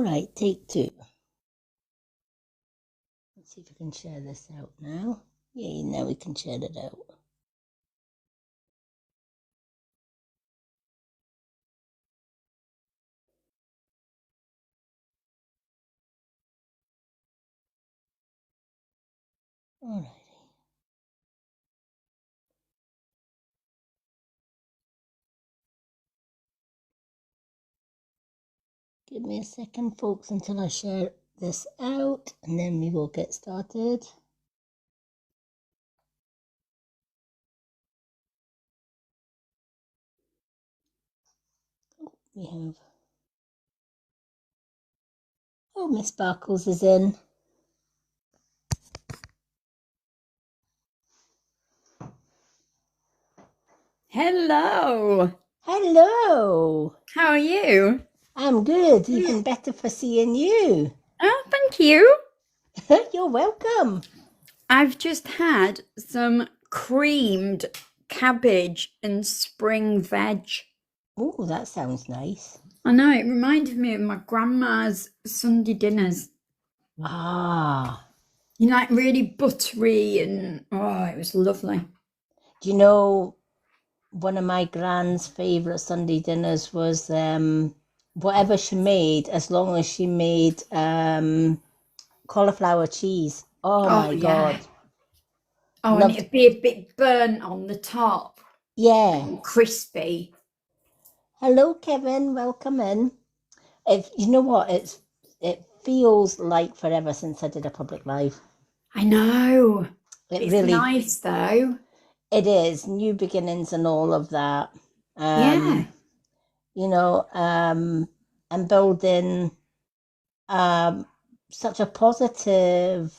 All right, take two. Let's see if we can share this out now. Yay, now we can share it out. All righty. Give me a second, folks, until I share this out, and then we will get started. We have... Oh, Miss Sparkles is in. Hello. Hello. How are you? I'm good. Even better for seeing you. Oh, thank you. You're welcome. I've just had some creamed cabbage and spring veg. Oh, that sounds nice. I know, it reminded me of my grandma's Sunday dinners. Ah. You know, like really buttery and, oh, it was lovely. Do you know, one of my grand's favourite Sunday dinners was whatever she made, as long as she made cauliflower cheese. Oh my God. Oh, Loved... and it'd be a bit burnt on the top. Yeah. Crispy. Hello, Kevin. Welcome in. You know what? It feels like forever since I did a public live. I know. It's really nice, though. It is. New beginnings and all of that. Yeah. You know, and building such a positive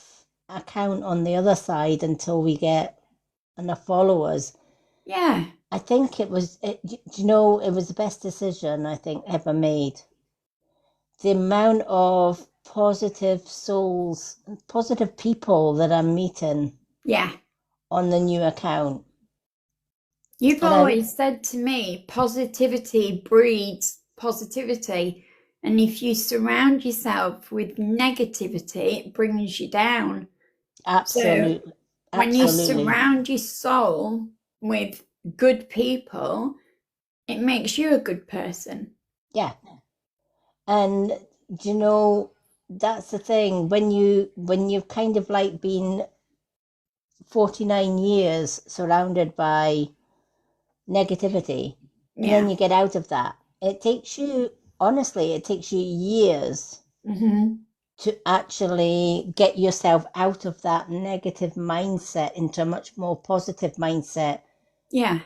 account on the other side until we get enough followers. Yeah. I think it was the best decision I think ever made. The amount of positive souls, positive people that I'm meeting. Yeah. On the new account. You've always said to me, positivity breeds positivity. And if you surround yourself with negativity, it brings you down. Absolutely. So when you surround your soul with good people, it makes you a good person. Yeah. And, you know, that's the thing. When you've kind of like been 49 years surrounded by negativity, and then you get out of that, it takes you years to actually get yourself out of that negative mindset into a much more positive mindset. Yeah.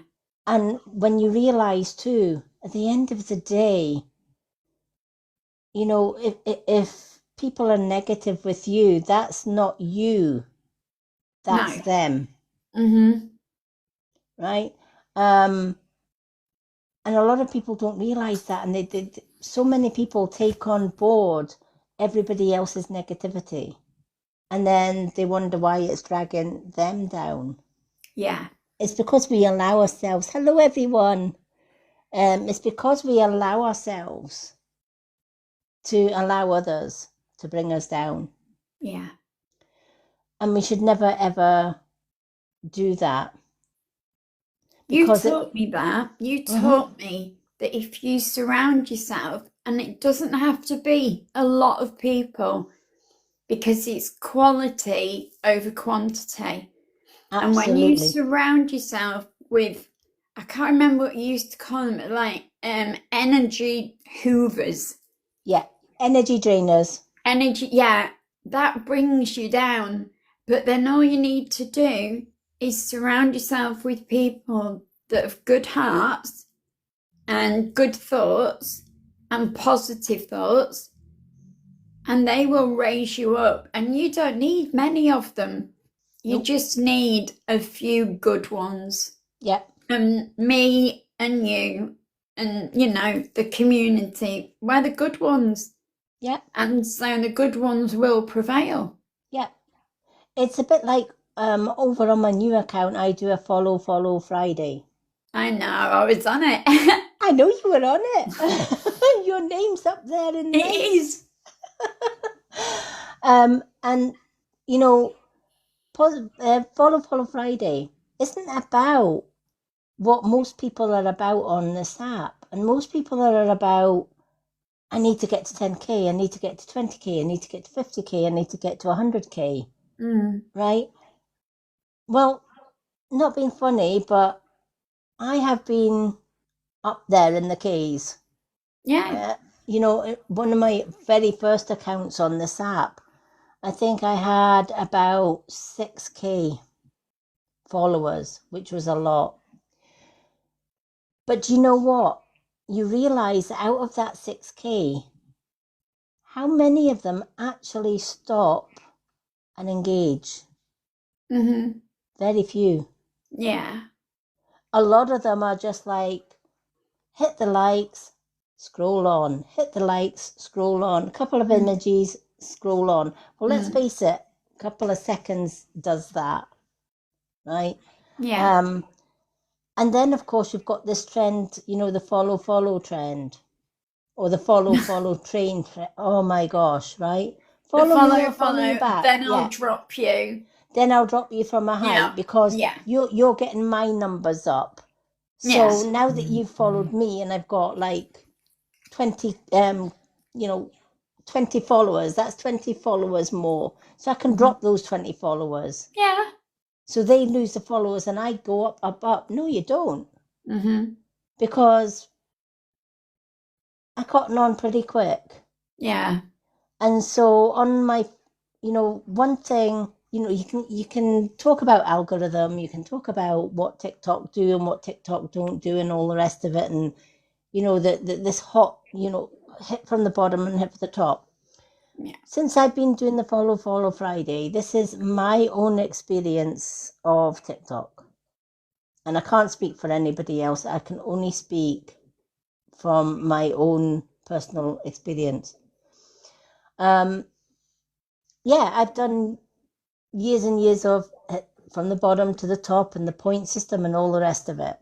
And when you realize too, at the end of the day, you know, if people are negative with you, that's not you, that's them. Right? And a lot of people don't realize that, and so many people take on board everybody else's negativity, and then they wonder why it's dragging them down. Yeah. It's because we allow ourselves, hello everyone, it's because we allow ourselves to allow others to bring us down. Yeah. And we should never ever do that. You taught me that. You taught me that if you surround yourself, and it doesn't have to be a lot of people, because it's quality over quantity. Absolutely. And when you surround yourself with, I can't remember what you used to call them, like energy hoovers. Yeah, energy drainers. Yeah, that brings you down. But then all you need to do is surround yourself with people that have good hearts and good thoughts and positive thoughts, and they will raise you up. And you don't need many of them. You just need a few good ones. Yeah. And me and you and, you know, the community, we're the good ones. Yeah. And so the good ones will prevail. Yeah. It's a bit like over on my new account, I do a follow Friday. I know, I was on it. I know you were on it. Your name's up there in there. It is. And you know, follow Friday isn't about what most people are about on this app, and most people are about, I need to get to 10k, I need to get to 20k, I need to get to 50k, I need to get to 100k, right? Well, not being funny, but I have been up there in the K's. Yeah. One of my very first accounts on this app, I think I had about 6k followers, which was a lot. But you know what? You realize out of that 6k, how many of them actually stop and engage? Very few. Yeah. A lot of them are just like, hit the likes, scroll on, hit the likes, scroll on, a couple of images, scroll on. Well, let's face it, a couple of seconds does that, right? Yeah. And then, of course, you've got this trend, the follow trend, or the follow train. Oh my gosh, right? The Follow me, I'll follow you back. then I'll Yeah. drop you. Then I'll drop you from a height because Yeah. you're getting my numbers up. So now that you've followed me and I've got like 20 20 followers, that's 20 followers more. So I can drop those 20 followers. Yeah. So they lose the followers and I go up. No, you don't. Because I cotton on pretty quick. Yeah. And so on my, one thing, you can talk about algorithm, you can talk about what TikTok do and what TikTok don't do and all the rest of it. And, this hot, hit from the bottom and hit from the top. Yeah. Since I've been doing the Follow Friday, this is my own experience of TikTok. And I can't speak for anybody else. I can only speak from my own personal experience. I've done years and years of from the bottom to the top and the point system and all the rest of it.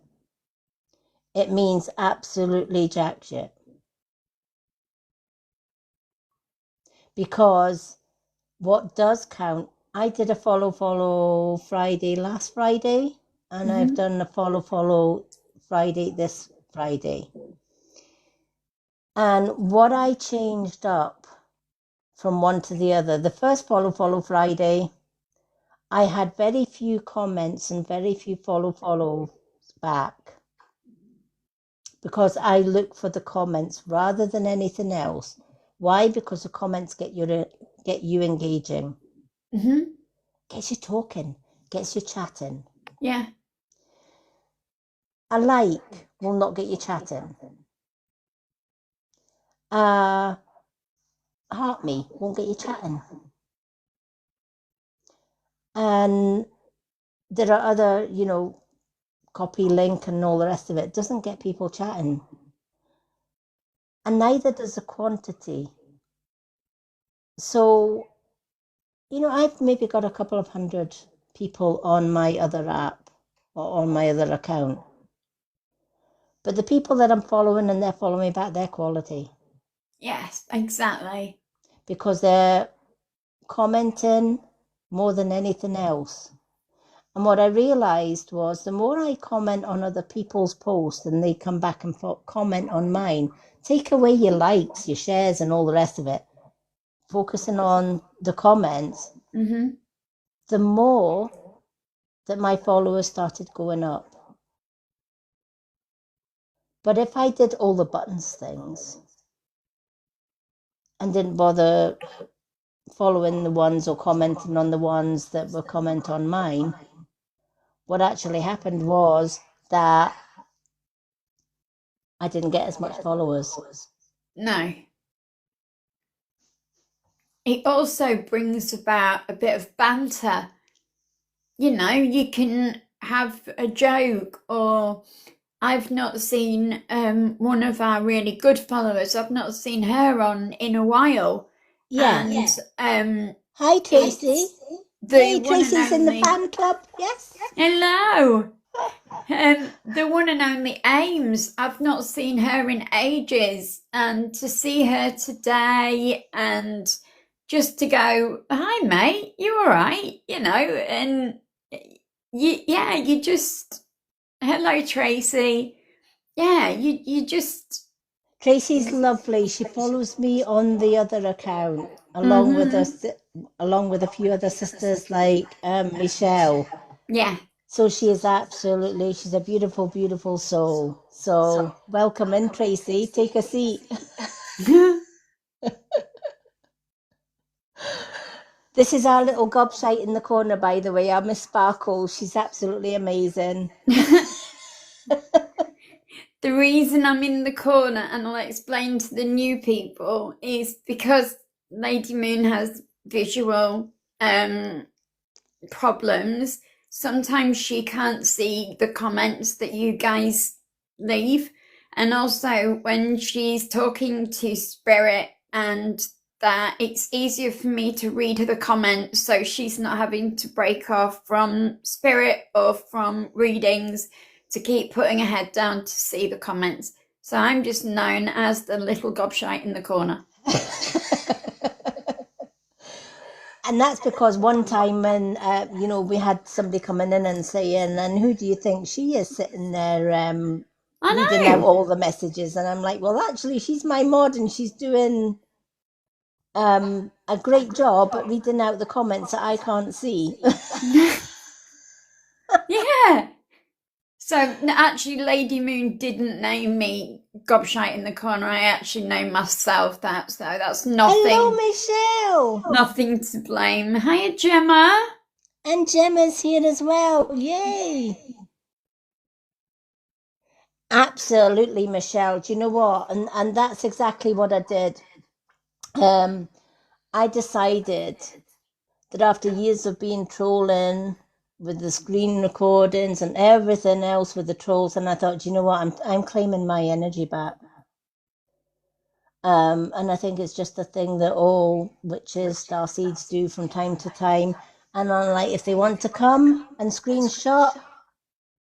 It means absolutely jack shit. Because what does count, I did a follow Friday last Friday, and I've done a follow Friday this Friday. And what I changed up from one to the other, the first follow Friday, I had very few comments and very few follows back because I look for the comments rather than anything else. Why? Because the comments get you engaging. Gets you talking, gets you chatting. Yeah. A like will not get you chatting. Heart me won't get you chatting. And there are other, copy link and all the rest of it doesn't get people chatting. And neither does the quantity. So, I've maybe got a couple of hundred people on my other app or on my other account. But the people that I'm following and they're following me back, they're quality. Yes, exactly. Because they're commenting more than anything else. And what I realized was the more I comment on other people's posts and they come back and comment on mine, take away your likes, your shares, and all the rest of it, focusing on the comments, the more that my followers started going up. But if I did all the buttons things and didn't bother following the ones or commenting on the ones that were comment on mine, what actually happened was that I didn't get as much followers. No. It also brings about a bit of banter. You can have a joke, or I've not seen one of our really good followers. I've not seen her on in a while. Yeah. And hi, Tracy. Hey, Tracy's in the fan club. Yes. Hello. The one and only Ames. I've not seen her in ages, and to see her today and just to go, hi, mate, you all right? And you just, hello, Tracy. Yeah, you just, Tracy's lovely. She follows me on the other account, mm-hmm. along with a few other sisters like Michelle. Yeah. So she is absolutely, she's a beautiful, beautiful soul. So welcome in, Tracy. Take a seat. This is our little gobshite in the corner, by the way, our Miss Sparkle. She's absolutely amazing. The reason I'm in the corner, and I'll explain to the new people, is because Lady Moon has visual problems. Sometimes she can't see the comments that you guys leave. And also, when she's talking to Spirit, and that it's easier for me to read the comments, so she's not having to break off from Spirit or from readings to keep putting her head down to see the comments. So I'm just known as the little gobshite in the corner. And that's because one time when, we had somebody coming in and saying, and who do you think she is sitting there I reading out know. all the messages? And I'm like, well, actually, she's my mod and she's doing a great job at reading out the comments that I can't see. Yeah. So actually, Lady Moon didn't name me gobshite in the corner. I actually named myself that, so that's Hello, nothing, Michelle. nothing to blame. Hiya, Gemma. And Gemma's here as well. Yay. Absolutely, Michelle. Do you know what? And that's exactly what I did. I decided that after years of being trolling with the screen recordings and everything else with the trolls, and I thought, you know what, I'm claiming my energy back. And I think it's just a thing that all witches, starseeds do from time to time. And I'm like, if they want to come and screenshot,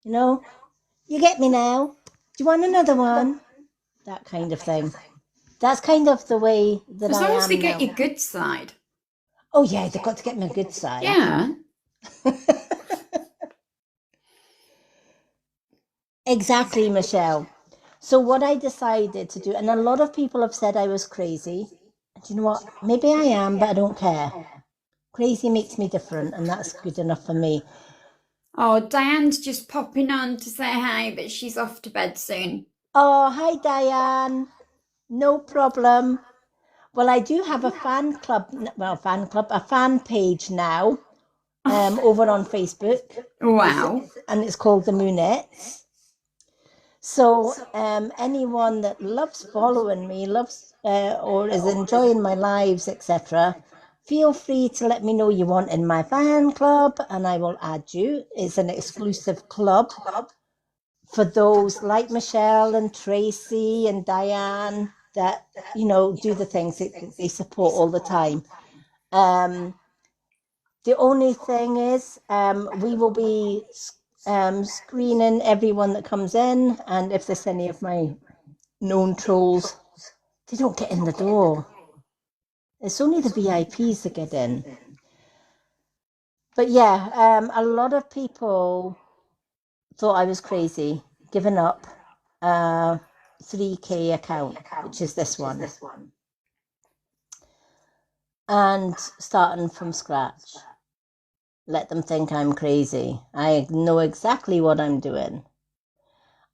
you know, you get me now. Do you want another one? That kind of thing. That's kind of the way that As I long as they am get now. your good side. Oh yeah, they've got to get my good side. Yeah. Exactly, Michelle. So what I decided to do, and a lot of people have said I was crazy. And you know what? Maybe I am, but I don't care. Crazy makes me different, and that's good enough for me. Oh, Diane's just popping on to say hi, but she's off to bed soon. Oh, hi, Diane. No problem. Well, I do have a fan club, a fan page now, over on Facebook. Wow. And it's called the Moonettes. So anyone that loves following me, loves or is enjoying my lives, etc., feel free to let me know you want in my fan club, and I will add you. It's an exclusive club for those like Michelle and Tracy and Diane that do the things that they support all the time. The only thing is, we will be screening everyone that comes in, and if there's any of my known trolls, they don't get in the door. It's only the VIPs that get in. But yeah, a lot of people thought I was crazy, giving up a 3K account, which is this one, and starting from scratch. Let them think I'm crazy. I know exactly what I'm doing.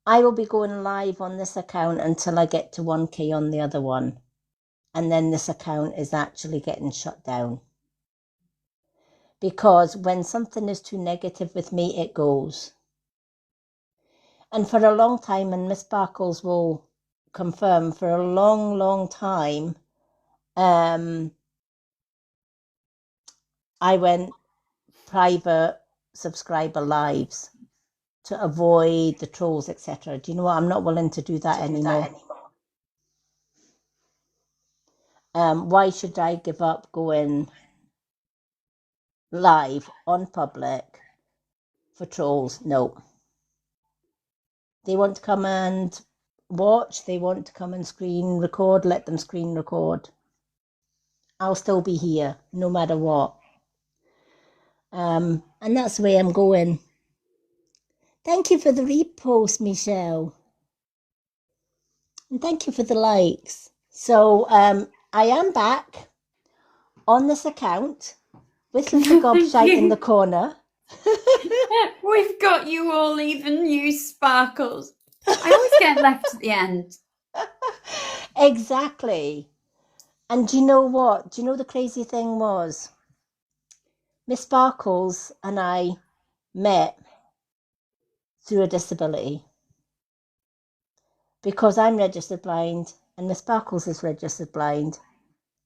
I will be going live on this account until I get to 1K on the other one. And then this account is actually getting shut down. Because when something is too negative with me, it goes. And for a long time, and Miss Sparkles will confirm, for a long, long time, I went private subscriber lives to avoid the trolls, etc. Do you know what? I'm not willing to do that anymore. Why should I give up going live on public for trolls? No. They want to come and watch, they want to come and screen record, let them screen record. I'll still be here no matter what. And that's the way I'm going. Thank you for the repost, Michelle. And thank you for the likes. So I am back on this account with little Gobshite in the corner. We've got you all, even you Sparkles. I always get left at the end. Exactly. And do you know what? Do you know the crazy thing was? Miss Sparkles and I met through a disability. Because I'm registered blind and Miss Sparkles is registered blind.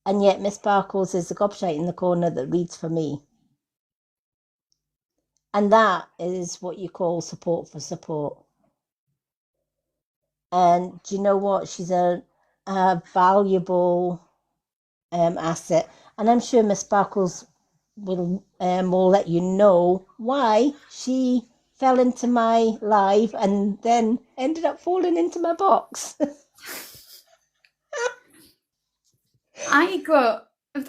And yet Miss Sparkles is the gobshite in the corner that reads for me. And that is what you call support for support. And do you know what? She's a valuable asset. And I'm sure Miss Sparkles will let you know why she fell into my life and then ended up falling into my box.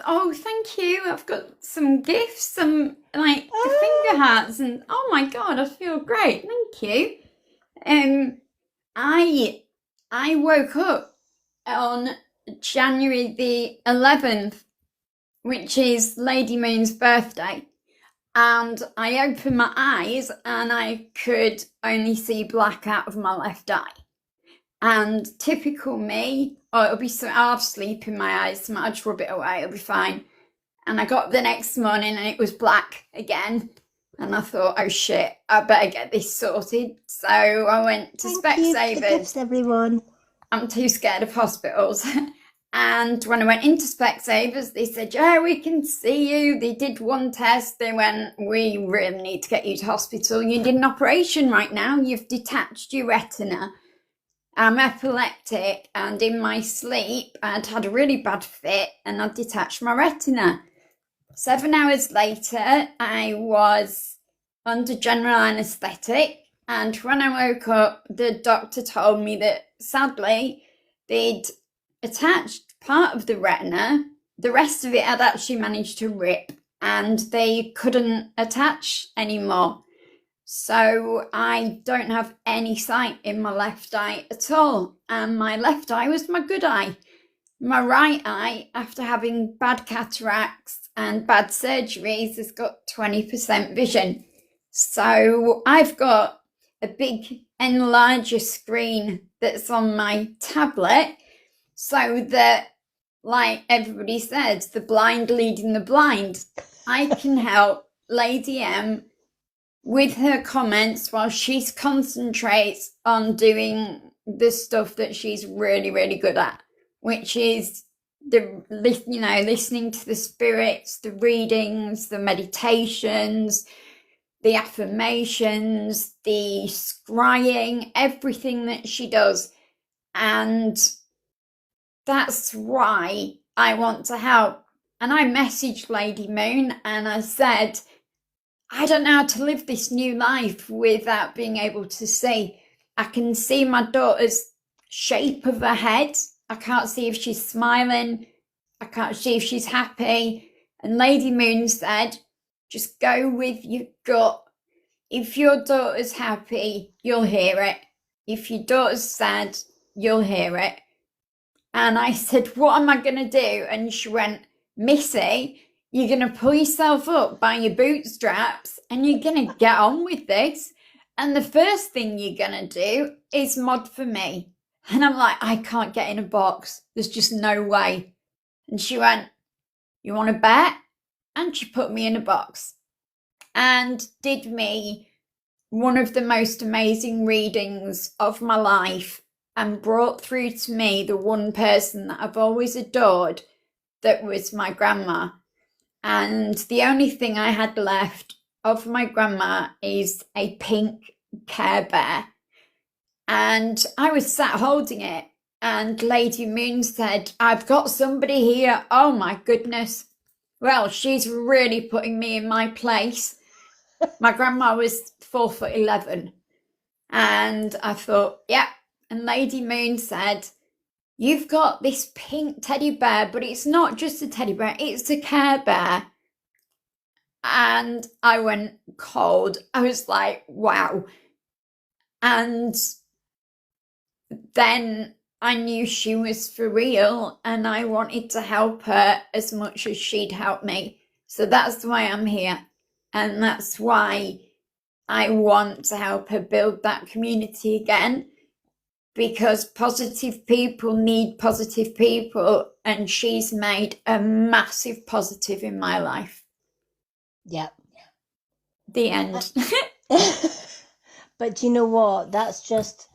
Oh, thank you. I've got some gifts, some like the finger hearts, and oh my god, I feel great. Thank you. I woke up on January the 11th, which is Lady Moon's birthday, and I opened my eyes and I could only see black out of my left eye. And typical me, it'll be so I'll have sleep in my eyes, so I'll just rub it away, it'll be fine. And I got up the next morning and it was black again. And I thought, oh shit, I better get this sorted. So I went to Specsavers. Everyone. I'm too scared of hospitals. And when I went into Specsavers, they said, yeah, we can see you. They did one test. They went, we really need to get you to hospital. You need an operation right now. You've detached your retina. I'm epileptic, and in my sleep, I'd had a really bad fit and I'd detached my retina. 7 hours later, I was under general anaesthetic, and when I woke up, the doctor told me that sadly, they'd attached part of the retina, the rest of it had actually managed to rip, and they couldn't attach anymore. So I don't have any sight in my left eye at all. And my left eye was my good eye. My right eye, after having bad cataracts and bad surgeries, has got 20% vision. So I've got a big enlarger screen that's on my tablet so that, like everybody said, the blind leading the blind. I can help Lady M with her comments while she concentrates on doing the stuff that she's really, really good at, which is listening to the spirits, the readings, the meditations, the affirmations, the scrying, everything that she does. And that's why I want to help. And I messaged Lady Moon and I said, I don't know how to live this new life without being able to see. I can see my daughter's shape of her head. I can't see if she's smiling. I can't see if she's happy. And Lady Moon said, just go with your gut. If your daughter's happy, you'll hear it. If your daughter's sad, you'll hear it. And I said, what am I going to do? And she went, Missy, you're going to pull yourself up by your bootstraps and you're going to get on with this. And the first thing you're going to do is mod for me. And I'm like, I can't get in a box. There's just no way. And she went, you want to bet? And she put me in a box and did me one of the most amazing readings of my life and brought through to me the one person that I've always adored, that was my grandma. And the only thing I had left of my grandma is a pink Care Bear. And I was sat holding it. And Lady Moon said, I've got somebody here. Oh my goodness. Well, she's really putting me in my place. My grandma was 4'11". And I thought, yeah. And Lady Moon said, you've got this pink teddy bear, but it's not just a teddy bear, it's a Care Bear. And I went cold. I was like, wow. And then I knew she was for real, and I wanted to help her as much as she'd help me. So that's why I'm here. And that's why I want to help her build that community again, because positive people need positive people, and she's made a massive positive in my life. Yeah. The end. But you know what? That's just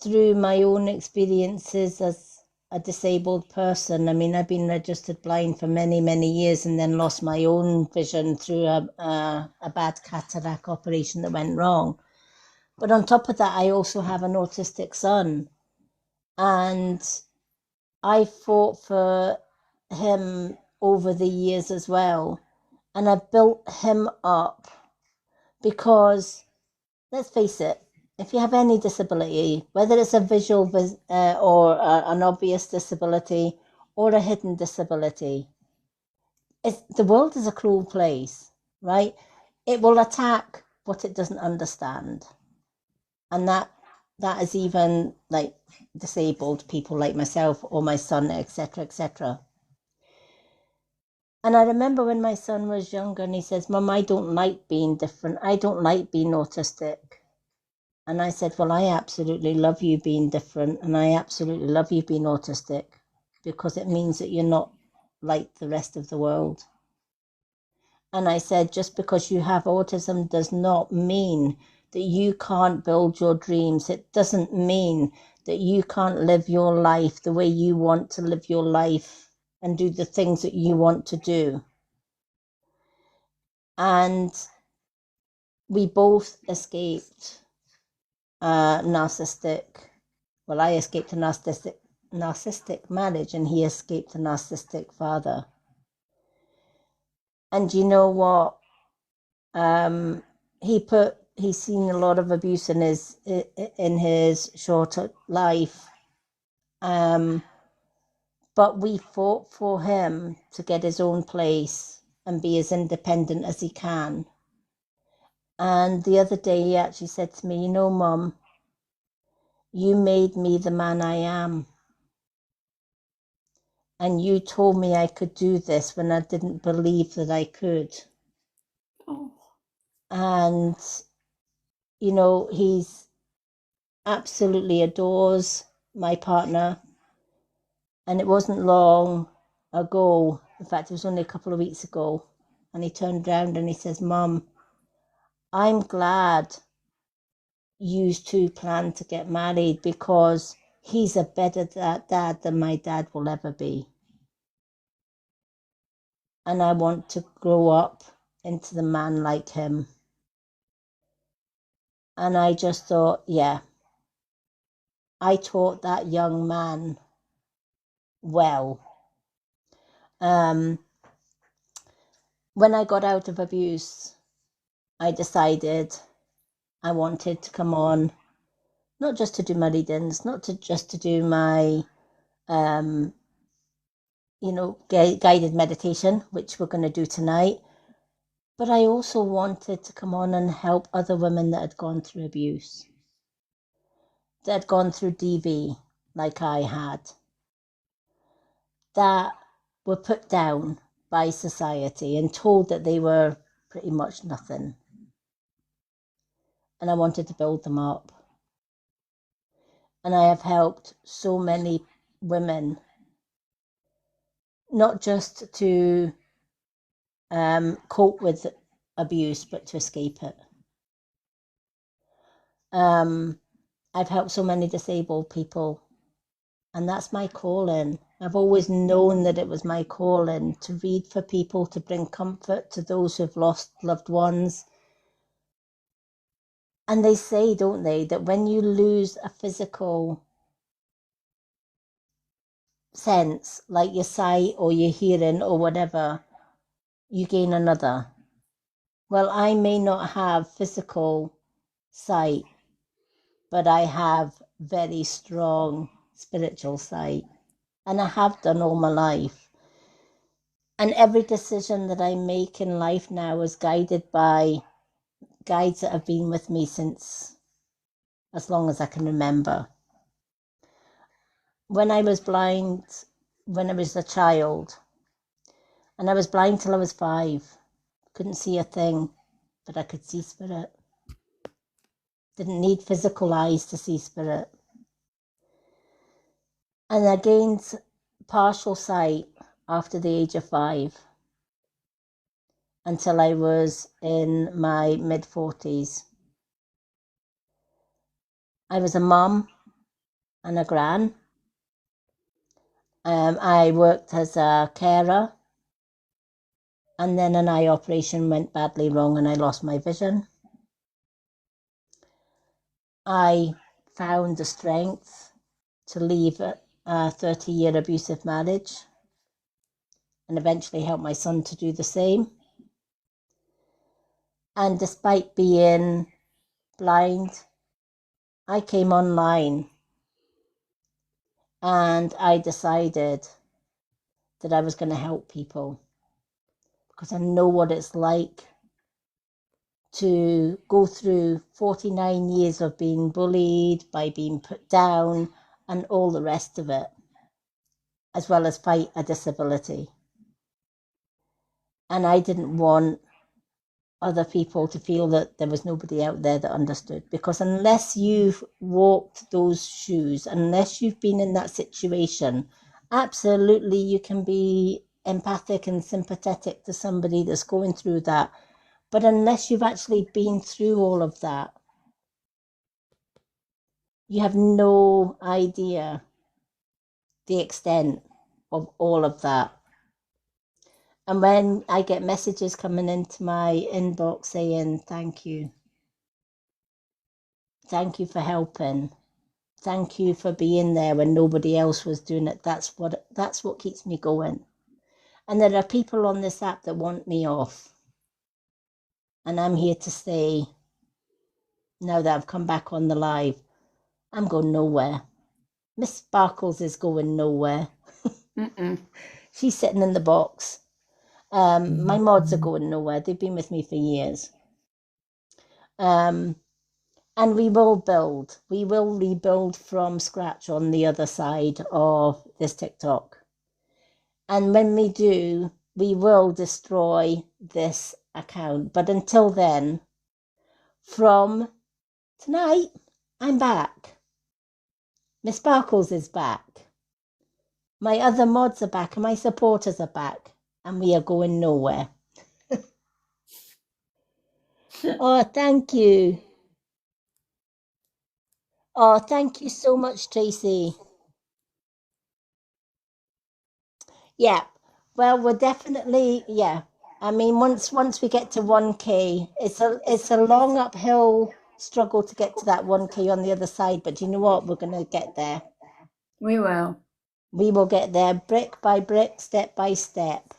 through my own experiences as a disabled person. I mean, I've been registered blind for many, many years and then lost my own vision through a bad cataract operation that went wrong. But on top of that, I also have an autistic son. And I fought for him over the years as well. And I've built him up because, let's face it, if you have any disability, whether it's a visual or an obvious disability or a hidden disability, the world is a cruel place, right? It will attack what it doesn't understand. And that is even like disabled people like myself or my son, etc., etc. And I remember when my son was younger and he says, Mum, I don't like being different. I don't like being autistic. And I said, well, I absolutely love you being different. And I absolutely love you being autistic because it means that you're not like the rest of the world. And I said, just because you have autism does not mean that you can't build your dreams. It doesn't mean that you can't live your life the way you want to live your life and do the things that you want to do. And we both escaped narcissistic. Well, I escaped a narcissistic marriage and he escaped a narcissistic father. And you know what? He's seen a lot of abuse in his short life. But we fought for him to get his own place and be as independent as he can. And the other day he actually said to me, you know, Mum, you made me the man I am. And you told me I could do this when I didn't believe that I could. Oh. And, you know, he's absolutely adores my partner. And it wasn't long ago, in fact, it was only a couple of weeks ago, and he turned around and he says, Mum, I'm glad you two plan to get married because he's a better dad than my dad will ever be. And I want to grow up into the man like him. And I just thought, yeah, I taught that young man well. When I got out of abuse, I decided I wanted to come on, not just to do my readings, not to just to do my, guided meditation, which we're going to do tonight, but I also wanted to come on and help other women that had gone through abuse, that had gone through DV like I had, that were put down by society and told that they were pretty much nothing. And I wanted to build them up. And I have helped so many women, not just to cope with abuse, but to escape it. I've helped so many disabled people, and that's my calling. I've always known that it was my calling to read for people, to bring comfort to those who've lost loved ones. And they say, don't they, that when you lose a physical sense, like your sight or your hearing or whatever, you gain another. Well, I may not have physical sight, but I have very strong spiritual sight, and I have done all my life. And every decision that I make in life now is guided by guides that have been with me since as long as I can remember. When I was blind, when I was a child, and I was blind till I was 5, couldn't see a thing, but I could see spirit. Didn't need physical eyes to see spirit. And I gained partial sight after the age of 5 until I was in my mid-40s. I was a mum and a gran. I worked as a carer, and then an eye operation went badly wrong and I lost my vision. I found the strength to leave a 30-year abusive marriage and eventually help my son to do the same. And despite being blind, I came online and I decided that I was going to help people because I know what it's like to go through 49 years of being bullied, by being put down, and all the rest of it, as well as fight a disability. And I didn't want other people to feel that there was nobody out there that understood, because unless you've walked those shoes, unless you've been in that situation, absolutely you can be empathic and sympathetic to somebody that's going through that. But unless you've actually been through all of that, you have no idea the extent of all of that. And when I get messages coming into my inbox saying, thank you for helping, thank you for being there when nobody else was doing it, that's what keeps me going. And there are people on this app that want me off. And I'm here to say, now that I've come back on the live, I'm going nowhere. Miss Sparkles is going nowhere. She's sitting in the box. My mods are going nowhere. They've been with me for years. And we will build. We will rebuild from scratch on the other side of this TikTok. And when we do, we will destroy this account. But until then, from tonight, I'm back. Miss Sparkles is back. My other mods are back and my supporters are back. And we are going nowhere. Oh, thank you. Oh, thank you so much, Tracy. Yeah. Well, we're definitely, yeah. I mean, once we get to 1K, it's a long uphill struggle to get to that 1K on the other side, but you know what? We're going to get there. We will. We will get there brick by brick, step by step.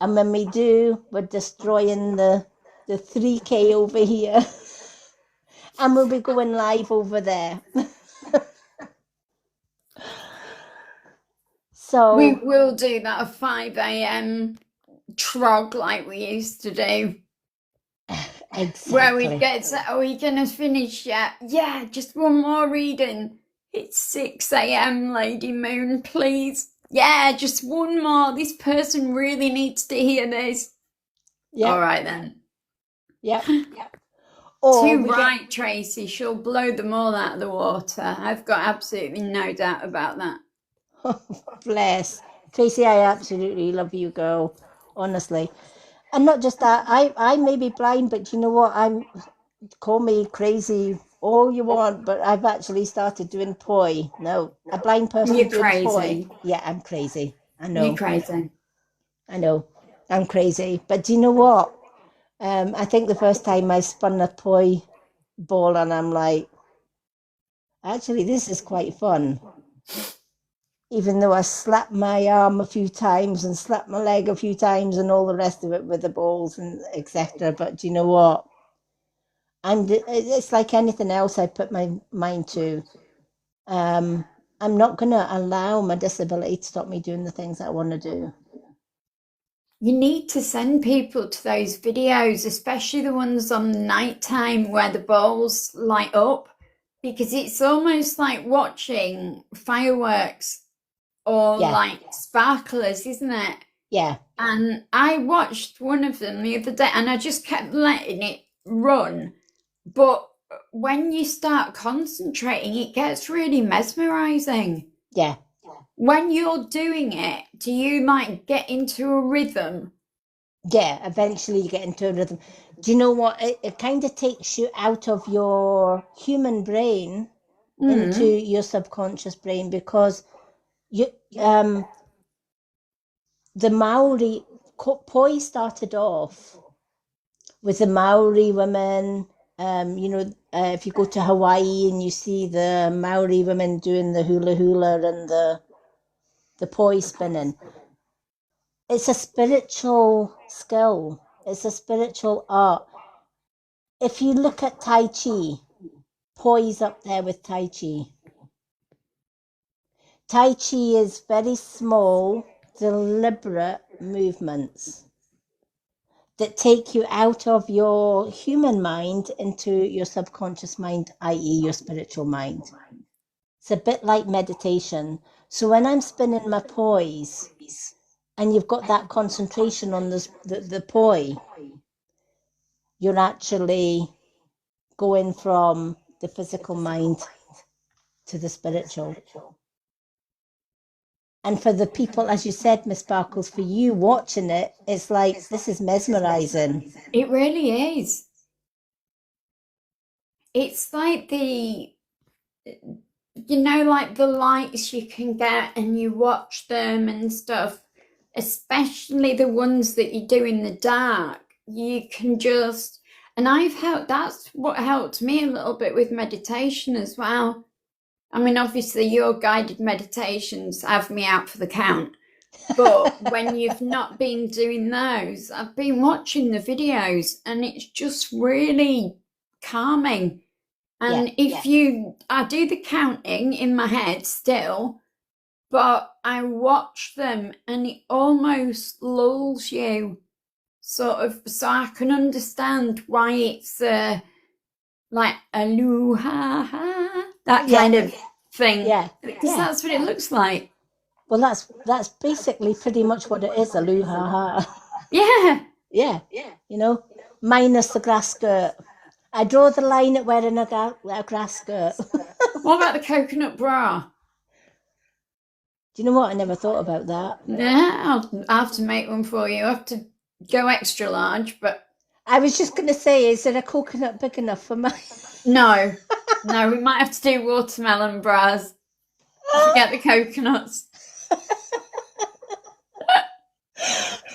And when we do, we're destroying the 3K over here. And we'll be going live over there. So we will do that at 5 a.m. trog like we used to do. Exactly. Where we get to, are we going to finish yet? Yeah, just one more reading. It's 6 a.m., Lady Moon, please. Yeah, just one more. This person really needs to hear this. Yeah. All right, then. Yep. Too right, Tracy. She'll blow them all out of the water. I've got absolutely no doubt about that. Bless. Tracy, I absolutely love you, girl. Honestly. And not just that, I may be blind, but you know what? Call me crazy all you want, but I've actually started doing poi. No, a blind person You're doing crazy. poi. Yeah, I'm crazy. I know. You're crazy. I know. I'm crazy. But do you know what? I think the first time I spun a poi ball and I'm like, actually, this is quite fun. Even though I slapped my arm a few times and slapped my leg a few times and all the rest of it with the balls and etc. But do you know what? And it's like anything else I put my mind to. I'm not going to allow my disability to stop me doing the things I want to do. You need to send people to those videos, especially the ones on nighttime where the balls light up, because it's almost like watching fireworks or Yeah, like sparklers, isn't it? yeah, And I watched one of them the other day and I just kept letting it run. But when you start concentrating, it gets really mesmerizing. yeah, When you're doing it, do you like get into a rhythm? yeah. Eventually, you get into a rhythm. Do you know what? It kind of takes you out of your human brain into Mm. your subconscious brain because you the Maori poi started off with the Maori women. If you go to Hawaii and you see the Maori women doing the hula hula and the poi spinning, it's a spiritual skill. It's a spiritual art. If you look at Tai Chi, poi's up there with Tai Chi. Tai Chi is very small, deliberate movements that take you out of your human mind into your subconscious mind, i.e., your spiritual mind. It's a bit like meditation. So when I'm spinning my poise and you've got that concentration on the poi, you're actually going from the physical mind to the spiritual. And for the people, as you said, Miss Sparkles, for you watching it, it's like, this is mesmerizing. It really is. It's like like the lights you can get and you watch them and stuff, especially the ones that you do in the dark. You can just, and that's what helped me a little bit with meditation as well. I mean, obviously, your guided meditations have me out for the count. But when you've not been doing those, I've been watching the videos and it's just really calming. And I do the counting in my head still, but I watch them and it almost lulls you, sort of, so I can understand why it's like a loo ha ha, that kind of thing. Yeah, because that's what it looks like. Well, that's basically pretty much what it is, a loo ha ha. Yeah. Yeah, minus the grass skirt. I draw the line at wearing a grass skirt. What about the coconut bra? Do you know what? I never thought about that. Yeah, I'll have to make one for you. I have to go extra large, but I was just going to say, is there a coconut big enough for mine? no, we might have to do watermelon bras. Forget the coconuts.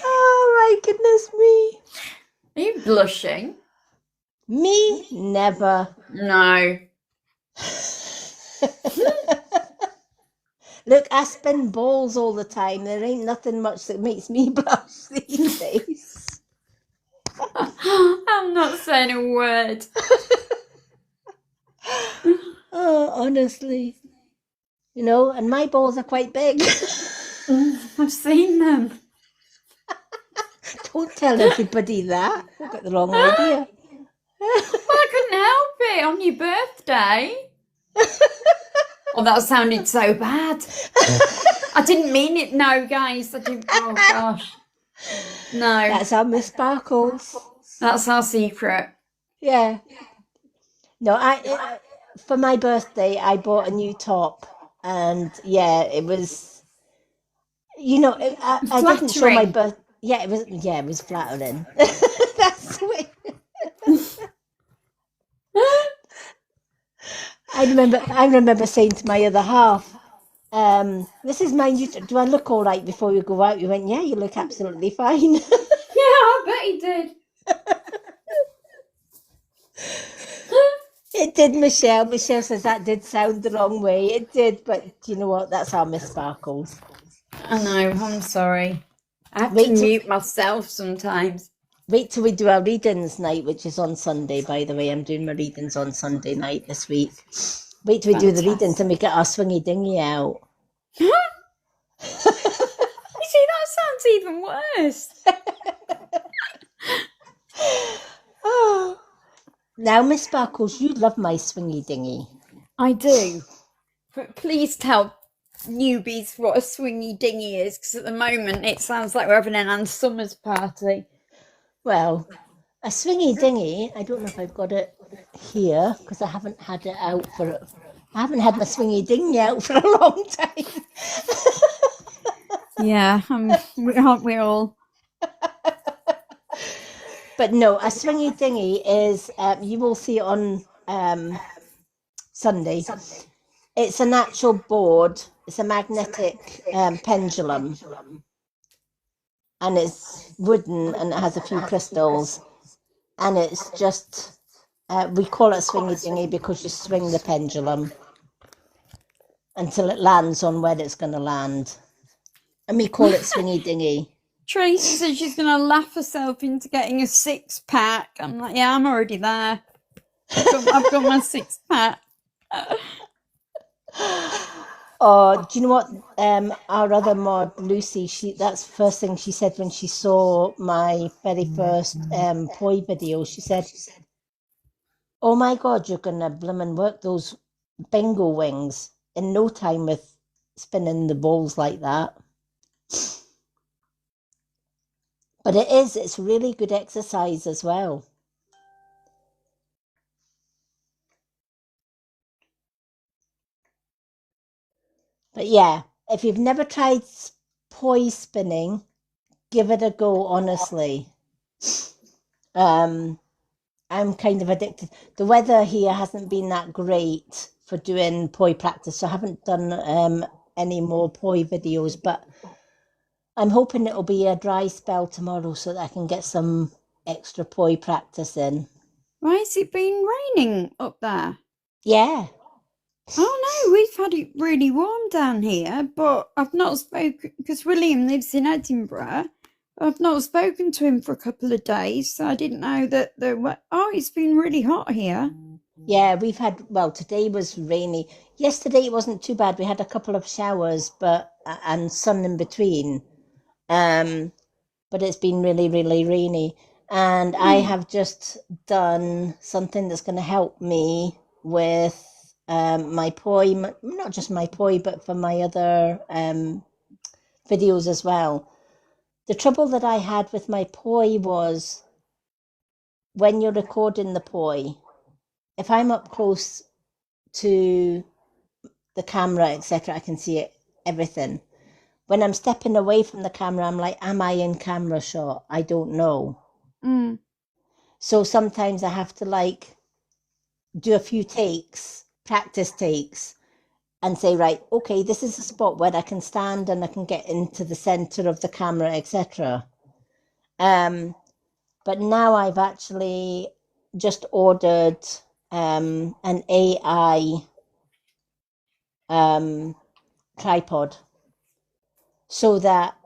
Oh my goodness me. Are you blushing? Me? Never. No. Look, I spin balls all the time. There ain't nothing much that makes me blush these days. I'm not saying a word. Oh, honestly. And my balls are quite big. I've seen them. Don't tell everybody that. We'll get the wrong idea. Well, I couldn't help it on your birthday. Oh, that sounded so bad. I didn't mean it. No, guys. I didn't. Oh, gosh. No. That's our Miss Sparkles. That's our secret. Yeah. No, for my birthday, I bought a new top. And yeah, it was, I didn't show my birth. Yeah, it was flattering. That's the way. I remember saying to my other half, this is my new, do I look all right before we go out? You went, yeah, you look absolutely fine. Yeah, I bet he did. It did, Michelle. Michelle says that did sound the wrong way. It did, but you know what? That's our Miss Sparkles. I know, I'm sorry. I have to mute myself sometimes. Wait till we do our readings night, which is on Sunday, by the way. I'm doing my readings on Sunday night this week. Wait till we do the readings and we get our swingy dinghy out. You see, that sounds even worse. Oh. Now, Miss Sparkles, you love my swingy dinghy. I do. But please tell newbies what a swingy dinghy is, because at the moment it sounds like we're having an Ann Summers party. Well, a swingy dinghy, I don't know if I've got it here because I haven't had it out for. I haven't had my swingy dinghy out for a long time. Yeah, aren't we all? But no, a swingy dinghy is, you will see it on Sunday. It's an actual board. It's a magnetic pendulum. And it's wooden and it has a few crystals. And it's just, we call it a swingy dinghy because you swing the pendulum until it lands on where it's going to land. And we call it swingy dinghy. Tracy says she's going to laugh herself into getting a 6-pack. I'm like, yeah, I'm already there. I've got my 6-pack. Oh, do you know what? Our other mod, Lucy, that's the first thing she said when she saw my very first poi video. She said, "Oh my God, you're gonna bloomin' work those bingo wings in no time with spinning the balls like that." But it's really good exercise as well. But yeah, if you've never tried poi spinning, give it a go, honestly. I'm kind of addicted. The weather here hasn't been that great for doing poi practice, so I haven't done any more poi videos, but I'm hoping it'll be a dry spell tomorrow so that I can get some extra poi practice in. Why has it been raining up there? Yeah. Oh no, we've had it really warm down here, but I've not spoken because William lives in Edinburgh. I've not spoken to him for a couple of days, so I didn't know that there were. Oh, it's been really hot here. Yeah, we've had, well, today was rainy. Yesterday it wasn't too bad. We had a couple of showers, but and sun in between. But it's been really, really rainy. And I have just done something that's going to help me with my poi, not just my poi, but for my other videos as well. The trouble that I had with my poi was when you're recording the poi, if I'm up close to the camera, etc., I can see it, everything. When I'm stepping away from the camera, I'm like, am I in camera shot? I don't know. Mm. So sometimes I have to like do a few takes, practice takes, and say, right, okay, this is a spot where I can stand and I can get into the center of the camera, etc. But now I've actually just ordered an AI tripod so that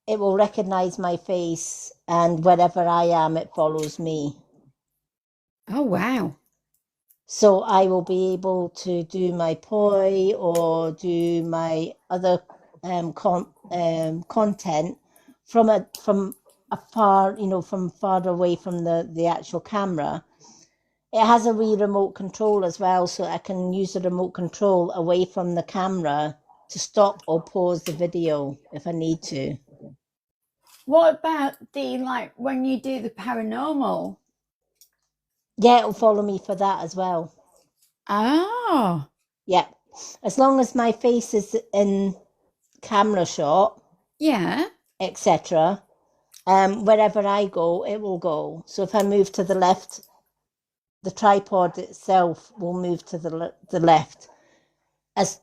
it will recognize my face and wherever I am, it follows me. Oh wow. So I will be able to do my poi or do my other content from a far, from far away from the actual camera. It has a wee remote control as well, so I can use the remote control away from the camera to stop or pause the video if I need to. What about when you do the paranormal? Yeah, it'll follow me for that as well. Oh. Yeah. As long as my face is in camera shot, Yeah. etc., wherever I go, it will go. So if I move to the left, the tripod itself will move to the left,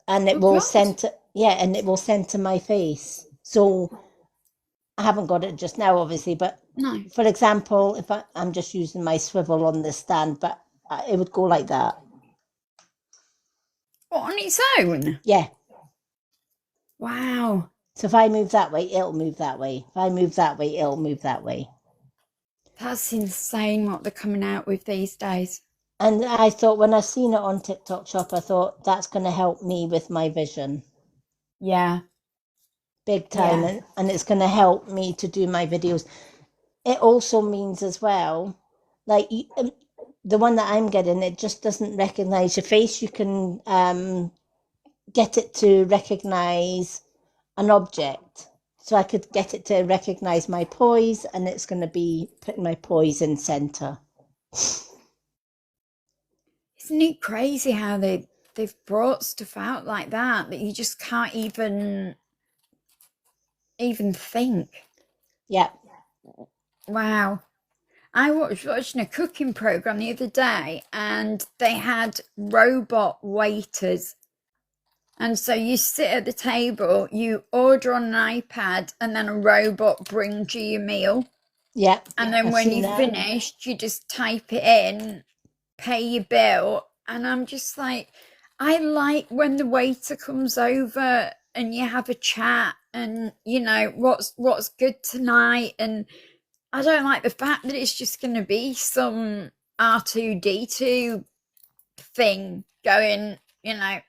and it will center. Yeah, and it will center my face. So I haven't got it just now, obviously, but No. for example, if I'm just using my swivel on this stand, but it would go like that. What, on its own? Yeah. Wow. So if I move that way, it'll move that way. If I move that way, it'll move that way. That's insane what they're coming out with these days. And I thought when I seen it on TikTok Shop, I thought that's going to help me with my vision Yeah. big time, Yeah. and it's going to help me to do my videos. It also means as well, like the one that I'm getting, it just doesn't recognize your face. You can get it to recognize an object. So I could get it to recognize my poise, and it's going to be putting my poise in center. Isn't it crazy how they've brought stuff out like that you just can't even think? Yeah. Wow. I was watching a cooking program the other day and they had robot waiters. And so you sit at the table, you order on an iPad, and then a robot brings you your meal. Yeah. And then I've when seen you've that. finished, you just type it in, pay your bill. And I'm just like, I like when the waiter comes over and you have a chat and, you know, what's good tonight. And I don't like the fact that it's just going to be some R2D2 thing going, you know,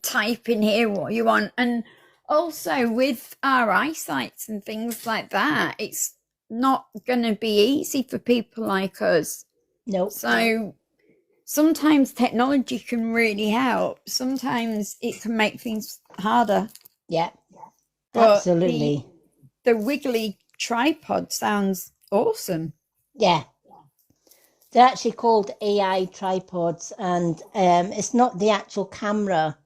type in here what you want. And also with our eyesights and things like that, it's not going to be easy for people like us. Nope. So sometimes technology can really help. Sometimes it can make things harder. Yeah. But Absolutely. The wiggly tripod sounds awesome. Yeah. They're actually called AI tripods, and it's not the actual camera.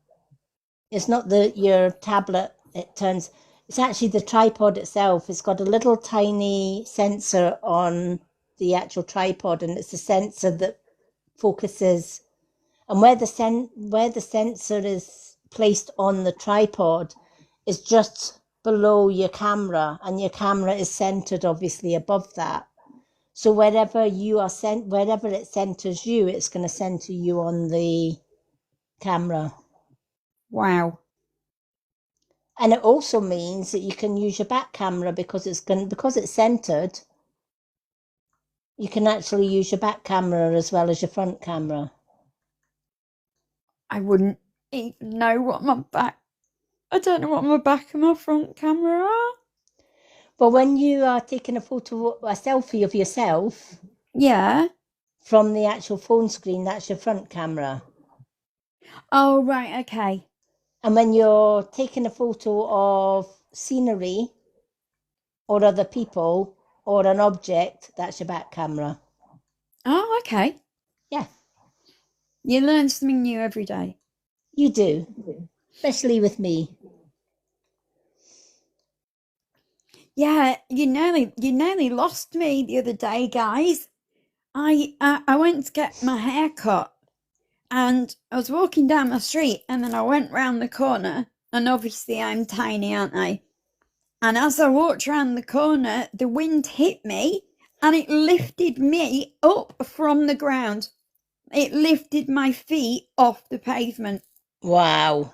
It's not your tablet. It's actually the tripod itself. It's got a little tiny sensor on the actual tripod, and it's a sensor that focuses. And where the sensor is placed on the tripod is just below your camera, and your camera is centered obviously above that. So wherever it centers you, it's going to center you on the camera. Wow. And it also means that you can use your back camera because it's centered. You can actually use your back camera as well as your front camera. I wouldn't even know what I don't know what my back and my front camera are. But when you are taking a selfie of yourself, yeah, from the actual phone screen, that's your front camera. Oh, right, okay. And when you're taking a photo of scenery or other people or an object, that's your back camera. Oh, okay. Yeah. You learn something new every day. You do, especially with me. Yeah, you nearly lost me the other day, guys. I went to get my hair cut and I was walking down the street and then I went round the corner and obviously I'm tiny, aren't I? And as I walked around the corner, the wind hit me and it lifted me up from the ground. It lifted my feet off the pavement. Wow.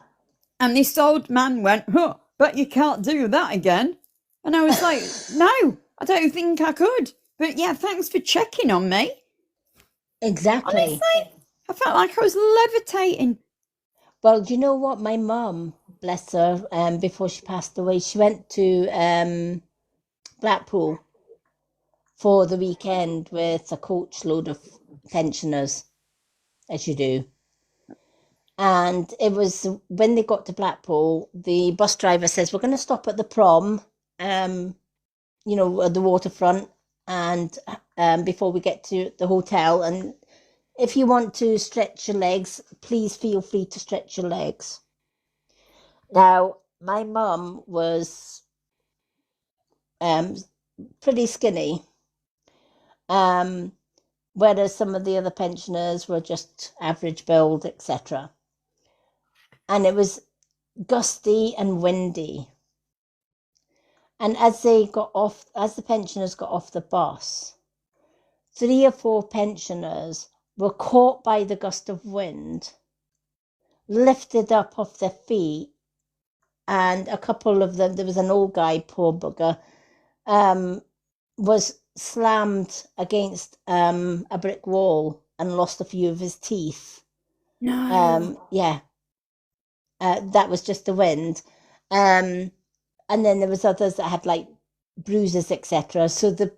And this old man went, "Huh, but you can't do that again." And I was like, "No, I don't think I could. But yeah, thanks for checking on me." Exactly. Honestly, I felt like I was levitating. Well, do you know what? My mum, bless her, before she passed away, she went to Blackpool for the weekend with a coach load of pensioners, as you do. And it was when they got to Blackpool, the bus driver says, "We're going to stop at the prom, at the waterfront, and before we get to the hotel. And if you want to stretch your legs, please feel free to stretch your legs." Now, my mum was pretty skinny, whereas some of the other pensioners were just average build, etc. And it was gusty and windy. And as the pensioners got off the bus, 3 or 4 pensioners were caught by the gust of wind, lifted up off their feet, and a couple of them, there was an old guy, poor bugger, was slammed against a brick wall and lost a few of his teeth. No. Yeah, that was just the wind. And then there was others that had like bruises, etc. So the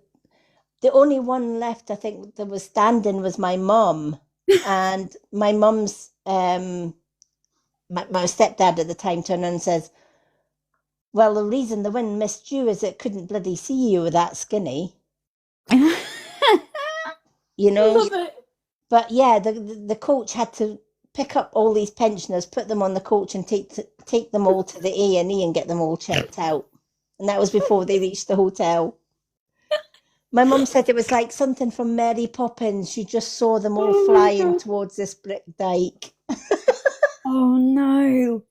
only one left, I think, that was standing was my mum. And my mum's my stepdad at the time turned and says, well, the reason the wind missed you is it couldn't bloody see you were that skinny. You know, Love it. but yeah, the coach had to pick up all these pensioners, put them on the coach, and take them all to the A&E and get them all checked out. And that was before they reached the hotel. My mum said it was like something from Mary Poppins. You just saw them all Oh my flying God. towards this brick dike. Oh no.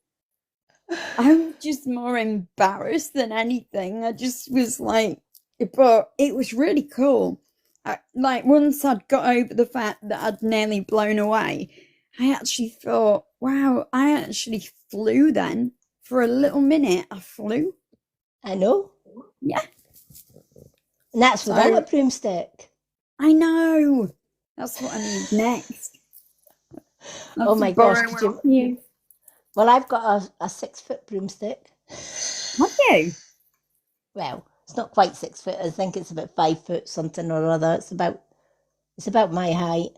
I'm just more embarrassed than anything. I just was like, but it was really cool. Like, once I'd got over the fact that I'd nearly blown away, I actually thought, wow, I actually flew then. For a little minute, I flew. I know. Yeah. And that's without a So broomstick. I know. That's what I need next. I Oh have to my gosh, borrow could one off you? you. Well, I've got a 6 foot broomstick. Have you? Well, it's not quite 6 foot. I think it's about 5 foot something or other. It's about my height.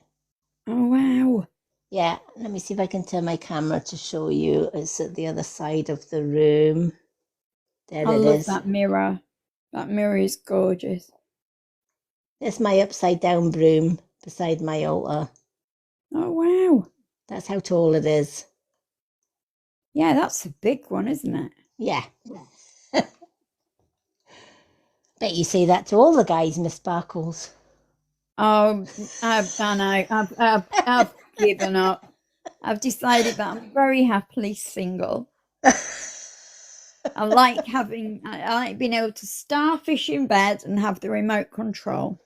Oh wow. Yeah, let me see if I can turn my camera to show you. It's at the other side of the room. There I it love is. that mirror. That mirror is gorgeous. There's my upside down broom beside my altar. Oh wow. That's how tall it is. Yeah, that's a big one, isn't it? Yeah. Bet you say that to all the guys, Miss Sparkles. Oh, I know. I've given up. I've decided that I'm very happily single. I like being able to starfish in bed and have the remote control.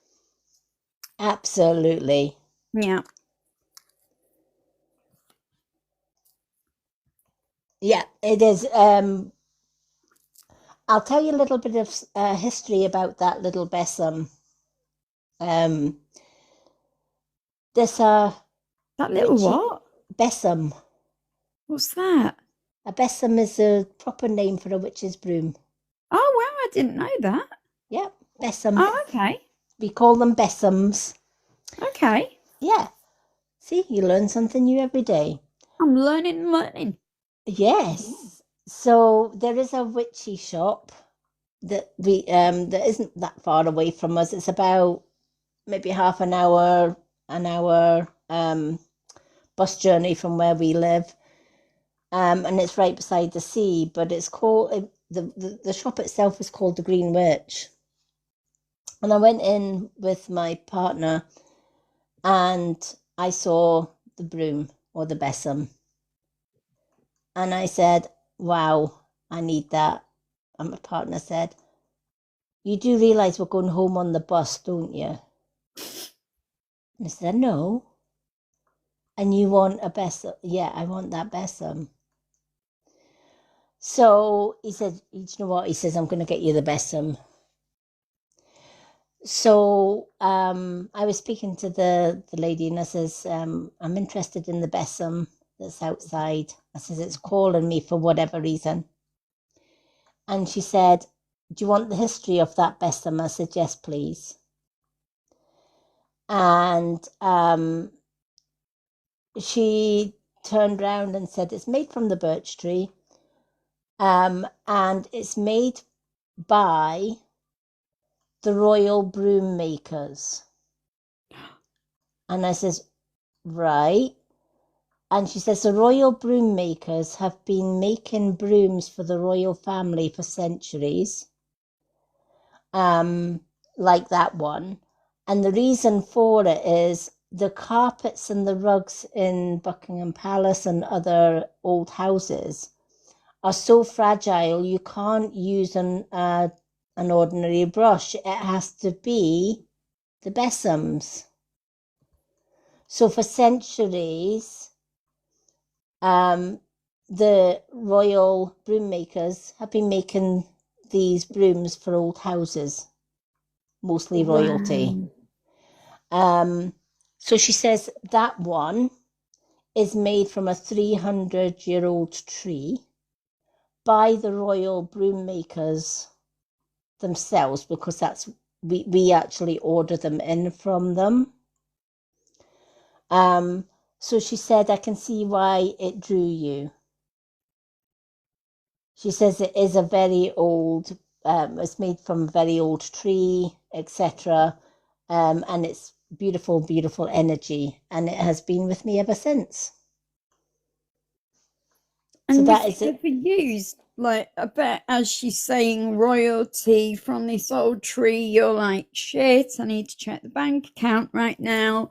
Absolutely. Yeah. Yeah, it is. I'll tell you a little bit of history about that little besom. Um, this That little witchy what? besom. What's that? A besom is a proper name for a witch's broom. Oh wow, I didn't know that. Yeah, besom. Oh, okay. We call them besoms. Okay. Yeah. See, you learn something new every day. I'm learning. Yes. So there is a witchy shop that isn't that far away from us. It's about maybe half an hour bus journey from where we live. And it's right beside the sea, but it's called the shop itself is called the Green Witch. And I went in with my partner and I saw the broom or the besom. And I said, wow, I need that. And my partner said, you do realize we're going home on the bus, don't you? And I said, no. And you want a besom? Yeah, I want that besom. So he said, you know what? He says, I'm going to get you the besom. So I was speaking to the lady and I says, I'm interested in the besom that's outside. I says, it's calling me for whatever reason. And she said, do you want the history of that besom? I said, yes, please. And she turned round and said, it's made from the birch tree. And it's made by the royal broom makers. And I says, right. And she says, the royal broom makers have been making brooms for the royal family for centuries, like that one. And the reason for it is the carpets and the rugs in Buckingham Palace and other old houses are so fragile you can't use an ordinary brush. It has to be the besoms. So for centuries, the royal broom makers have been making these brooms for old houses. mostly royalty. So she says that one is made from a 300-year-old tree by the royal broom makers themselves, because that's we actually order them in from them. So she said, I can see why it drew you. She says it is a very old, it's made from a very old tree, etc. And it's beautiful, beautiful energy, and it has been with me ever since. So And was that it is it. ever used? Like, I bet as she's saying royalty from this old tree, you're like, shit, I need to check the bank account right now.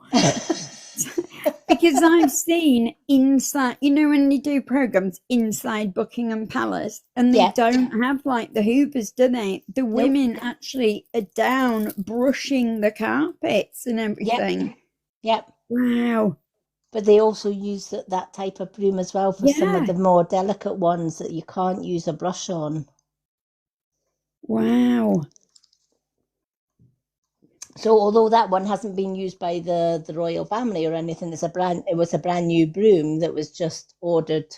Because I've seen inside, you know, when you do programs inside Buckingham Palace, and they Yeah. don't have like the hoovers, do they? The Nope. women actually are down brushing the carpets and everything. Yep. Wow. But they also use that type of broom as well for some of Yeah. the more delicate ones that you can't use a brush on. Wow. So although that one hasn't been used by the royal family or anything, it was a brand new broom that was just ordered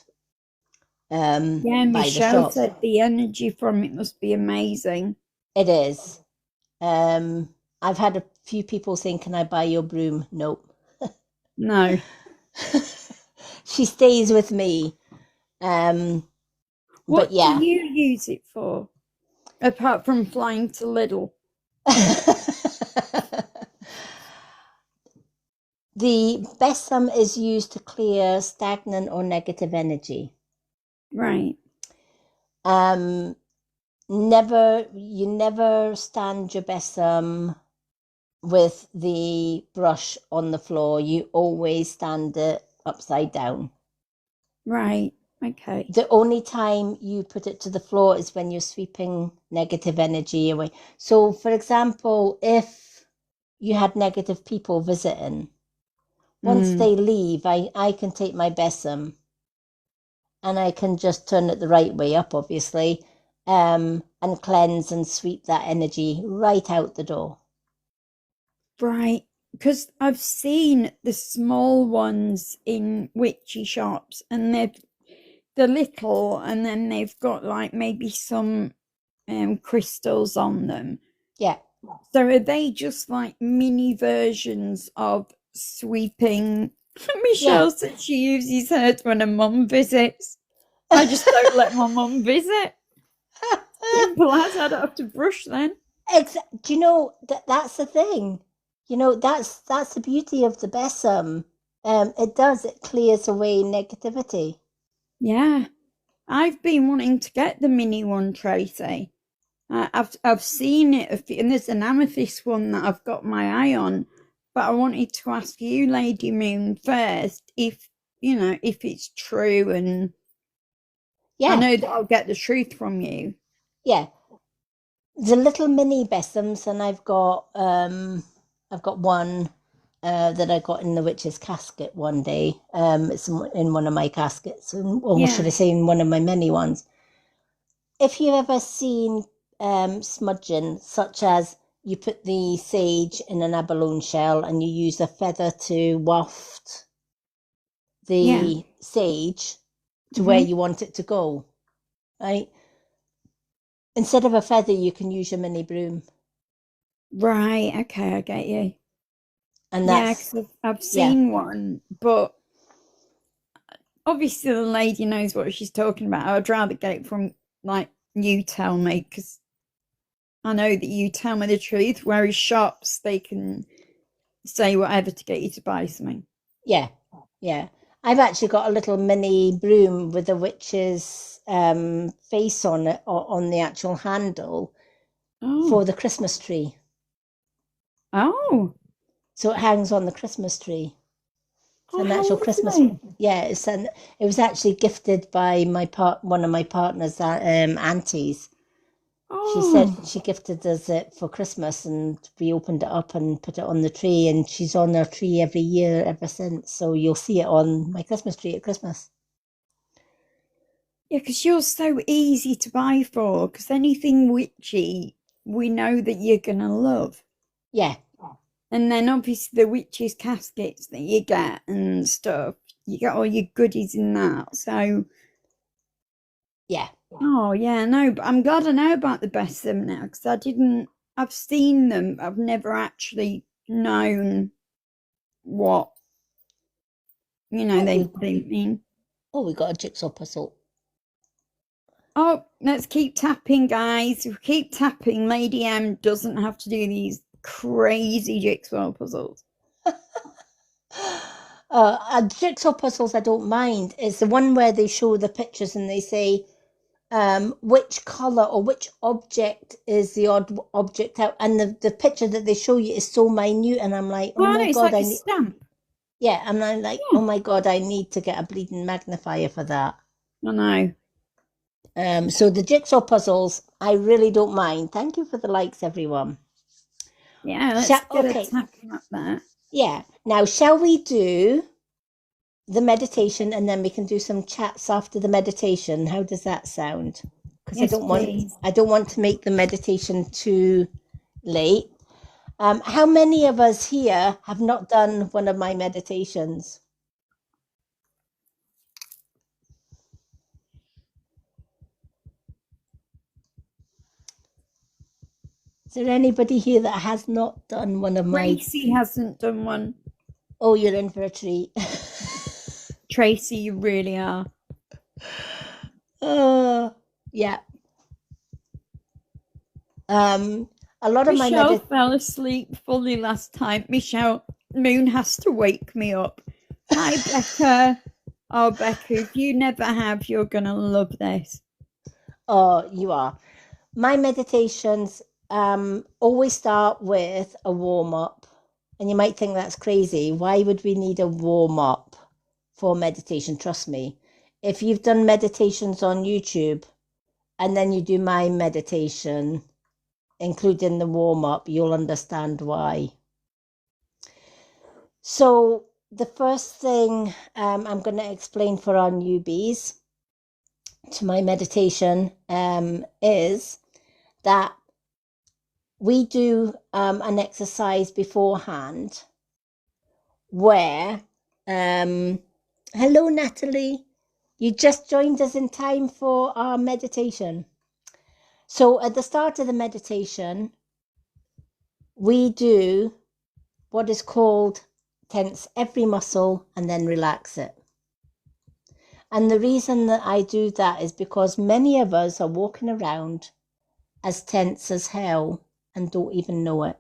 Yeah, by the Michelle shop. said the energy from it must be amazing. It is. I've had a few people saying, "Can I buy your broom?" Nope. No. She stays with me. But What do yeah. you use it for? Apart from flying to Lidl. The besom is used to clear stagnant or negative energy. Right. You never stand your besom with the brush on the floor. You always stand it upside down. Right. Okay. The only time you put it to the floor is when you're sweeping negative energy away. So, for example, if you had negative people visiting, once Mm. they leave, I can take my besom and I can just turn it the right way up, obviously, and cleanse and sweep that energy right out the door. Right. Because I've seen the small ones in witchy shops, and they're little, and then they've got like maybe some crystals on them. Yeah. So are they just like mini versions of sweeping? Yeah. Michelle said she uses hers when her mum visits. I just don't let my mum visit. Simple as, I don't have to brush then. Do you know that's the thing? You know, that's the beauty of the besom. It clears away negativity. Yeah, I've been wanting to get the mini one, Tracy. I've seen it, and there's an amethyst one that I've got my eye on. But I wanted to ask you, Lady Moon, first, if if it's true, and I Yeah. know that I'll get the truth from you. Yeah. The little mini besoms, and I've got one that I got in the witch's casket one day. It's in one of my caskets, or should Yeah, I say, in one of my many ones. If you've ever seen smudging, such as you put the sage in an abalone shell and you use a feather to waft yeah. the sage to where Hmm. you want it to go, right? Instead of a feather, you can use your mini broom, Right. Okay, I get you. and Yeah, that's because I've yeah, seen one, but obviously the lady knows what she's talking about. I'd rather get it from like you tell me, because I know that you tell me the truth. Whereas shops, they can say whatever to get you to buy something. yeah, yeah. I've actually got a little mini broom with a witch's face on it, on the actual handle for Oh, the Christmas tree. oh, So it hangs on the Christmas tree. It's oh, an how actual Christmas. lovely! Yeah, it was actually gifted by one of my partner's aunties. She said Oh, she gifted us it for Christmas, and we opened it up and put it on the tree, and she's on her tree every year ever since. So you'll see it on my Christmas tree at Christmas. yeah, because you're so easy to buy for. Because anything witchy, we know that you're gonna love. Yeah. And then obviously the witches' caskets that you get and stuff, you get all your goodies in that. So, Yeah. oh yeah, no, but I'm glad I know about the best of them now because I've seen them, I've never actually known what, Oh, they mean. we got a jigsaw puzzle. Oh, let's keep tapping, guys. If we keep tapping, Lady M doesn't have to do these crazy jigsaw puzzles. Jigsaw puzzles I don't mind. It's the one where they show the pictures and they say which color or which object is the odd object out, and the picture that they show you is so minute, and I'm like, oh Oh, my it's god, like I a need. stamp. Yeah, and I'm like, Yeah, oh my god, I need to get a bleeding magnifier for that. I know. So the jigsaw puzzles, I really don't mind. Thank you for the likes, everyone. Yeah, let's get a Okay, tapping up there. yeah. Now, shall we do the meditation and then we can do some chats after the meditation? How does that sound? Because Yes, please. I don't want to make the meditation too late. How many of us here have not done one of my meditations? Is there anybody here that has not done one of my? Tracy hasn't done one. Oh, you're in for a treat. Tracy, you really are. Yeah. A lot of my Michelle fell asleep fully last time. Michelle Moon has to wake me up. Hi, Becca. Oh, Becca, if you never have, you're going to love this. Oh, you are. My meditations always start with a warm up. And you might think that's crazy. Why would we need a warm up for meditation? Trust me. If you've done meditations on YouTube and then you do my meditation, including the warm up, you'll understand why. So, the first thing I'm going to explain for our newbies to my meditation is that we do an exercise beforehand where, hello, Natalie, you just joined us in time for our meditation. So, at the start of the meditation, we do what is called tense every muscle and then relax it. And the reason that I do that is because many of us are walking around as tense as hell and don't even know it.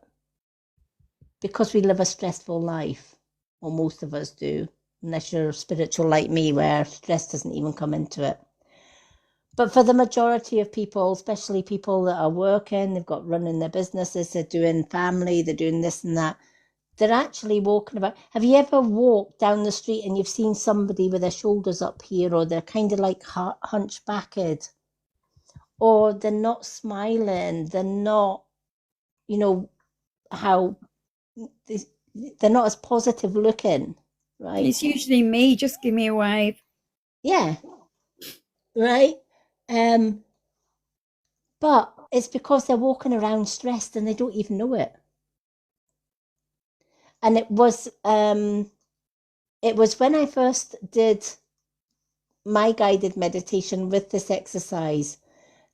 Because we live a stressful life, or most of us do, unless you're spiritual like me, where stress doesn't even come into it. But for the majority of people, especially people that are working, they've got running their businesses, they're doing family, they're doing this and that, they're actually walking about. Have you ever walked down the street and you've seen somebody with their shoulders up here, or they're kind of like hunchbacked, or they're not smiling, they're not, how they're not as positive looking, right? It's usually me. Just give me a wave. Yeah, right. Um, but it's because they're walking around stressed and they don't even know it. And it was when I first did my guided meditation with this exercise,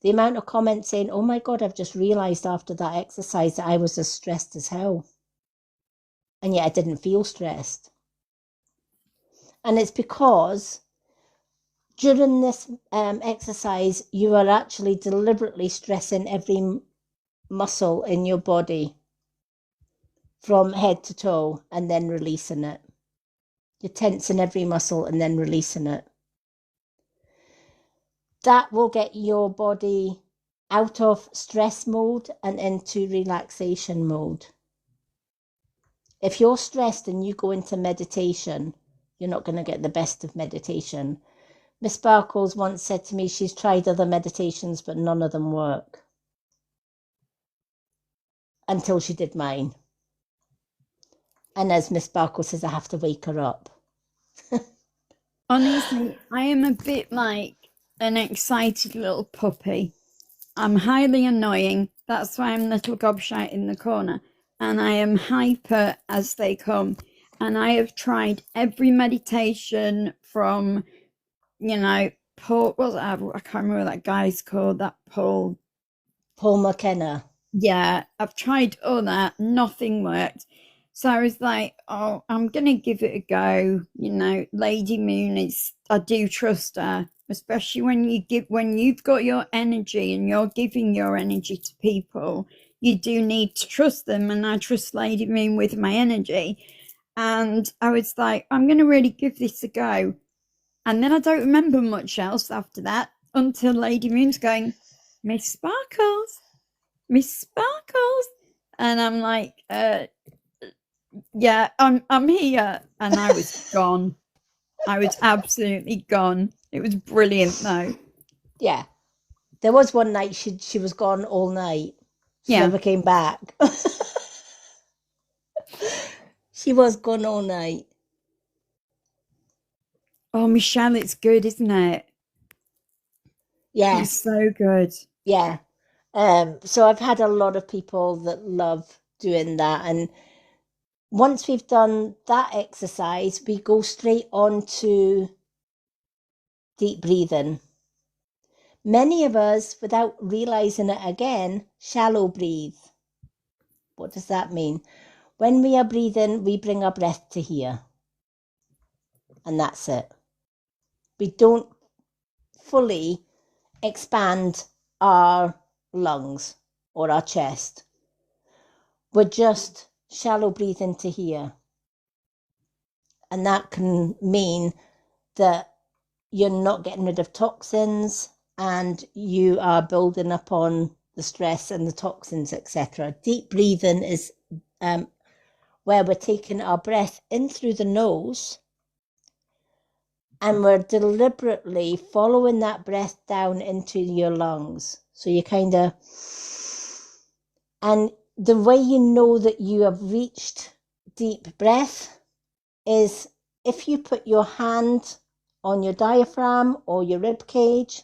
the amount of comments saying, oh my God, I've just realized after that exercise that I was as stressed as hell. And yet I didn't feel stressed. And it's because during this exercise, you are actually deliberately stressing every muscle in your body from head to toe and then releasing it. You're tensing every muscle and then releasing it. That will get your body out of stress mode and into relaxation mode. If you're stressed and you go into meditation, you're not going to get the best of meditation. Miss Sparkles once said to me she's tried other meditations, but none of them work. Until she did mine. And as Miss Sparkles says, I have to wake her up. Honestly, I am a bit like an excited little puppy. I'm highly annoying. That's why I'm little gobshite in the corner. and I am hyper as they come. And I have tried every meditation from, Paul, I can't remember what that guy's called, that Paul. Paul McKenna. Yeah, I've tried all that, nothing worked. So I was like, oh, I'm gonna give it a go. Lady Moon I do trust her, especially when you've got your energy and you're giving your energy to people, you do need to trust them. And I trust Lady Moon with my energy. And I was like, I'm gonna really give this a go. And then I don't remember much else after that until Lady Moon's going, Miss Sparkles. Miss Sparkles, and I'm like, yeah, I'm here, and I was gone. I was absolutely gone. It was brilliant, though. Yeah. There was one night she was gone all night. She Yeah. never came back. She was gone all night. Oh, Michelle, it's good, isn't it? Yeah, It's so good. yeah. So I've had a lot of people that love doing that, and once we've done that exercise, we go straight on to deep breathing. Many of us, without realizing it again, shallow breathe. What does that mean? When we are breathing, we bring our breath to here, and that's it. We don't fully expand our lungs or our chest. We're just shallow breathing to here. And that can mean that you're not getting rid of toxins and you are building up on the stress and the toxins, etc. Deep breathing is where we're taking our breath in through the nose and we're deliberately following that breath down into your lungs. So you kind of, and the way you know that you have reached deep breath is if you put your hand on your diaphragm or your rib cage,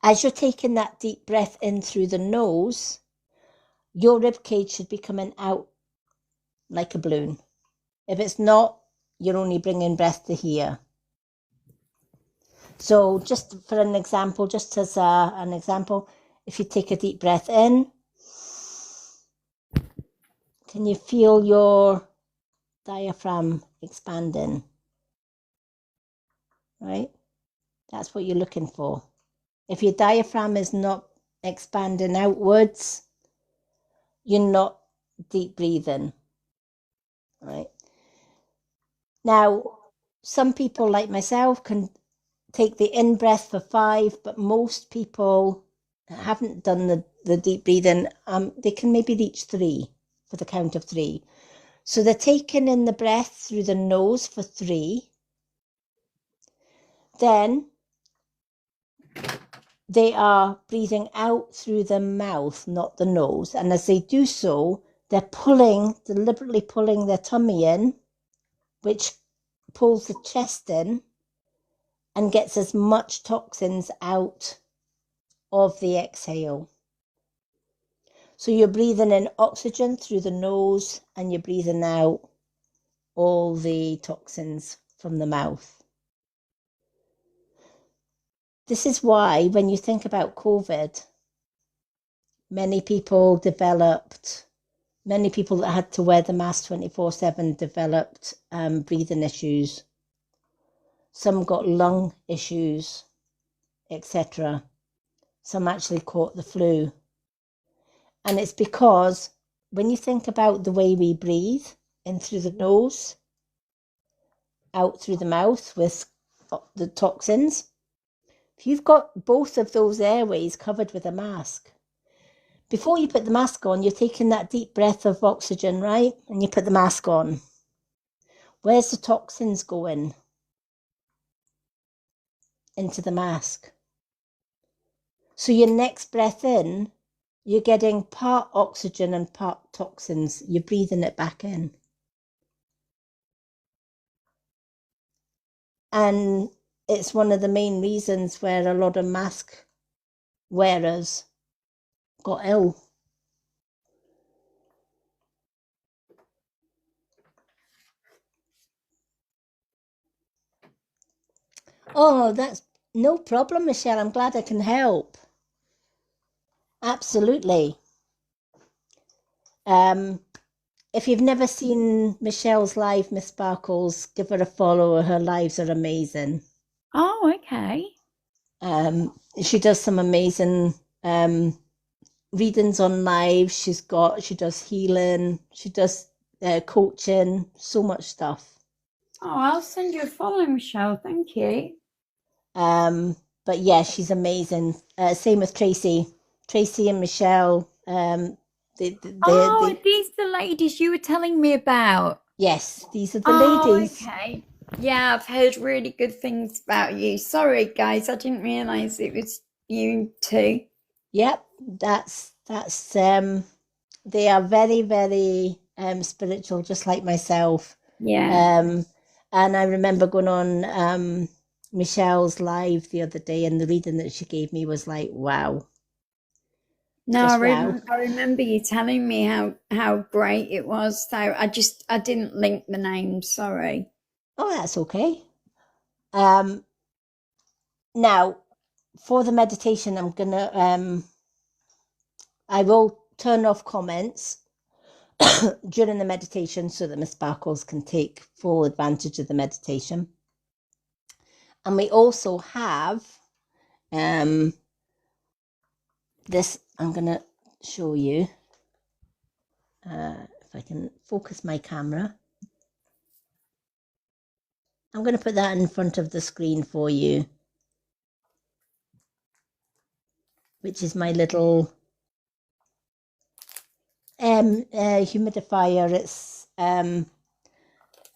as you're taking that deep breath in through the nose, your rib cage should be coming out like a balloon. If it's not, you're only bringing breath to here. So just for an example, just as an example, if you take a deep breath in, can you feel your diaphragm expanding? Right? That's what you're looking for. If your diaphragm is not expanding outwards, you're not deep breathing. Right? Now, some people like myself can take the in breath for 5, but most people haven't done the deep breathing. They can maybe reach 3 for the count of 3. So they're taking in the breath through the nose for 3. Then they are breathing out through the mouth, not the nose. And as they do so, they're deliberately pulling their tummy in, which pulls the chest in and gets as much toxins out of the exhale. So you're breathing in oxygen through the nose and you're breathing out all the toxins from the mouth. This is why when you think about COVID, many people that had to wear the mask 24/7 developed breathing issues. Some got lung issues, etc. Some actually caught the flu. And it's because when you think about the way we breathe, in through the nose, out through the mouth with the toxins, if you've got both of those airways covered with a mask, before you put the mask on, you're taking that deep breath of oxygen, right? And you put the mask on. Where's the toxins going? Into the mask. So your next breath in, you're getting part oxygen and part toxins. You're breathing it back in. And it's one of the main reasons where a lot of mask wearers got ill. Oh, that's no problem, Michelle. I'm glad I can help. Absolutely. Um, if you've never seen Michelle's live, Miss Sparkles, give her a follow. Her lives are amazing. Oh, okay. She does some amazing um, readings on live. She does healing. She does coaching. So much stuff. Oh, I'll send you a follow, Michelle. Thank you. Um, but yeah, she's amazing. Same with Tracy. Tracy and Michelle. Oh, They are these the ladies you were telling me about? Yes, these are the Oh, ladies. okay. Yeah, I've heard really good things about you. Sorry, guys, I didn't realize it was you two. Yep, that's they are very, very spiritual, just like myself. Yeah. Um and I remember going on Michelle's live the other day, and the reading that she gave me was like, wow, No, just wow. I remember you telling me how great it was. So I didn't link the names. Sorry. Oh, that's okay. Um Now for the meditation, I will turn off comments during the meditation so that Miss Sparkles can take full advantage of the meditation. And we also have this, I'm going to show you if I can focus my camera. I'm going to put that in front of the screen for you, which is my little humidifier.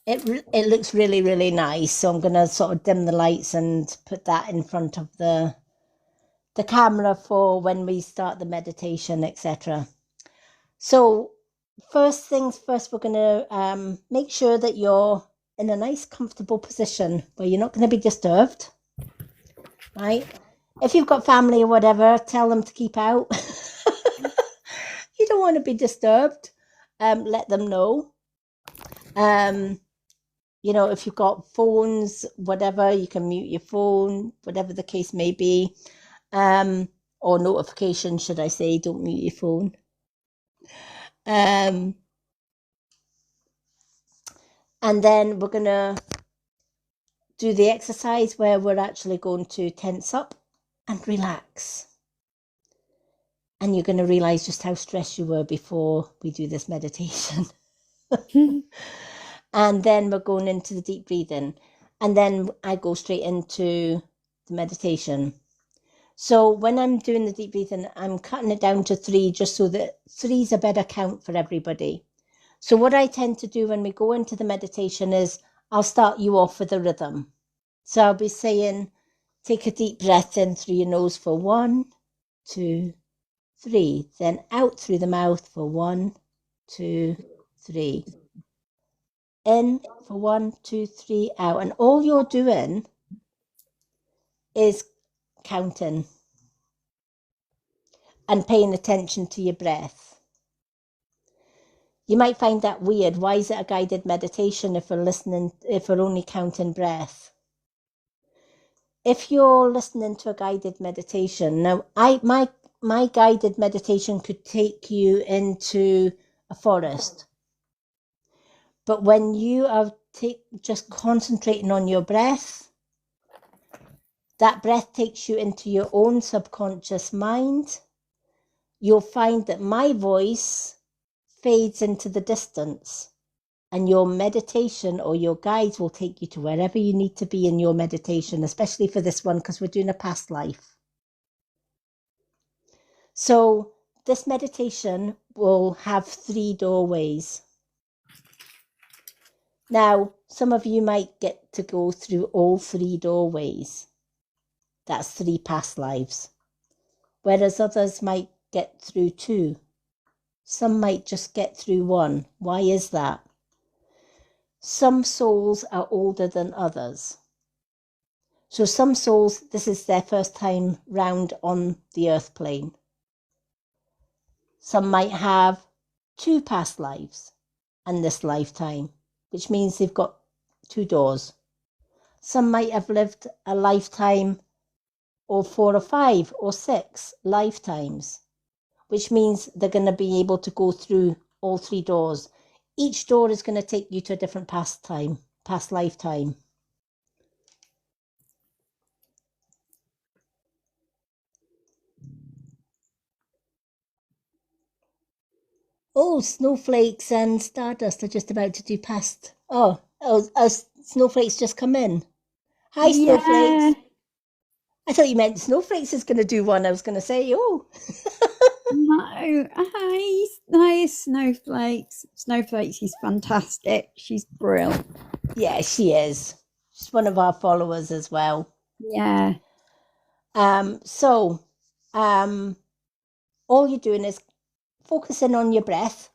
It looks really, really nice. So I'm going to sort of dim the lights and put that in front of the camera for when we start the meditation, etc. So first things first, we're going to make sure that you're in a nice, comfortable position where you're not going to be disturbed, right? If you've got family or whatever, tell them to keep out. You don't want to be disturbed. Let them know. Um, if you've got phones, whatever, you can mute your phone, whatever the case may be. Or notification, should I say, don't mute your phone. And then we're going to do the exercise where we're actually going to tense up and relax. And you're going to realize just how stressed you were before we do this meditation. And then we're going into the deep breathing. And then I go straight into the meditation. So when I'm doing the deep breathing, I'm cutting it down to 3 just so that 3 is a better count for everybody. So what I tend to do when we go into the meditation is I'll start you off with a rhythm. So I'll be saying, take a deep breath in through your nose for 1, 2, 3. Then out through the mouth for 1, 2, 3. In for 1, 2, 3, out. And all you're doing is counting and paying attention to your breath. You might find that weird. Why is it a guided meditation if we're only counting breath? If you're listening to a guided meditation, now my guided meditation could take you into a forest. But when you are just concentrating on your breath, that breath takes you into your own subconscious mind. You'll find that my voice fades into the distance, and your meditation or your guides will take you to wherever you need to be in your meditation, especially for this one, because we're doing a past life. So this meditation will have 3 doorways. Now, some of you might get to go through all 3 doorways. That's 3 past lives. Whereas others might get through 2. Some might just get through 1. Why is that? Some souls are older than others. So some souls, this is their first time round on the earth plane. Some might have 2 past lives and this lifetime, which means they've got 2 doors. Some might have lived a lifetime or 4 or 5 or 6 lifetimes, which means they're going to be able to go through all 3 doors. Each door is going to take you to a different past lifetime. Oh, snowflakes and stardust are just about to do past. Oh, snowflakes just come in. Hi, Yeah. snowflakes. I thought you meant snowflakes is going to do one. I was going to say, oh. No. Hi, Snowflakes. Snowflakes is fantastic. She's brilliant. Yeah, she is. She's one of our followers as well. Yeah. So, all you're doing is focusing on your breath,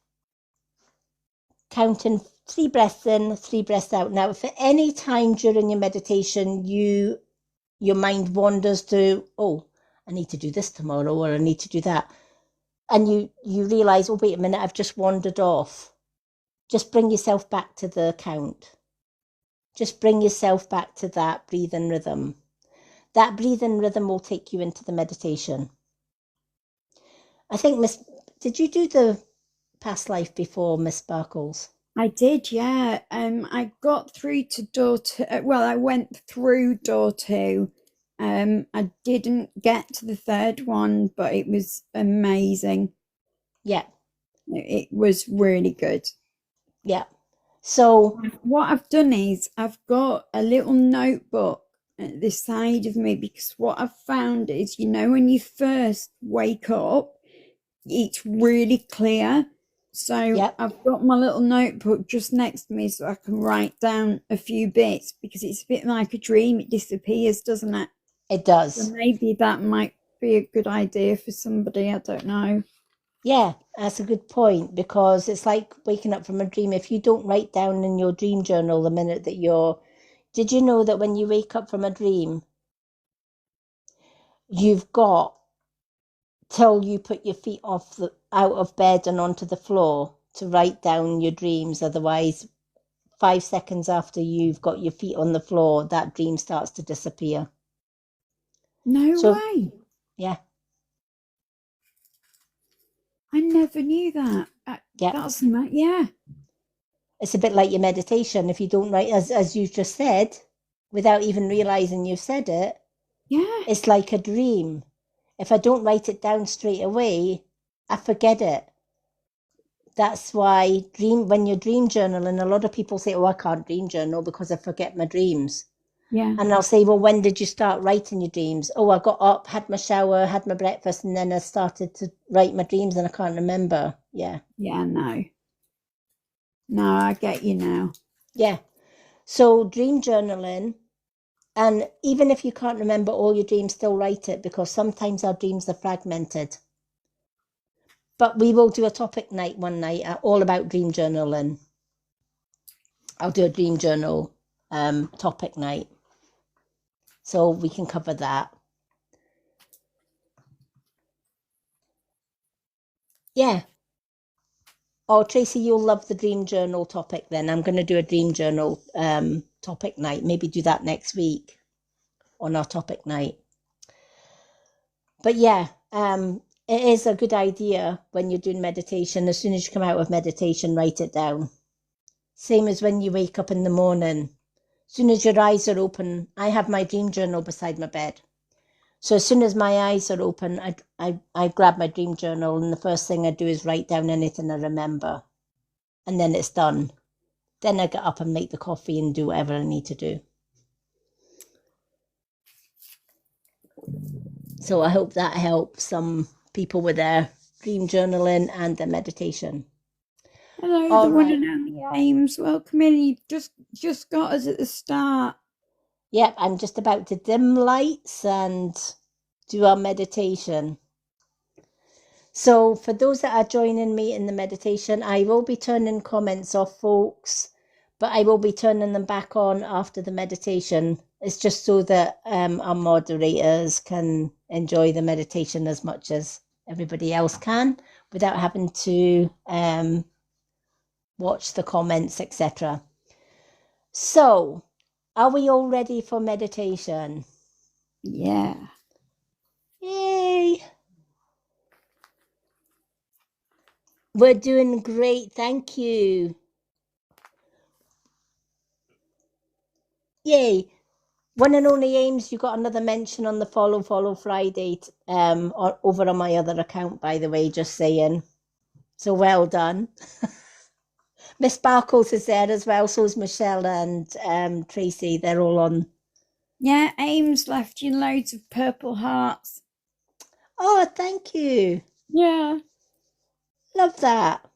counting 3 breaths in, 3 breaths out. Now, if at any time during your meditation your mind wanders to, oh, I need to do this tomorrow, or I need to do that, and you realize, oh, wait a minute, I've just wandered off. Just bring yourself back to the count. Just bring yourself back to that breathing rhythm. That breathing rhythm will take you into the meditation. I think, did you do the past life before, Miss Sparkles? I did, yeah. I got through to door 2. Well, I went through door 2. I didn't get to the third one, but it was amazing. Yeah. It was really good. Yeah. So what I've done is I've got a little notebook at the side of me, because what I've found is, when you first wake up, it's really clear. So yeah, I've got my little notebook just next to me so I can write down a few bits, because it's a bit like a dream. It disappears, doesn't it? it does. So maybe that might be a good idea for somebody. I don't know. Yeah, that's a good point, because it's like waking up from a dream. If you don't write down in your dream journal the minute that did you know that when you wake up from a dream, you've got till you put your feet out of bed and onto the floor to write down your dreams. Otherwise, 5 seconds after you've got your feet on the floor, that dream starts to disappear. No So, way. yeah. I never knew that. Yeah. Yeah. It's a bit like your meditation. If you don't write, as you just said, without even realizing you've said it, Yeah. it's like a dream. If I don't write it down straight away, I forget it. That's why when you're dream journaling, a lot of people say, oh, I can't dream journal because I forget my dreams. Yeah. And I'll say, well, when did you start writing your dreams? Oh, I got up, had my shower, had my breakfast, and then I started to write my dreams and I can't remember. Yeah. Yeah, no. No, I get you now. Yeah. So dream journaling, and even if you can't remember all your dreams, still write it, because sometimes our dreams are fragmented. But we will do a topic night one night all about dream journaling. I'll do a dream journal topic night, so we can cover that. Yeah. Oh, Tracy, you'll love the dream journal topic then. I'm going to do a dream journal topic night. Maybe do that next week on our topic night. But yeah, it is a good idea when you're doing meditation. As soon as you come out of meditation, write it down. Same as when you wake up in the morning. As soon as your eyes are open, I have my dream journal beside my bed. So as soon as my eyes are open, I grab my dream journal, and the first thing I do is write down anything I remember. And then it's done. Then I get up and make the coffee and do whatever I need to do. So I hope that helps some people with their dream journaling and their meditation. Hello, All the one right. and only Ames. Welcome in. You just got us at the start. Yep, I'm just about to dim lights and do our meditation. So for those that are joining me in the meditation, I will be turning comments off, folks, but I will be turning them back on after the meditation. It's just so that our moderators can enjoy the meditation as much as everybody else can without having to watch the comments, etc. So Are we all ready for meditation? Yeah. Yay! We're doing great, thank you. Yay! One and only Ames, you got another mention on the follow Friday over on my other account, by the way, just saying. So well done. Miss Sparkles is there as well, so is Michelle and Tracy. They're all on. Yeah, Ames left you loads of purple hearts. Oh, thank you. Yeah. Love that.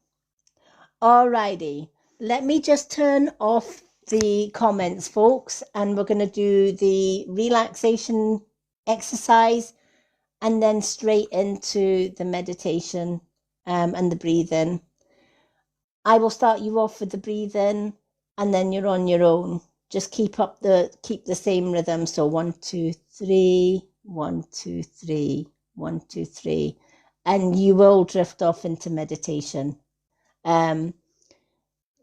Alrighty. Let me just turn off the comments, folks, and we're going to do the relaxation exercise and then straight into the meditation and the breathing. I will start you off with the breathing and then you're on your own. Just keep the same rhythm. So 1, 2, 3, 1, 2, 3, 1, 2, 3. And you will drift off into meditation.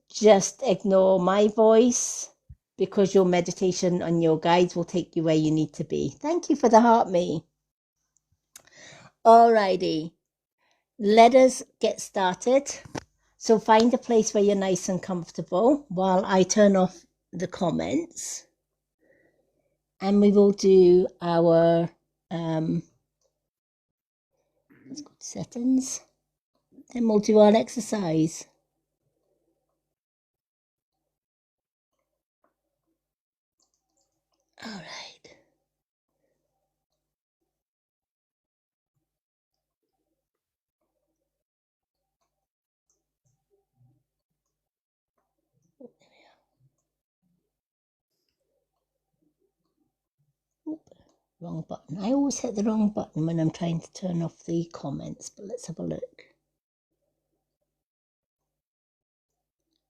Just ignore my voice because your meditation and your guides will take you where you need to be. Thank you for the heart, me. Alrighty, let us get started. So find a place where you're nice and comfortable while I turn off the comments. And we will do our let's go to settings. Then we'll do our exercise. All right. Wrong button. I always hit the wrong button when I'm trying to turn off the comments, but let's have a look.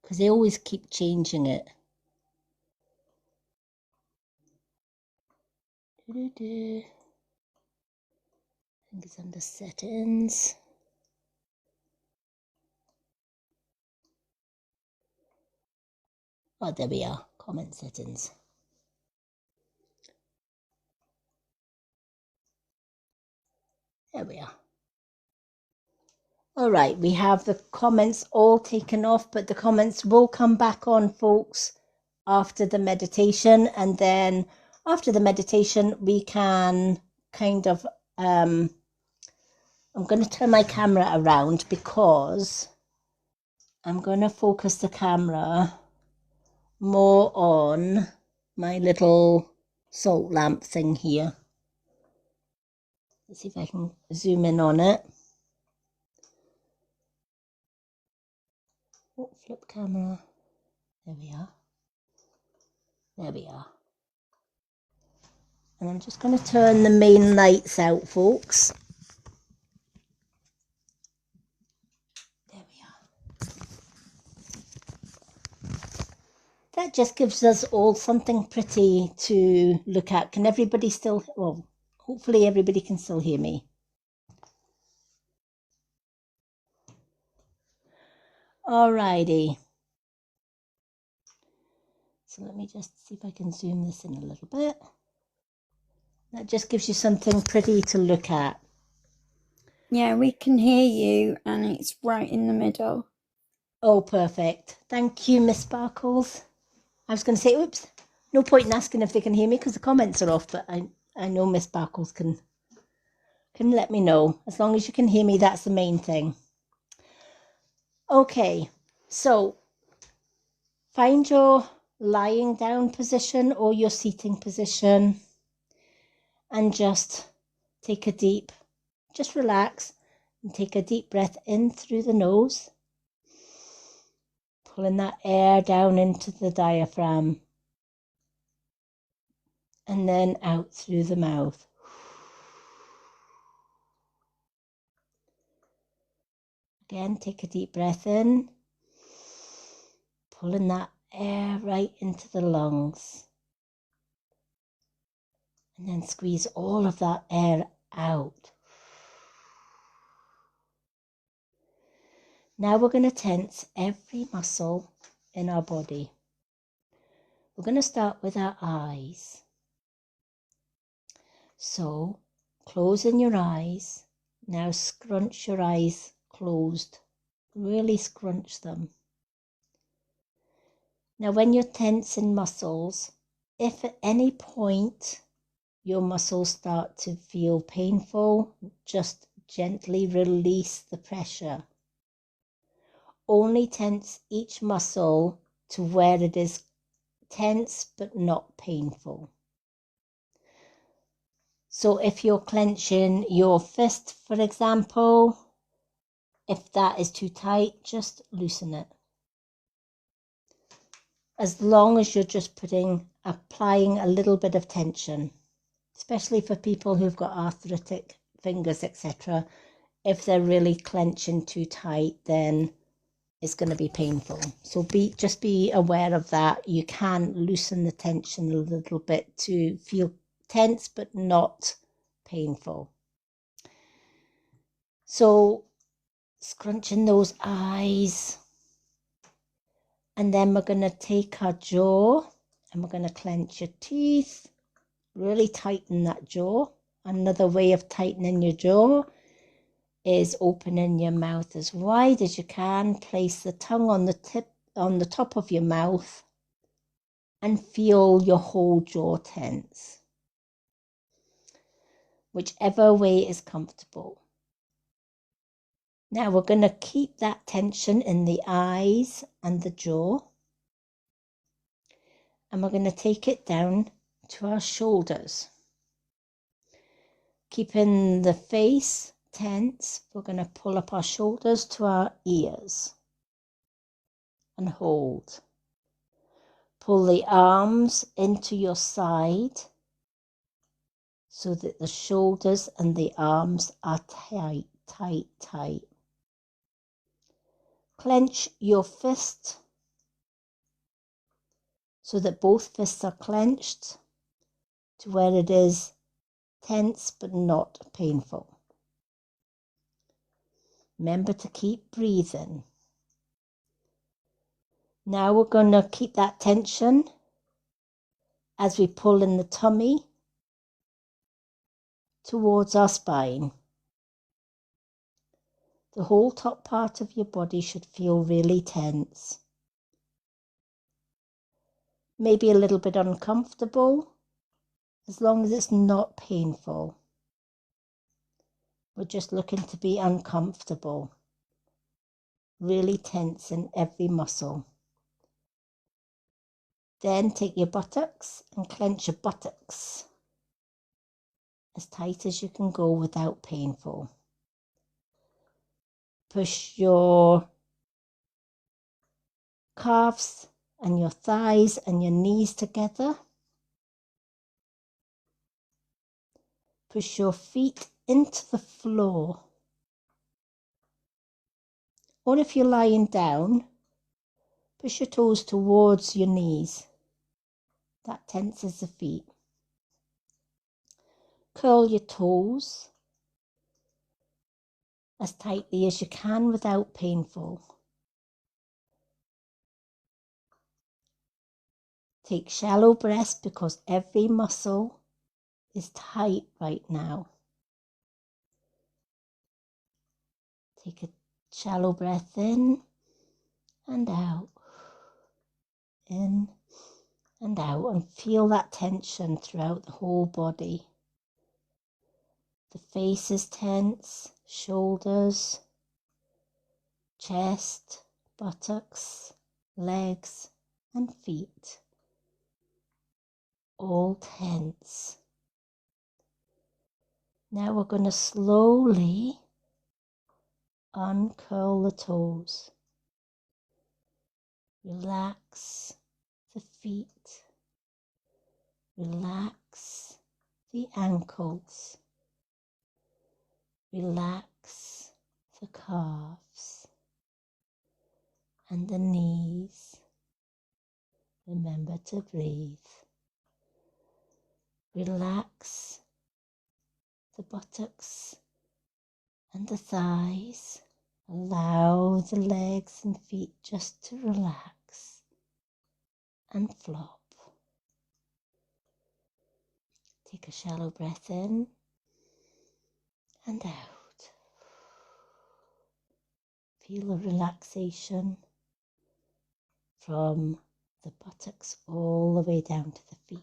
Because they always keep changing it. I think it's under settings. Oh, there we are. Comment settings. There we are. All right, we have the comments all taken off, but the comments will come back on, folks, after the meditation. And then after the meditation, we can kind of, I'm going to turn my camera around because I'm going to focus the camera more on my little salt lamp thing here. Let's see if I can zoom in on it. Oh, flip camera. There we are. There we are. And I'm just going to turn the main lights out, folks. There we are. That just gives us all something pretty to look at. Can everybody still, well, hopefully everybody can still hear me. Alrighty. So let me just see if I can zoom this in a little bit. That just gives you something pretty to look at. Yeah, we can hear you and it's right in the middle. Oh, perfect. Thank you, Miss Sparkles. I was going to say, oops, no point in asking if they can hear me because the comments are off, but I know Miss Sparkles can let me know. As long as you can hear me, that's the main thing. Okay, so find your lying down position or your seating position and just just relax and take a deep breath in through the nose, pulling that air down into the diaphragm and then out through the mouth. Again, take a deep breath in, pulling that air right into the lungs. And then squeeze all of that air out. Now we're going to tense every muscle in our body. We're going to start with our eyes. So, closing your eyes. Now scrunch your eyes closed. Really scrunch them. Now when you're tensing muscles, if at any point your muscles start to feel painful, just gently release the pressure. Only tense each muscle to where it is tense but not painful. So if you're clenching your fist, for example, if that is too tight, just loosen it. As long as you're just applying a little bit of tension, especially for people who've got arthritic fingers, etc. If they're really clenching too tight, then it's going to be painful. So just be aware of that. You can loosen the tension a little bit to feel tense but not painful. So scrunching those eyes, and then we're going to take our jaw and we're going to clench your teeth, really tighten that jaw. Another way of tightening your jaw is opening your mouth as wide as you can. Place the tongue on the top of your mouth and feel your whole jaw tense, whichever way is comfortable. Now we're going to keep that tension in the eyes and the jaw, and we're going to take it down to our shoulders. Keeping the face tense, we're going to pull up our shoulders to our ears and hold. Pull the arms into your side so that the shoulders and the arms are tight, tight, tight. Clench your fist so that both fists are clenched to where it is tense but not painful. Remember to keep breathing. Now we're going to keep that tension as we pull in the tummy towards our spine. The whole top part of your body should feel really tense. Maybe a little bit uncomfortable, as long as it's not painful. We're just looking to be uncomfortable, really tense in every muscle. Then take your buttocks and clench your buttocks as tight as you can go without painful. Push your calves and your thighs and your knees together. Push your feet into the floor. Or if you're lying down, push your toes towards your knees. That tenses the feet. Curl your toes as tightly as you can without painful. Take shallow breaths because every muscle is tight right now. Take a shallow breath in and out, in and out, and feel that tension throughout the whole body. The face is tense, shoulders, chest, buttocks, legs, and feet. All tense. Now we're going to slowly uncurl the toes. Relax the feet. Relax the ankles. Relax the calves and the knees. Remember to breathe. Relax the buttocks and the thighs. Allow the legs and feet just to relax and flop. Take a shallow breath in and out. Feel a relaxation from the buttocks all the way down to the feet.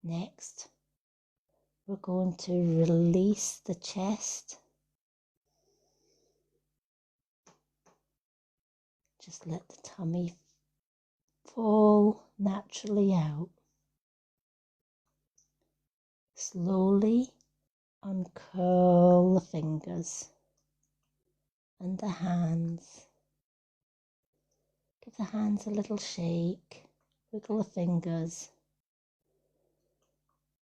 Next, we're going to release the chest. Just let the tummy fall naturally out. Slowly uncurl the fingers and the hands. Give the hands a little shake, wiggle the fingers.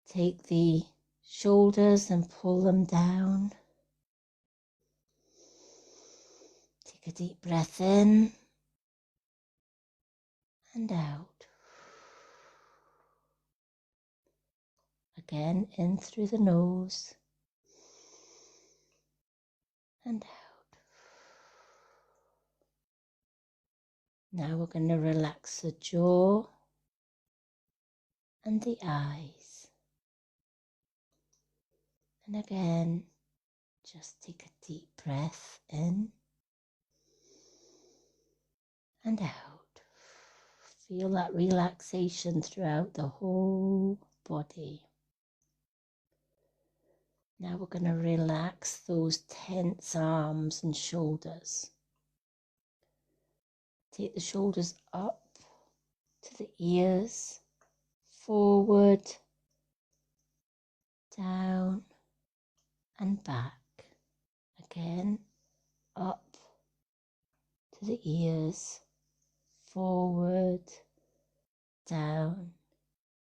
Take the shoulders and pull them down. Take a deep breath in and out. Again, in through the nose and out. Now we're going to relax the jaw and the eyes. And again, just take a deep breath in and out. Feel that relaxation throughout the whole body. Now we're going to relax those tense arms and shoulders. Take the shoulders up to the ears, forward, down and back. Again, up to the ears, forward, down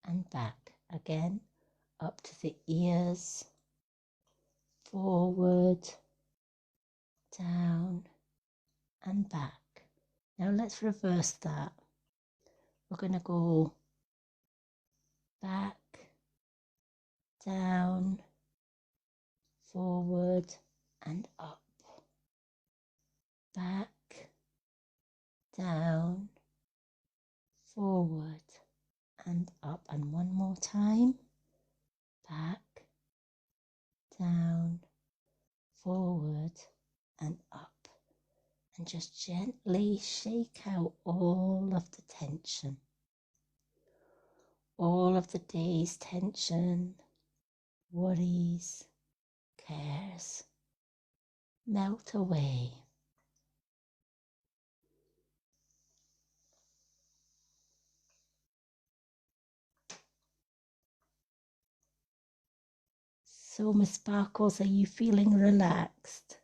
and back. Again, up to the ears, forward, down and back. Now let's reverse that. We're going to go back, down, forward and up. Back, down, forward and up. And one more time. Back, down, forward and up. And just gently shake out all of the tension. All of the day's tension, worries, cares. Melt away. So, Miss Sparkles, are you feeling relaxed?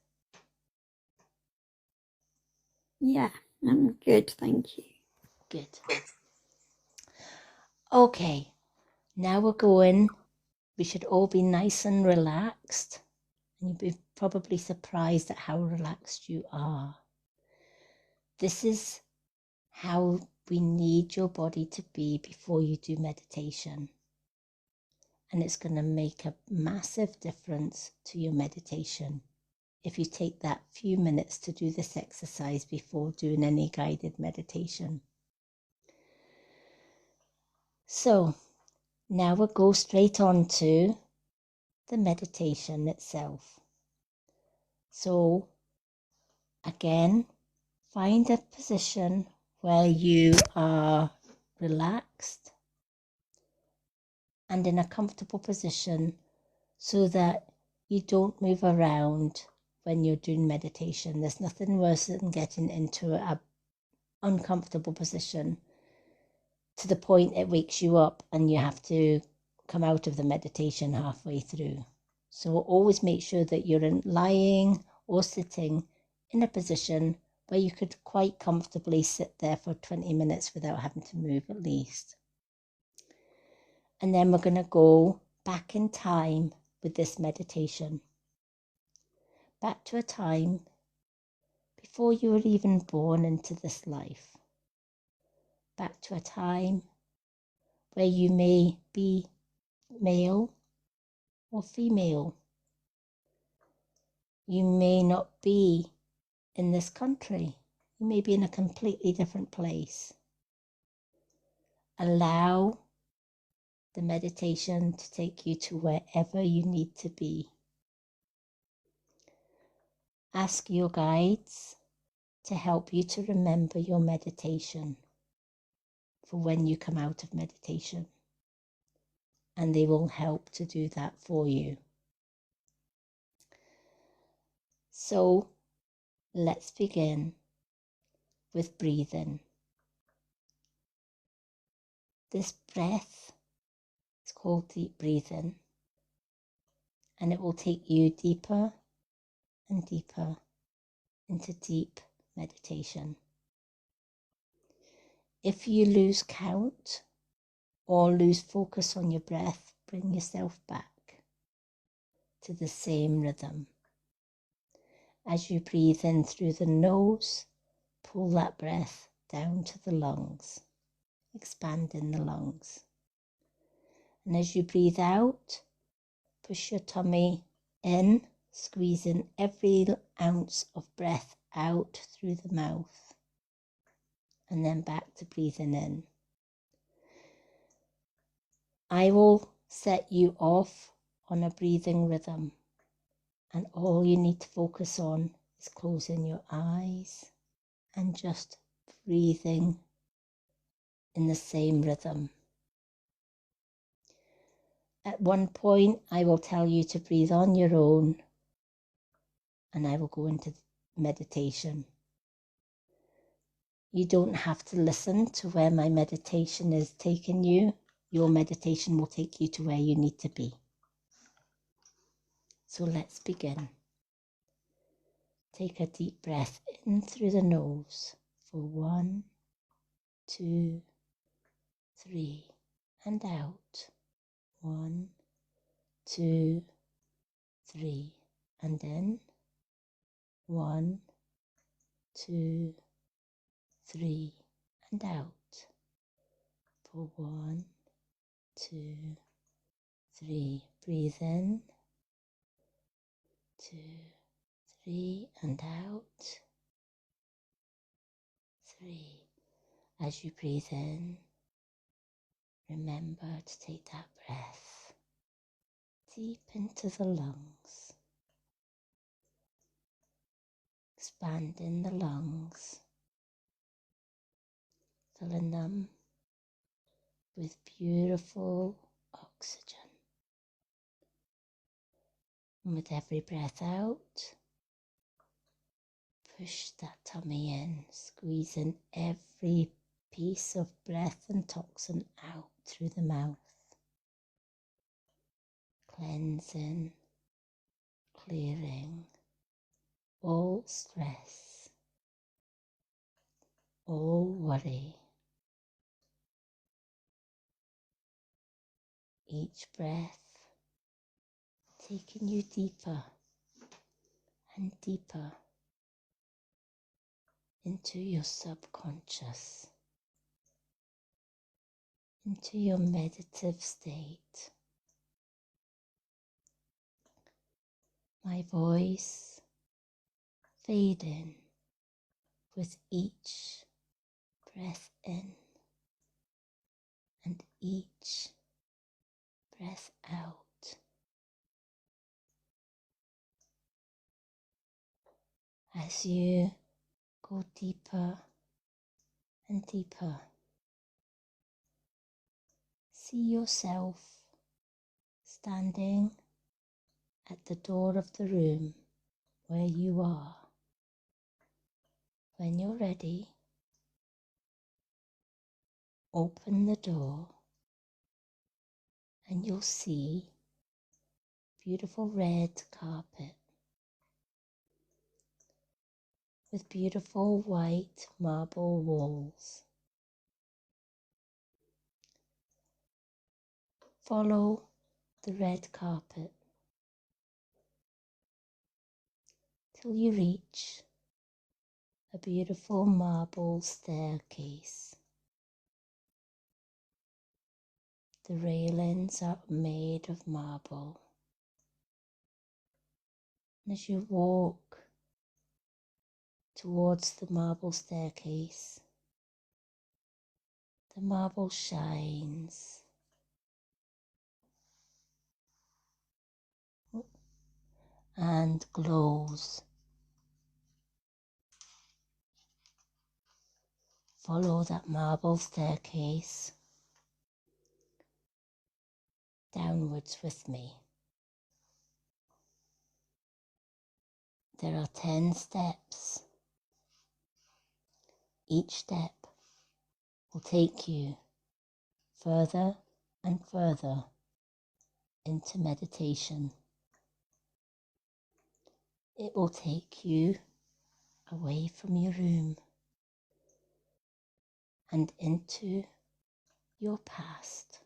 Yeah, I'm good, thank you. Good. Okay, now we're going. We should all be nice and relaxed. And you'll be probably surprised at how relaxed you are. This is how we need your body to be before you do meditation. And it's going to make a massive difference to your meditation if you take that few minutes to do this exercise before doing any guided meditation. So now we'll go straight on to the meditation itself. So again, find a position where you are relaxed and in a comfortable position so that you don't move around when you're doing meditation. There's nothing worse than getting into an uncomfortable position to the point it wakes you up and you have to come out of the meditation halfway through. So always make sure that you're lying or sitting in a position where you could quite comfortably sit there for 20 minutes without having to move at least. And then we're going to go back in time with this meditation. Back to a time before you were even born into this life. Back to a time where you may be male or female. You may not be in this country. You may be in a completely different place. Allow the meditation to take you to wherever you need to be. Ask your guides to help you to remember your meditation for when you come out of meditation, and they will help to do that for you. So let's begin with breathing. This breath is called deep breathing, and it will take you deeper and deeper into deep meditation. If you lose count or lose focus on your breath, bring yourself back to the same rhythm. As you breathe in through the nose, pull that breath down to the lungs, expanding the lungs. And as you breathe out, push your tummy in, squeezing every ounce of breath out through the mouth, and then back to breathing in. I will set you off on a breathing rhythm, and all you need to focus on is closing your eyes and just breathing in the same rhythm. At one point, I will tell you to breathe on your own, and I will go into meditation. You don't have to listen to where my meditation is taking you. Your meditation will take you to where you need to be. So let's begin. Take a deep breath in through the nose for 1, 2, 3, and out. 1, 2, 3, and in. 1, 2, 3, and out. For 1, 2, 3. Breathe in. 2, 3, and out. 3. As you breathe in, remember to take that breath deep into the lungs, expanding the lungs, filling them with beautiful oxygen. And with every breath out, push that tummy in, squeezing every piece of breath and toxin out through the mouth, cleansing, clearing all stress, all worry. Each breath taking you deeper and deeper into your subconscious, into your meditative state. My voice fading with each breath in and each breath out. As you go deeper and deeper, see yourself standing at the door of the room where you are. When you're ready, open the door and you'll see beautiful red carpet with beautiful white marble walls. Follow the red carpet till you reach a beautiful marble staircase. The railings are made of marble. And as you walk towards the marble staircase, the marble shines and glows. Follow that marble staircase downwards with me. There are 10 steps. Each step will take you further and further into meditation. It will take you away from your room and into your past.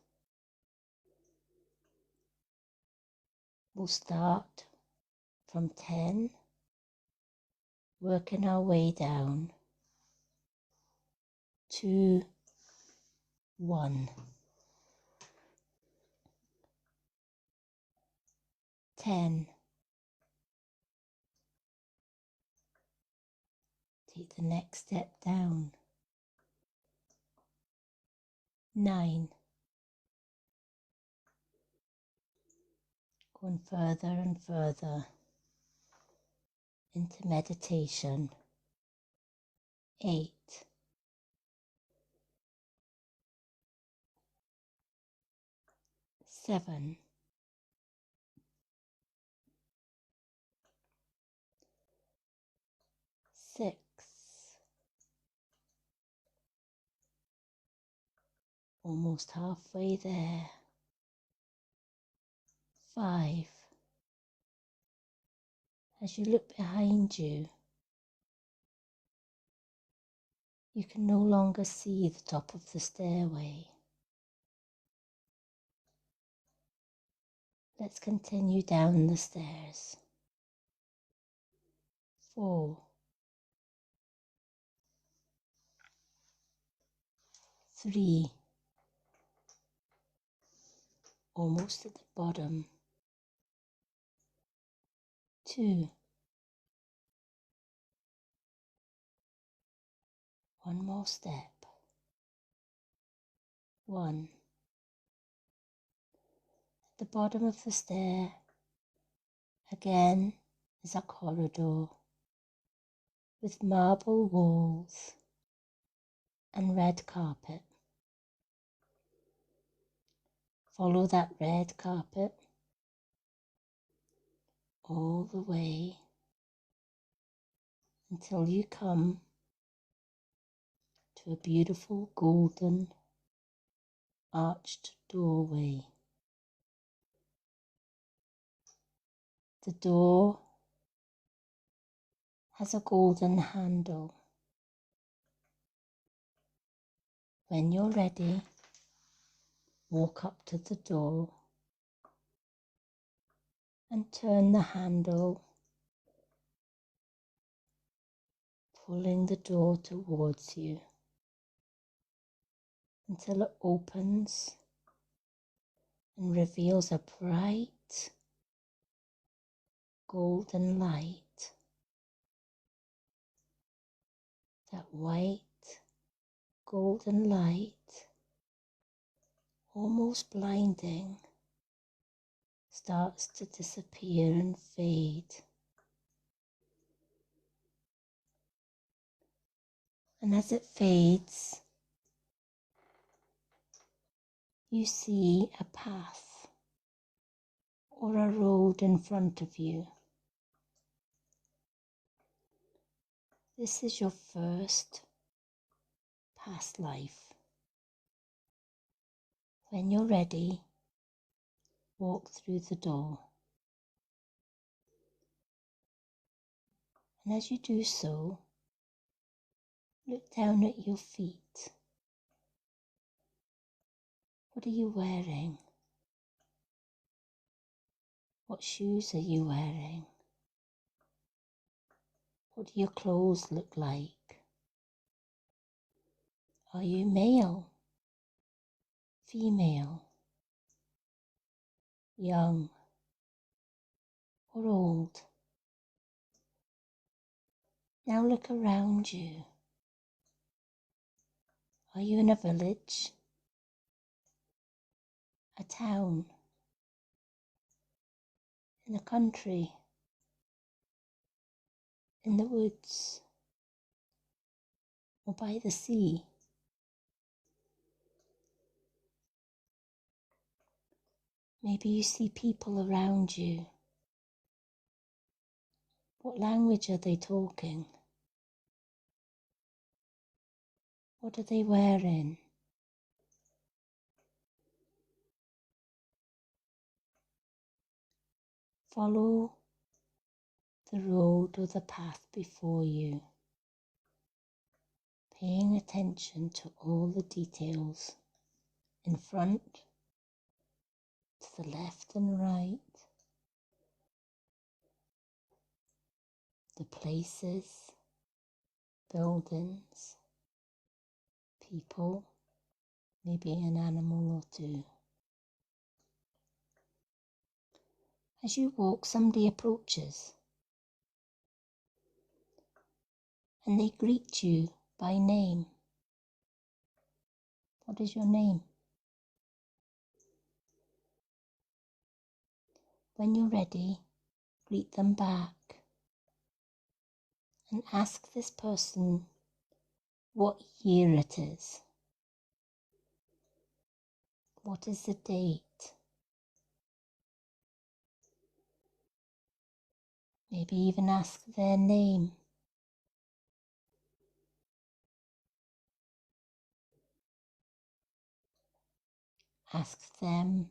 We'll start from 10, working our way down to 1. 10. Take the next step down. 9. Going further and further into meditation. 8. 7. 6. Almost halfway there. 5. As you look behind you, you can no longer see the top of the stairway. Let's continue down the stairs. 4. 3. Almost at the bottom. 2. 1 more step. 1. At the bottom of the stair, again, is a corridor with marble walls and red carpet. Follow that red carpet all the way until you come to a beautiful golden arched doorway. The door has a golden handle. When you're ready, walk up to the door and turn the handle, pulling the door towards you until it opens and reveals a bright golden light. That white golden light, almost blinding, starts to disappear and fade. And as it fades, you see a path or a road in front of you. This is your first past life. When you're ready, walk through the door. And as you do so, look down at your feet. What are you wearing? What shoes are you wearing? What do your clothes look like? Are you male, female, young, or old? Now look around you. Are you in a village, a town, in a country, in the woods or by the sea. Maybe you see people around you. What language are they talking? What are they wearing? Follow the road or the path before you, paying attention to all the details in front, to the left and right, the places, buildings, people, maybe an animal or two. As you walk, somebody approaches and they greet you by name. What is your name? When you're ready, greet them back and ask this person what year it is. What is the date? Maybe even ask their name. Ask them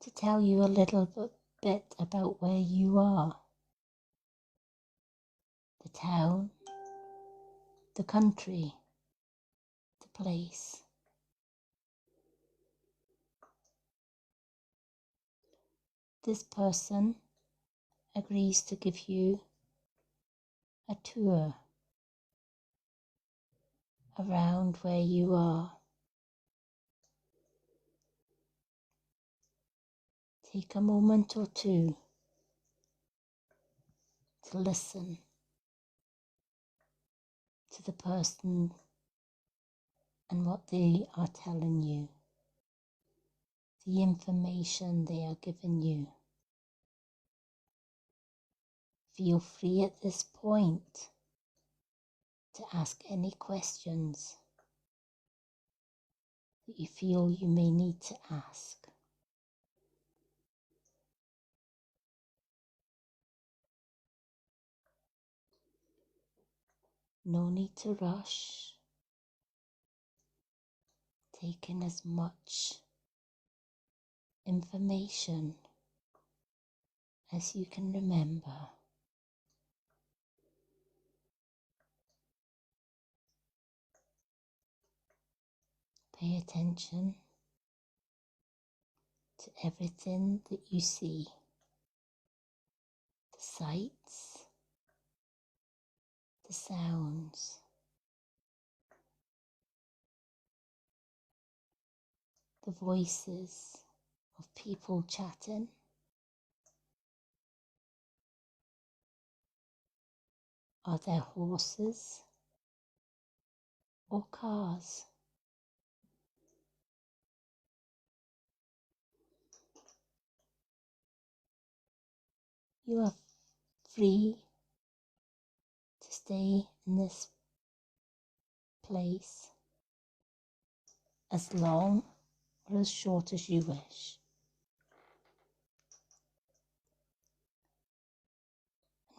to tell you a little bit about where you are. The town, the country, the place. This person agrees to give you a tour around where you are. Take a moment or two to listen to the person and what they are telling you, the information they are giving you. Feel free at this point to ask any questions that you feel you may need to ask. No need to rush. Take in as much information as you can remember. Pay attention to everything that you see. The sights, the sounds, the voices of people chatting. Are there horses or cars? You are free to stay in this place as long or as short as you wish.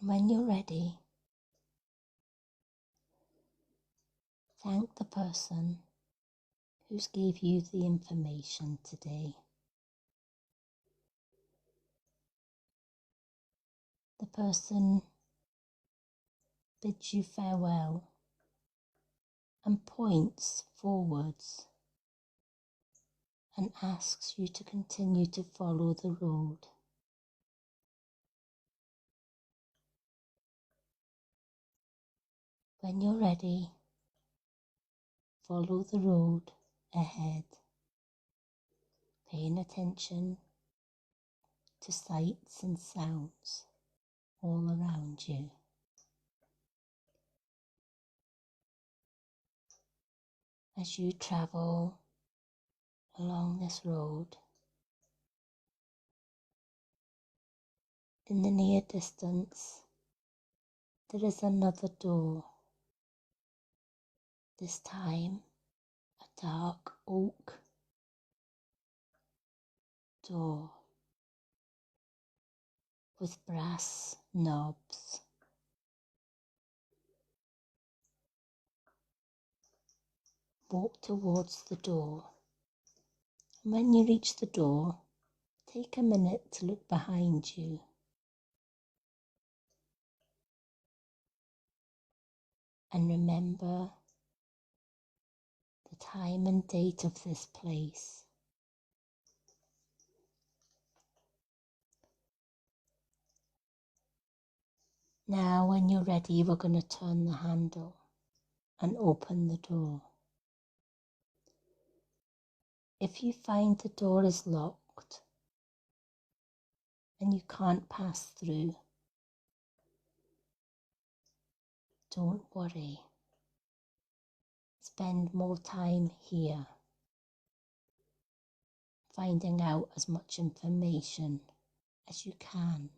And when you're ready, thank the person who's gave you the information today. The person bids you farewell and points forwards and asks you to continue to follow the road. When you're ready, follow the road ahead, paying attention to sights and sounds all around you. As you travel along this road, In the near distance, there is another door, this time a dark oak door with brass knobs. Walk towards the door, and when you reach the door, take a minute to look behind you. And remember the time and date of this place. Now, when you're ready, we're going to turn the handle and open the door. If you find the door is locked and you can't pass through, don't worry. Spend more time here, finding out as much information as you can.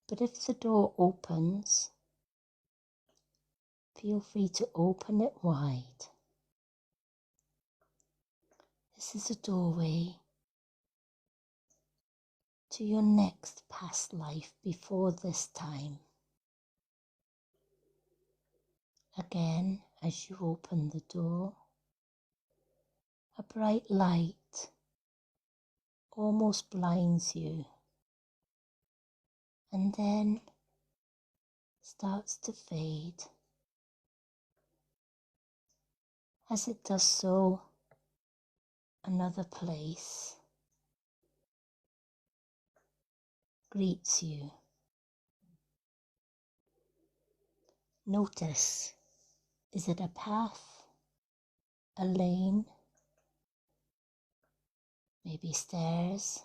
But if the door opens, feel free to open it wide. This is a doorway to your next past life before this time. Again, as you open the door, a bright light almost blinds you and then starts to fade. As it does so, another place greets you. Notice, is it a path, a lane, maybe stairs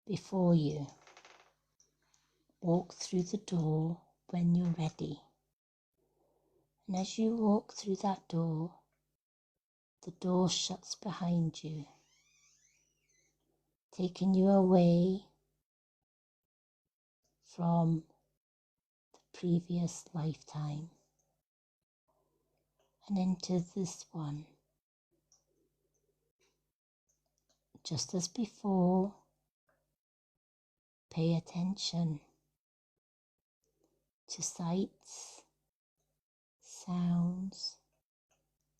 before you? Walk through the door when you're ready. And as you walk through that door, the door shuts behind you, taking you away from the previous lifetime and into this one. Just as before, pay attention to sights, sounds,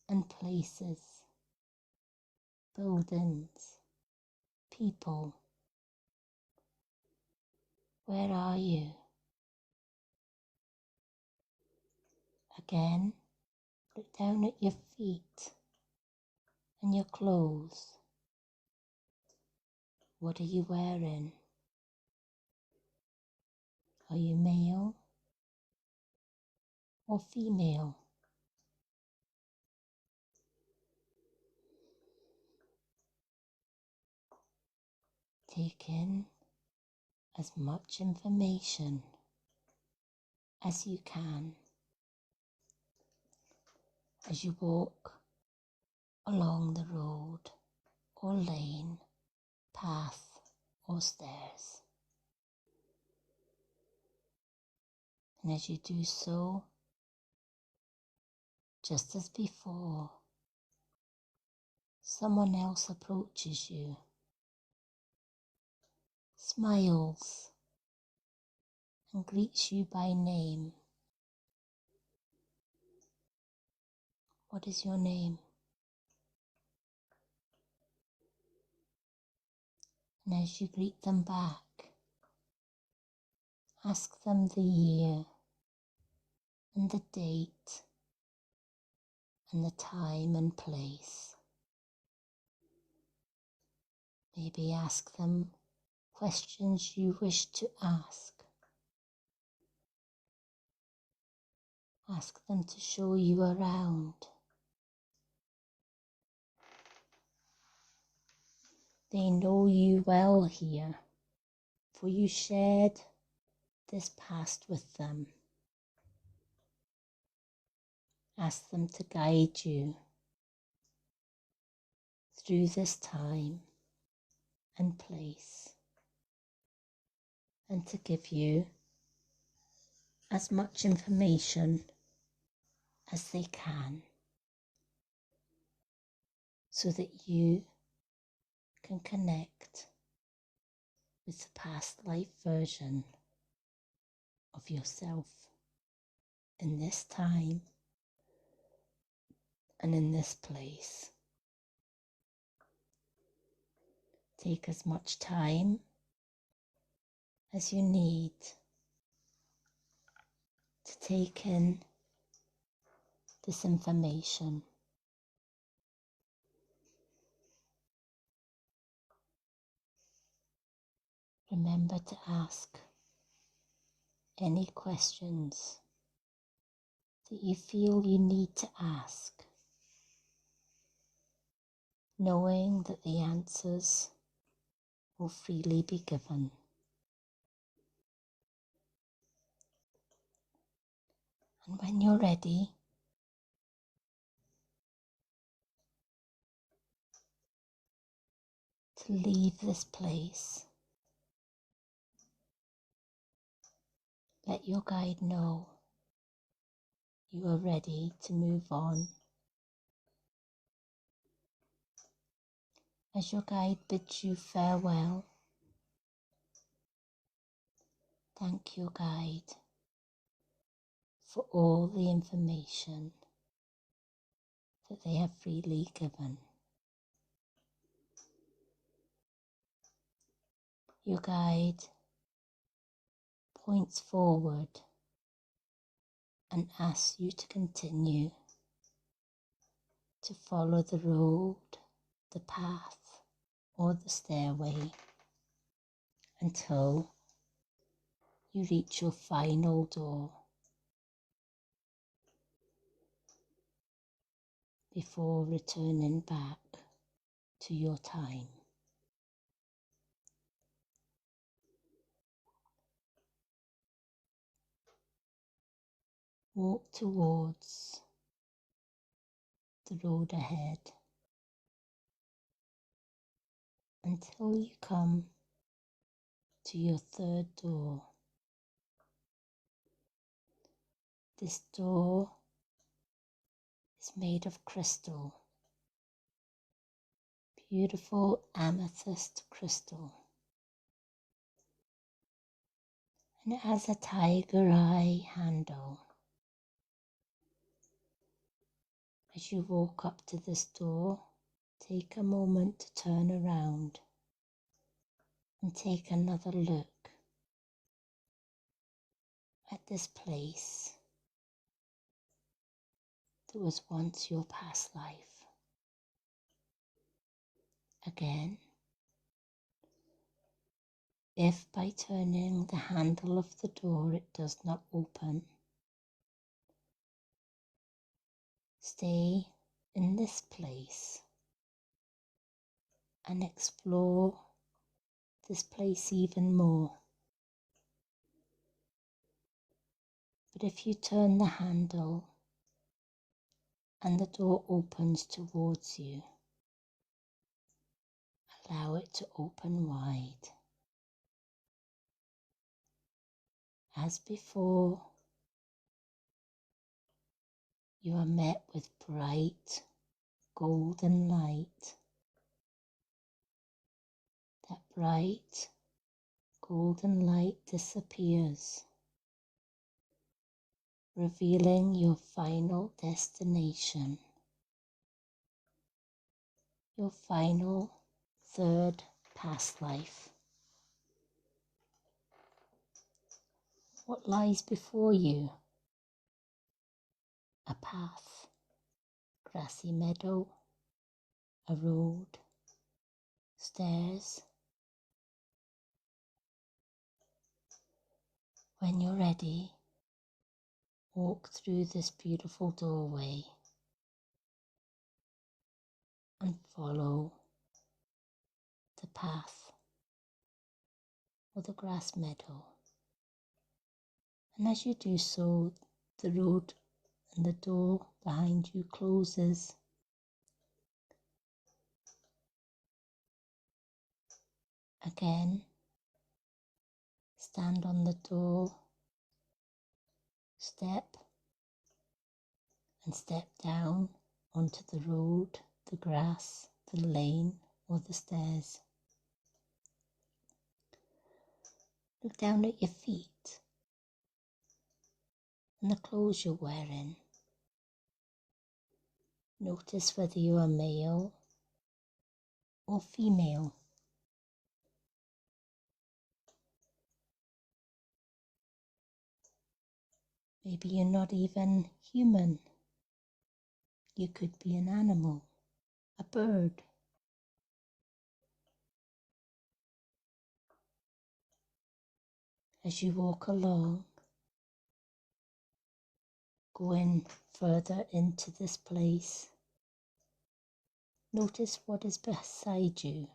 and places, buildings, people. Where are you? Again, look down at your feet and your clothes. What are you wearing? Are you male or female? Take in as much information as you can as you walk along the road or lane, path or stairs. And as you do so, just as before, someone else approaches you, smiles, and greets you by name. What is your name? And as you greet them back, ask them the year and the date and the time and place. Maybe ask them questions you wish to ask. Ask them to show you around. They know you well here, for you shared this past with them. Ask them to guide you through this time and place. and to give you as much information as they can so that you can connect with the past life version of yourself in this time and in this place. Take as much time as you need to take in this information. Remember to ask any questions that you feel you need to ask, knowing that the answers will freely be given. And when you're ready, to leave this place, let your guide know you are ready to move on. As your guide bids you farewell, thank your guide for all the information that they have freely given. Your guide points forward and asks you to continue to follow the road, the path, or the stairway until you reach your final door before returning back to your time. Walk towards the road ahead until you come to your third door. This door is made of crystal, beautiful amethyst crystal, and it has a tiger eye handle. As you walk up to this door, take a moment to turn around and take another look at this place that was once your past life. Again, if by turning the handle of the door it does not open, stay in this place and explore this place even more. But if you turn the handle and the door opens towards you, allow it to open wide. As before, you are met with bright golden light. That bright golden light disappears, revealing your final destination, your final third past life. What lies before you? A path, grassy meadow, a road, stairs. When you're ready, walk through this beautiful doorway and follow the path or the grass meadow. And as you do so, the road and the door behind you closes. Again, stand on the door step and step down onto the road, the grass, the lane, or the stairs. Look down at your feet and the clothes you're wearing. Notice whether you are male or female. Maybe you're not even human. You could be an animal, a bird. As you walk along, going further into this place, notice what is beside you,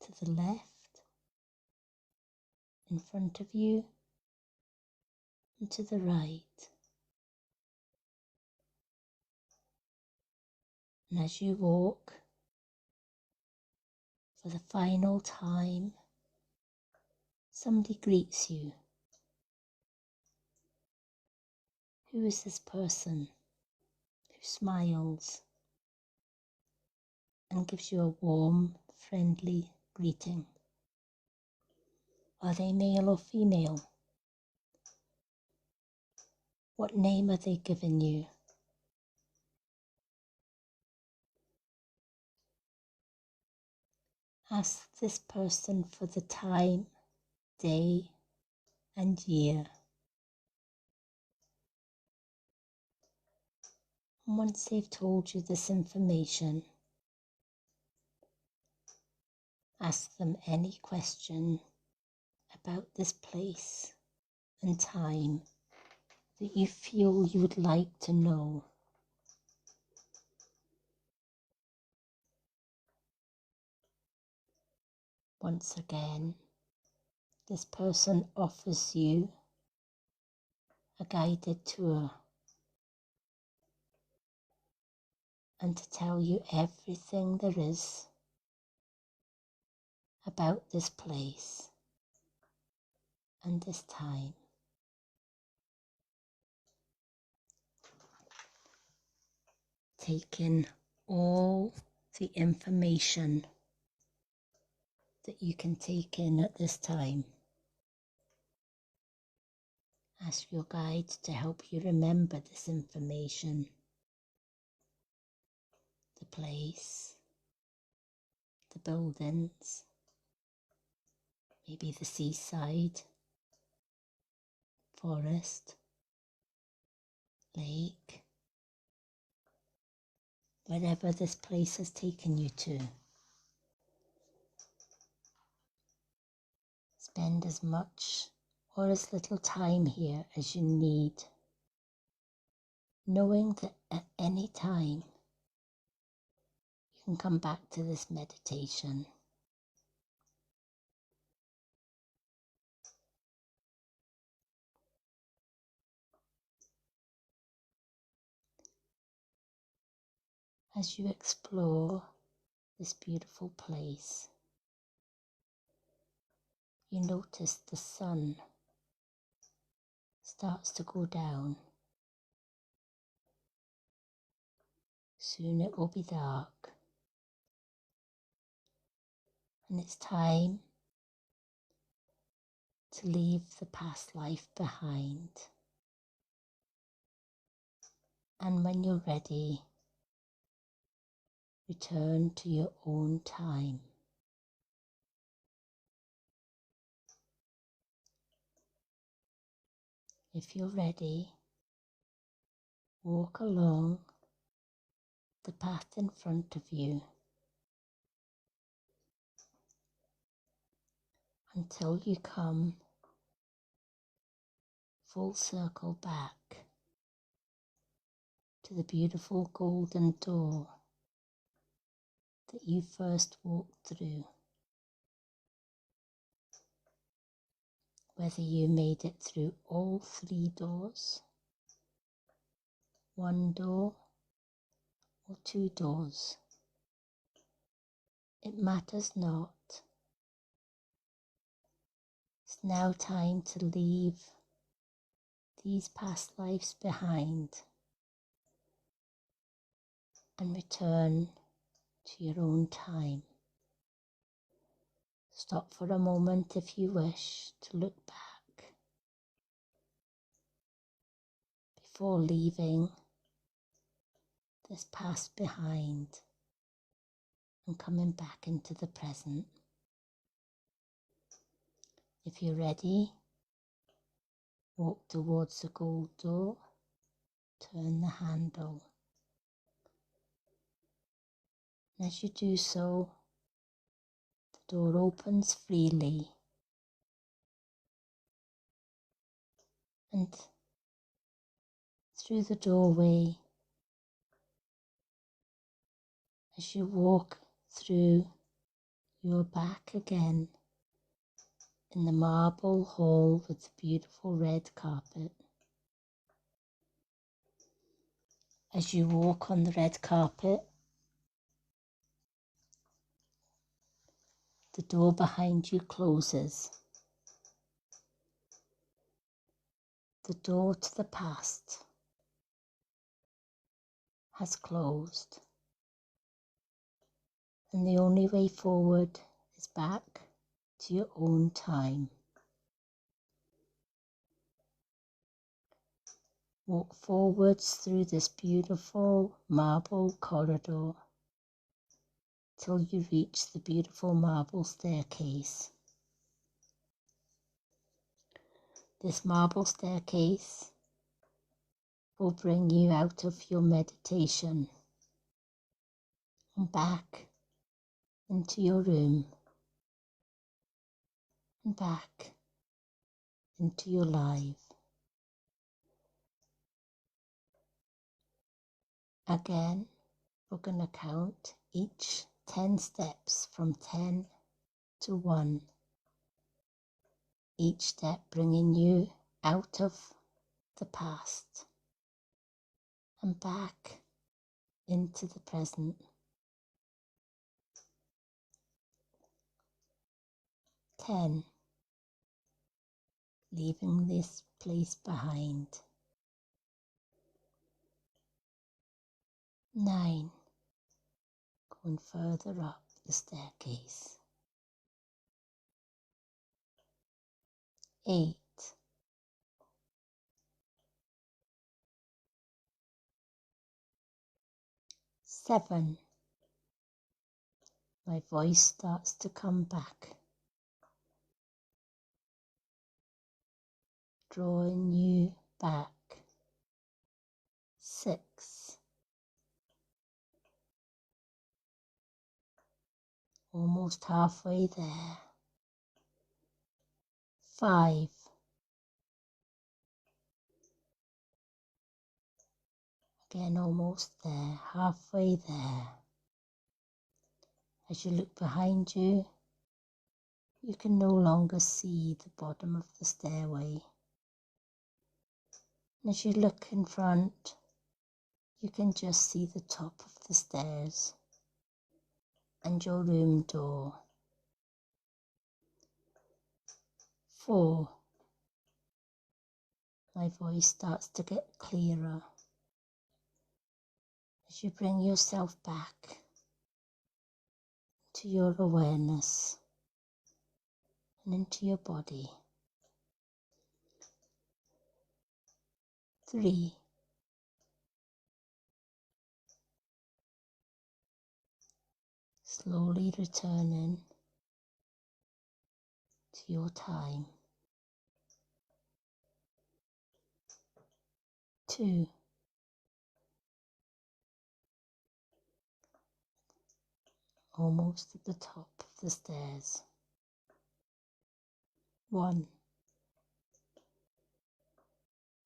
to the left, in front of you, and to the right. And as you walk, for the final time, somebody greets you. Who is this person who smiles and gives you a warm, friendly greeting? Are they male or female? What name are they giving you? Ask this person for the time, day, and year. And once they've told you this information, ask them any question about this place and time that you feel you would like to know. Once again, this person offers you a guided tour and to tell you everything there is about this place and this time. Take in all the information that you can take in at this time. Ask your guide to help you remember this information. The place, the buildings, maybe the seaside, forest, lake, wherever this place has taken you to. Spend as much or as little time here as you need, knowing that at any time you can come back to this meditation. As you explore this beautiful place, you notice the sun starts to go down. Soon it will be dark, and it's time to leave the past life behind. And when you're ready, return to your own time. If you're ready, walk along the path in front of you until you come full circle back to the beautiful golden door that you first walked through. Whether you made it through all 3 doors, 1 door, or 2 doors, it matters not. It's now time to leave these past lives behind and return to your own time. Stop for a moment if you wish to look back before leaving this past behind and coming back into the present. If you're ready, walk towards the gold door, turn the handle. And as you do so, the door opens freely and through the doorway, as you walk through, you're back again in the marble hall with the beautiful red carpet. As you walk on the red carpet, the door behind you closes. The door to the past has closed, and the only way forward is back to your own time. Walk forwards through this beautiful marble corridor till you reach the beautiful marble staircase. This marble staircase will bring you out of your meditation and back into your room and back into your life. Again, we're going to count each 10 steps from 10 to 1. Each step bringing you out of the past and back into the present. 10. Leaving this place behind. 9. Going further up the staircase. 8. 7. My voice starts to come back, drawing you back. 6. Almost halfway there. 5. Again, almost there, halfway there. As you look behind you, you can no longer see the bottom of the stairway. And as you look in front, you can just see the top of the stairs and your room door. 4. My voice starts to get clearer as you bring yourself back to your awareness and into your body. 3. Slowly returning to your time. 2. Almost at the top of the stairs. 1.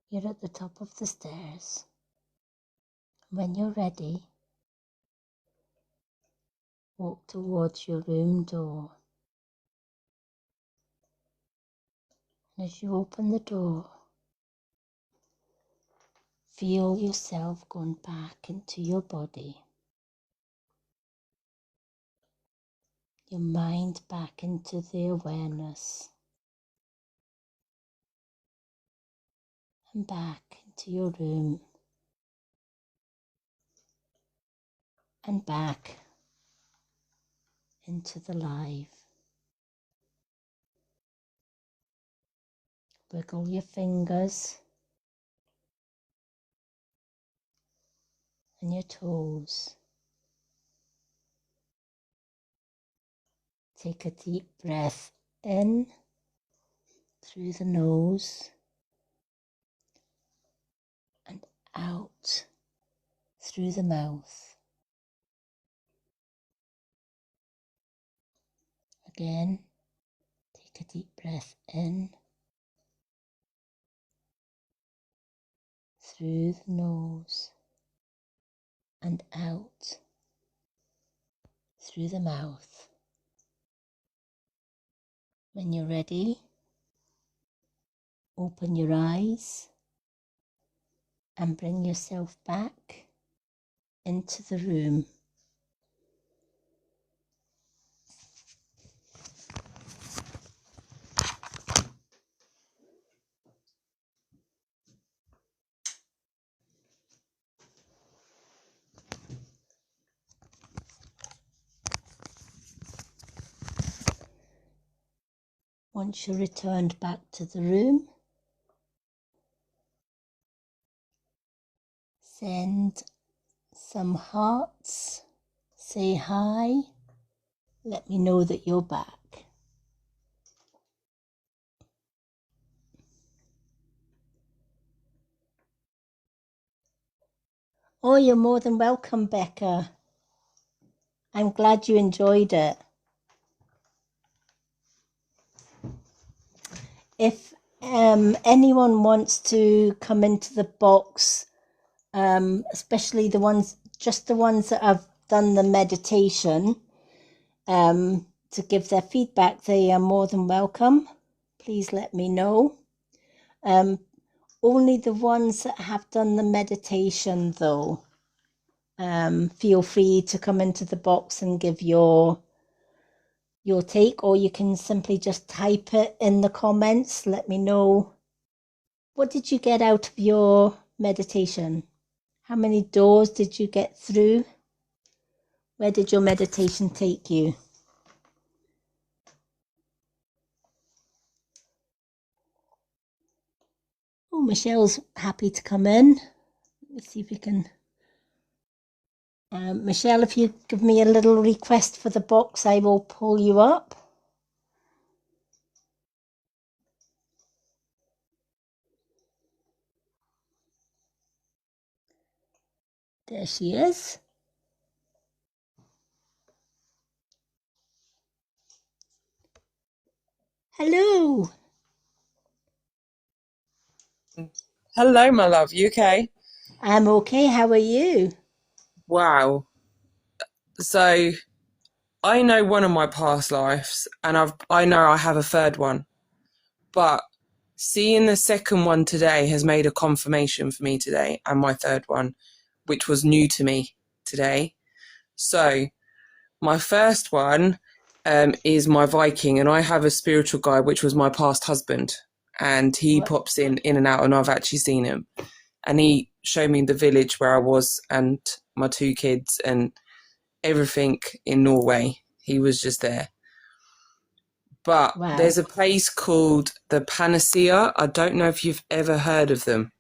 You're at the top of the stairs. When you're ready, walk towards your room door. And as you open the door, feel yourself going back into your body. Your mind back into the awareness and back into your room and back into the live. Wiggle your fingers and your toes. Take a deep breath in through the nose and out through the mouth. Again, take a deep breath in through the nose and out through the mouth. When you're ready, open your eyes and bring yourself back into the room. Once you're returned back to the room, send some hearts, say hi, let me know that you're back. Oh, you're more than welcome, Becca. I'm glad you enjoyed it. If anyone wants to come into the box, especially the ones that have done the meditation, to give their feedback, they are more than welcome. Please let me know. Only the ones that have done the meditation, though, feel free to come into the box and give your take, or you can simply just type it in the comments. Let me know, what did you get out of your meditation? How many doors did you get through? Where did your meditation take you? Oh, Michelle's happy to come in. Let's see if we can. Michelle, if you give me a little request for the box, I will pull you up. There she is. Hello. Hello, my love. You okay? I'm okay. How are you? Wow. So I know one of my past lives, and I know I have a third one. But seeing the second one today has made a confirmation for me today, and my third one, which was new to me today. So my first one is my Viking, and I have a spiritual guide, which was my past husband, and he pops in and out, and I've actually seen him. And he showed me the village where I was and my two kids and everything in Norway. He was just there. But Wow. there's a place called the Panacea. I don't know if you've ever heard of them.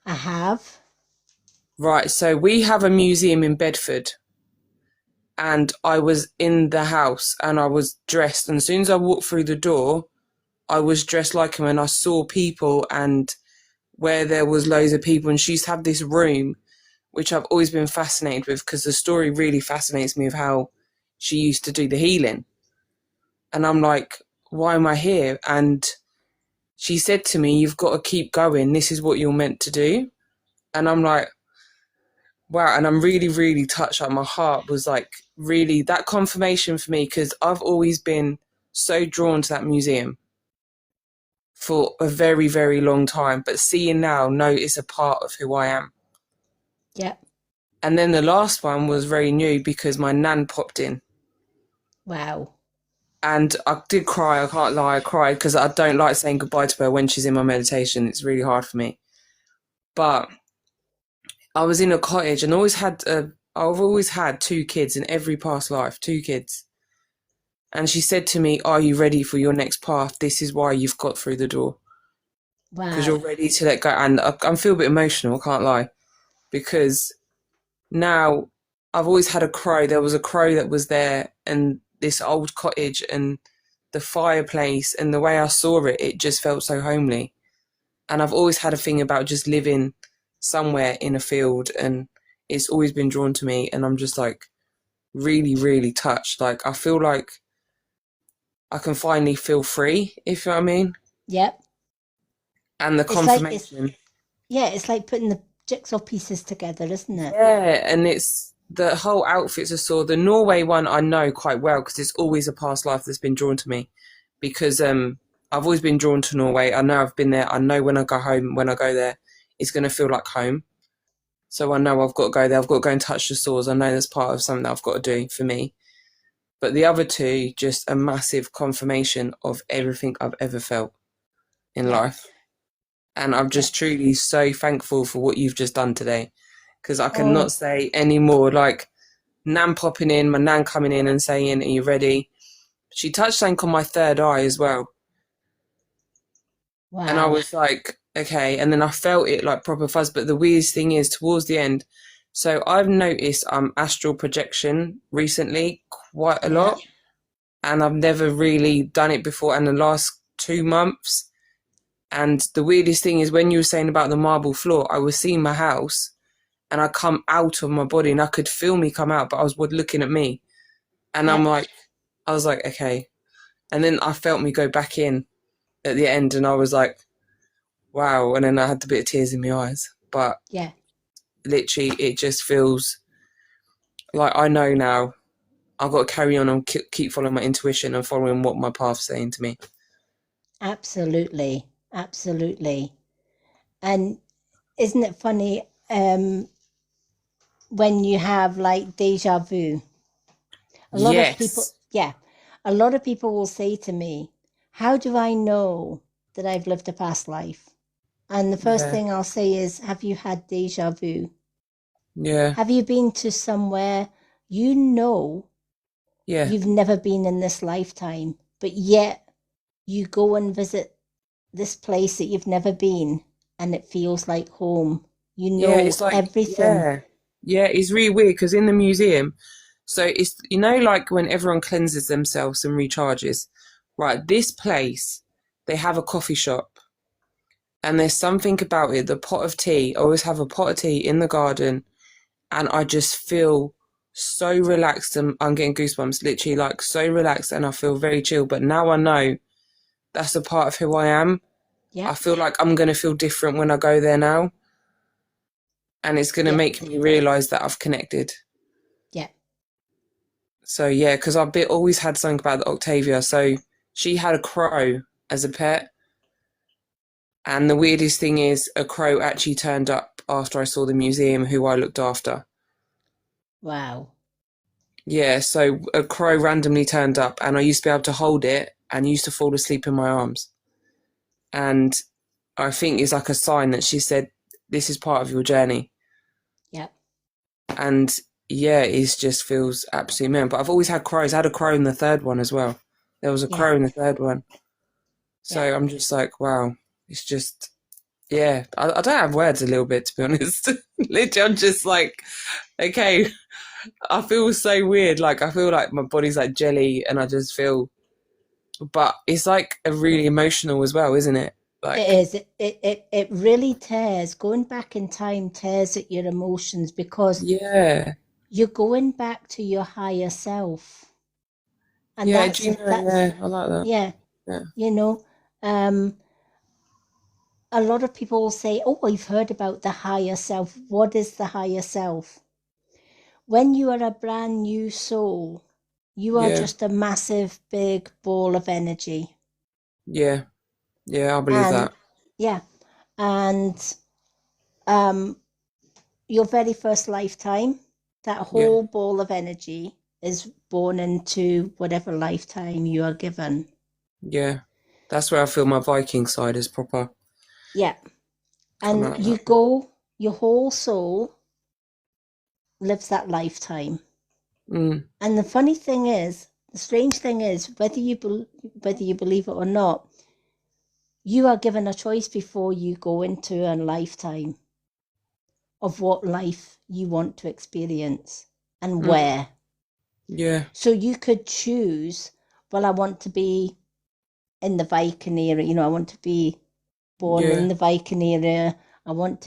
I have. Right, so we have a museum in Bedford. And I was in the house and I was dressed. And as soon as I walked through the door, I was dressed like him, and I saw people, and where there was loads of people. And she used to have this room, which I've always been fascinated with, because the story really fascinates me of how she used to do the healing. And I'm like, why am I here? And she said to me, you've got to keep going. This is what you're meant to do. And I'm like, wow. And I'm really, really touched. Like, my heart was like really that confirmation for me, because I've always been so drawn to that museum for a very, very long time. But seeing now, no, it's a part of who I am. Yep. And then the last one was very new, because my nan popped in. Wow. And I did cry. I can't lie. I cried because I don't like saying goodbye to her when she's in my meditation. It's really hard for me. But I was in a cottage and I've always had two kids in every past life, two kids. And she said to me, "Are you ready for your next path? This is why you've got through the door, because you're Wow. ready to let go." And I feel a bit emotional, I can't lie, because now I've always had a crow. There was a crow that was there, and this old cottage and the fireplace and the way I saw it, it just felt so homely. And I've always had a thing about just living somewhere in a field, and it's always been drawn to me. And I'm just like really, really touched. Like I feel like I can finally feel free, if you know what I mean. Yep. And the It's confirmation. yeah, it's like putting the jigsaw pieces together, isn't it? Yeah, and it's the whole outfits I saw. The Norway one I know quite well because it's always a past life that's been drawn to me. Because I've always been drawn to Norway. I know I've been there. I know when I go home, when I go there, it's going to feel like home. So I know I've got to go there. I've got to go and touch the swords. I know that's part of something that I've got to do for me. But the other two, just a massive confirmation of everything I've ever felt in Yep. life. And I'm Yep. just truly so thankful for what you've just done today. Because I Oh, cannot say any more. Like, Nan popping in, my Nan coming in and saying, "Are you ready?" She touched something on my third eye as well. And I wow. was like, okay. And then I felt it like proper fuzz. But the weirdest thing is towards the end. So I've noticed astral projection recently quite a Yeah. lot. And I've never really done it before. And the last 2 months. And the weirdest thing is when you were saying about the marble floor, I was seeing my house and I come out of my body and I could feel me come out, but I was looking at me. And Yep. I was like, okay. And then I felt me go back in at the end and I was like, wow. And then I had a bit of tears in my eyes. But Yeah. literally, it just feels like I know now I've got to carry on and keep following my intuition and following what my path's saying to me. Absolutely. Absolutely. And isn't it funny when you have like deja vu? A lot of people, Yes. yeah, a lot of people will say to me, "How do I know that I've lived a past life?" And the first Yeah. thing I'll say is, "Have you had deja vu? Yeah. Have you been to somewhere you know Yeah. you've never been in this lifetime, but yet you go and visit this place that you've never been and it feels like home? You Yeah. know It's like, everything." yeah. Yeah. It's really weird because in the museum, so it's, like when everyone cleanses themselves and recharges, right? This place, they have a coffee shop and there's something about it. The pot of tea, I always have a pot of tea in the garden and I just feel so relaxed and I'm getting goosebumps, literally like so relaxed and I feel very chill. But now I know that's a part of who I am. I Yep. feel like I'm going to feel different when I go there now and it's going to Yep. make me realise that I've connected. Yep. So yeah, because I've always had something about the Octavia. So she had a crow as a pet. And the weirdest thing is a crow actually turned up after I saw the museum who I looked after. Wow. Yeah, so a crow randomly turned up and I used to be able to hold it and used to fall asleep in my arms. And I think it's like a sign that she said, this is part of your journey. Yep. And yeah, it just feels absolutely man. But I've always had crows. I had a crow in the third one as well. There was a Yeah. crow in the third one. So Yeah. I'm just like, wow, it's just, yeah. I don't have words a little bit, to be honest. Literally, I'm just like, okay, I feel so weird. Like, I feel like my body's like jelly and I just feel, but it's like a really emotional as well, isn't it? It Like, is. It really tears. Going back in time tears at your emotions because yeah. you're going back to your higher self. And Yeah, do you know, that's yeah, I like that. yeah, Yeah. you know, um, a lot of people will say, "Oh, I've heard about the higher self." What is the higher self? When you are a brand new soul, you are Yeah. just a massive, big ball of energy. Yeah. Yeah, I believe And that. yeah, and um, your very first lifetime, that Yeah. whole ball of energy is born into whatever lifetime you are given. Yeah. That's where I feel my Viking side is proper. Yeah. come And out of you that. go, your whole soul lives that lifetime. Mm, And the funny thing is, the strange thing is, whether you believe it or not, you are given a choice before you go into a lifetime of what life you want to experience and mm, where. yeah, So you could choose, well, I want to be in the Viking era, I want to be born in yeah, the Viking era. I want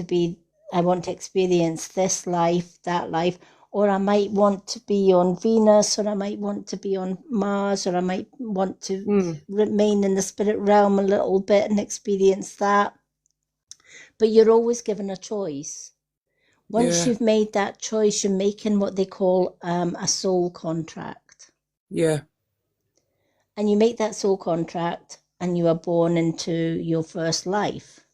to experience this life, that life, or I might want to be on Venus, or I might want to be on Mars, or I might want to mm, remain in the spirit realm a little bit and experience that. But you're always given a choice. Once yeah, you've made that choice, you're making what they call a soul contract. yeah, And you make that soul contract and you are born into your first life.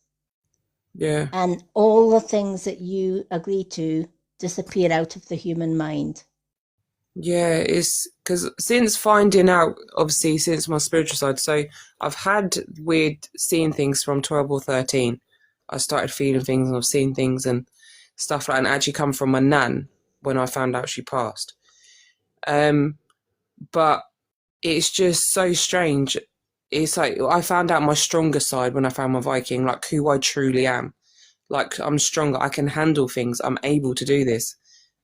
yeah. And all the things that you agree to disappear out of the human mind. Yeah, it's because since finding out, obviously, since my spiritual side, so I've had weird seeing things from 12 or 13. I started feeling things and I've seen things and stuff like that, and actually come from my nan when I found out she passed. Um, but it's just so strange. It's like I found out my stronger side when I found my Viking, like who I truly am. Like I'm stronger, I can handle things, I'm able to do this.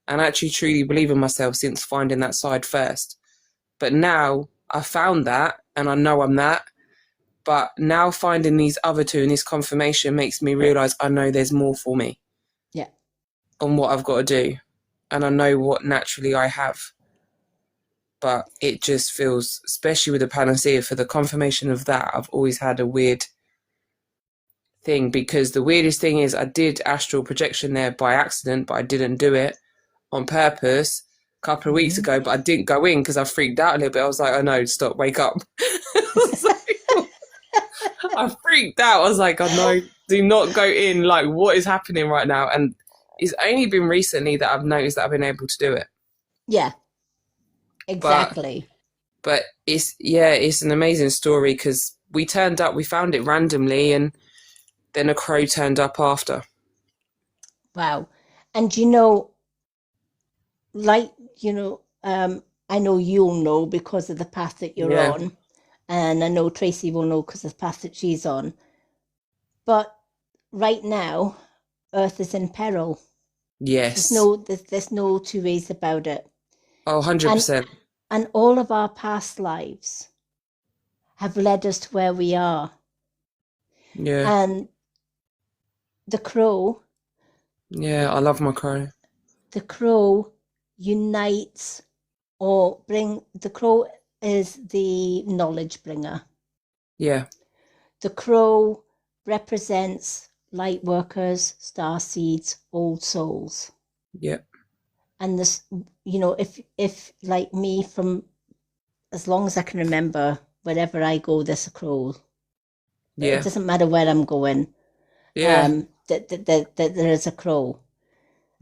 And I actually truly believe in myself since finding that side first. But now I found that and I know I'm that. But now finding these other two and this confirmation makes me realise I know there's more for me Yeah. on what I've got to do. And I know what naturally I have. But it just feels, especially with the panacea, for the confirmation of that, I've always had a weird thing, because the weirdest thing is I did astral projection there by accident, but I didn't do it on purpose a couple of weeks Mm-hmm. ago, but I didn't go in because I freaked out a little bit. I was like, oh no, stop, wake up. I freaked out. I was like, oh no, do not go in. Like, what is happening right now? And it's only been recently that I've noticed that I've been able to do it. Yeah, But exactly. it's an amazing story because we turned up, we found it randomly, and then a crow turned up after. Wow. And like, I know you'll know because of the path that you're Yeah. on. And I know Tracy will know because of the path that she's on. But right now, Earth is in peril. Yes. There's no two ways about it. Oh, And 100%. and all of our past lives have led us to where we are. Yeah. And the crow, Yeah, I love my crow. the crow unites the crow is the knowledge bringer. Yeah. The crow represents light workers, star seeds, old souls. Yeah. And this, if like me, from as long as I can remember, wherever I go, there's a crow. It Yeah. doesn't matter where I'm going. Yeah. That there is a crow.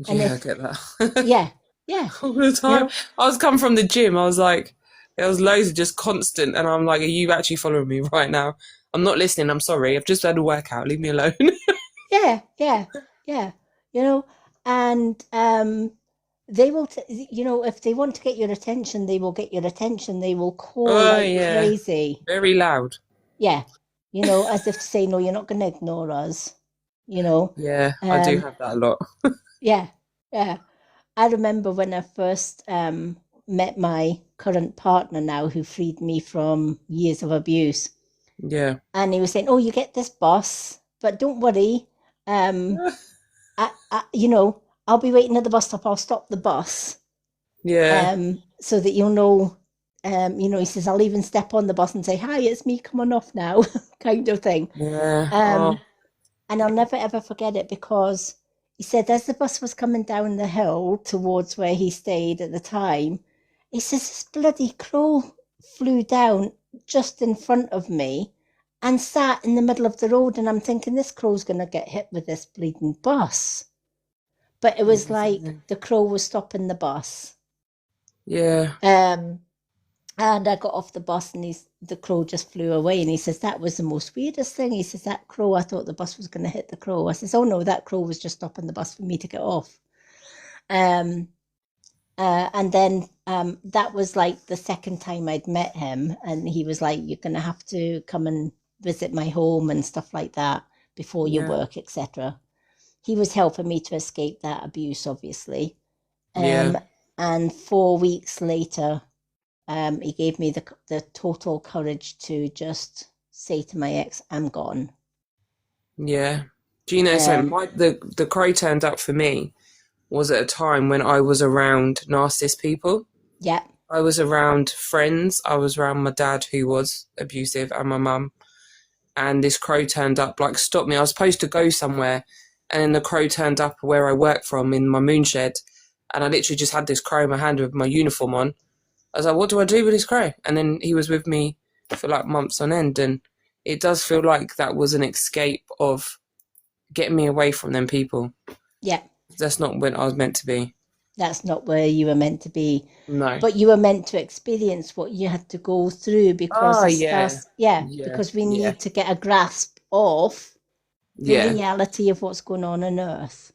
And Yeah, I if get that. yeah, yeah, All the you time. know, I was coming from the gym. I was like, there was loads of just constant. And I'm like, are you actually following me right now? I'm not listening. I'm sorry. I've just had a workout. Leave me alone. yeah, yeah, yeah, you know, and they will, if they want to get your attention, they will get your attention. They will call Oh, like yeah. crazy. Very loud. Yeah, as if to say, no, you're not going to ignore us. You know, Yeah, I do um, have that a lot. yeah, yeah. I remember when I first met my current partner now, who freed me from years of abuse. Yeah. And he was saying, "Oh, you get this boss, but don't worry. Um, I'll be waiting at the bus stop. I'll stop the bus, Yeah. so that you'll know." He says, "I'll even step on the bus and say, 'Hi, it's me. Come on off now,' kind of thing." Yeah. Oh, Um, and I'll never ever forget it because he said, as the bus was coming down the hill towards where he stayed at the time, he says, this bloody crow flew down just in front of me and sat in the middle of the road. And I'm thinking, this crow's going to get hit with this bleeding bus. But it was like amazing. the crow was stopping the bus. Yeah. Um, And I got off the bus and the crow just flew away. And he says, that was the most weirdest thing. He says, that crow, I thought the bus was going to hit the crow. I says, oh no, that crow was just stopping the bus for me to get off. And then that was like the second time I'd met him. And he was like, you're going to have to come and visit my home and stuff like that before you Yeah. work, etc. He was helping me to escape that abuse, obviously. Yeah. And 4 weeks later, he gave me the total courage to just say to my ex, I'm gone. Yeah. Do you know something? The crow turned up for me was at a time when I was around narcissist people. Yeah. I was around friends. I was around my dad, who was abusive, and my mum. And this crow turned up, like, stopped me. I was supposed to go somewhere, and then the crow turned up where I work from in my moonshed. And I literally just had this crow in my hand with my uniform on. I was like, what do I do with this crow? And then he was with me for like months on end. And it does feel like that was an escape of getting me away from them people. Yeah. That's not when I was meant to be. That's not where you were meant to be. No. But you were meant to experience what you had to go through because because we need to get a grasp of the reality of what's going on Earth.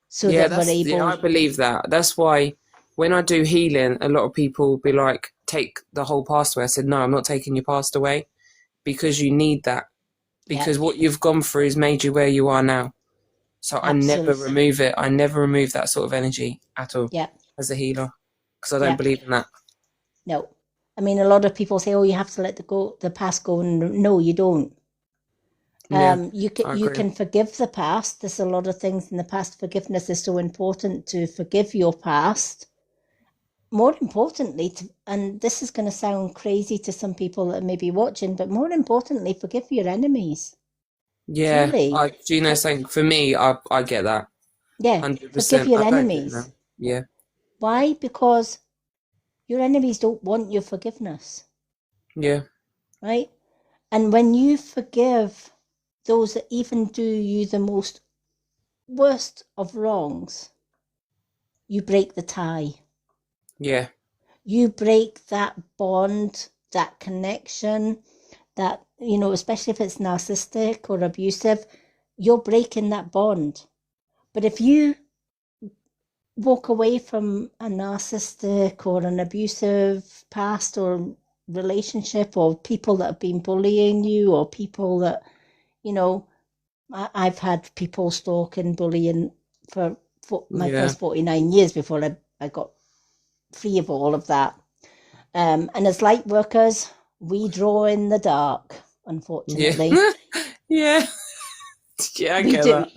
So that we're able. I believe that. That's why when I do healing, a lot of people will be like, take the whole past away. I said, no, I'm not taking your past away, because you need that. Because what you've gone through has made you where you are now. So Absolutely. I never remove it. I never remove that sort of energy at all as a healer, because I don't believe in that. No. I mean, a lot of people say, oh, you have to let the past go. And no, you don't. You can forgive the past. There's a lot of things in the past. Forgiveness is so important, to forgive your past. More importantly, and this is going to sound crazy to some people that may be watching, but more importantly, forgive your enemies. Yeah, Truly. do you know something? For me, I get that. Yeah, 100%. forgive your I don't do it enemies. now. Yeah. Why? Because your enemies don't want your forgiveness. Yeah. Right? And when you forgive those that even do you the most worst of wrongs, you break the tie. Yeah. You break that bond, that connection, that, especially if it's narcissistic or abusive, you're breaking that bond. But if you walk away from a narcissistic or an abusive past or relationship, or people that have been bullying you, or people that, I've had people stalking, bullying for my first 49 years before I got free of all of that. And as light workers, we draw in the dark, unfortunately. Yeah. Yeah, I we get do. that.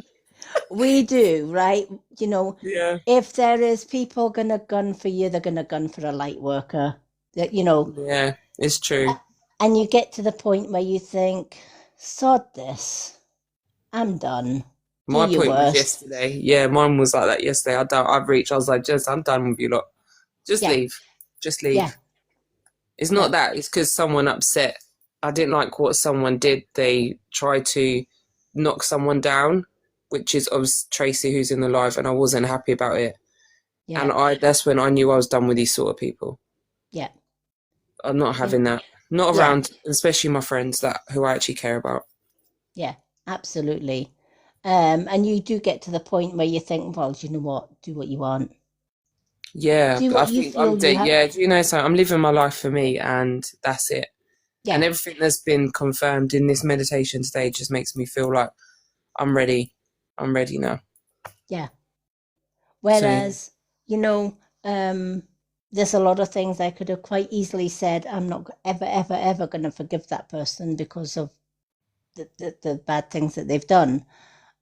We do, right? Yeah. If there is people going to gun for you, they're going to gun for a light worker. That Yeah, it's true. And you get to the point where you think, sod this, I'm done. My point was yesterday. Yeah, mine was like that yesterday. I was like, just, I'm done with you lot. Just leave. Just leave. Yeah. It's not that. It's because someone upset. I didn't like what someone did. They tried to knock someone down, which is obviously Tracy, who's in the live, and I wasn't happy about it. Yeah. And that's when I knew I was done with these sort of people. Yeah. I'm not having that. Not around, especially my friends who I actually care about. Yeah, absolutely. And you do get to the point where you think, well, do you know what? Do what you want. Yeah, Do what you feel you have. yeah, do you know something? I'm living my life for me, and that's it. Yeah. And everything that's been confirmed in this meditation today just makes me feel like I'm ready. I'm ready now. Yeah. Whereas, there's a lot of things I could have quite easily said, I'm not ever, ever, ever going to forgive that person because of the bad things that they've done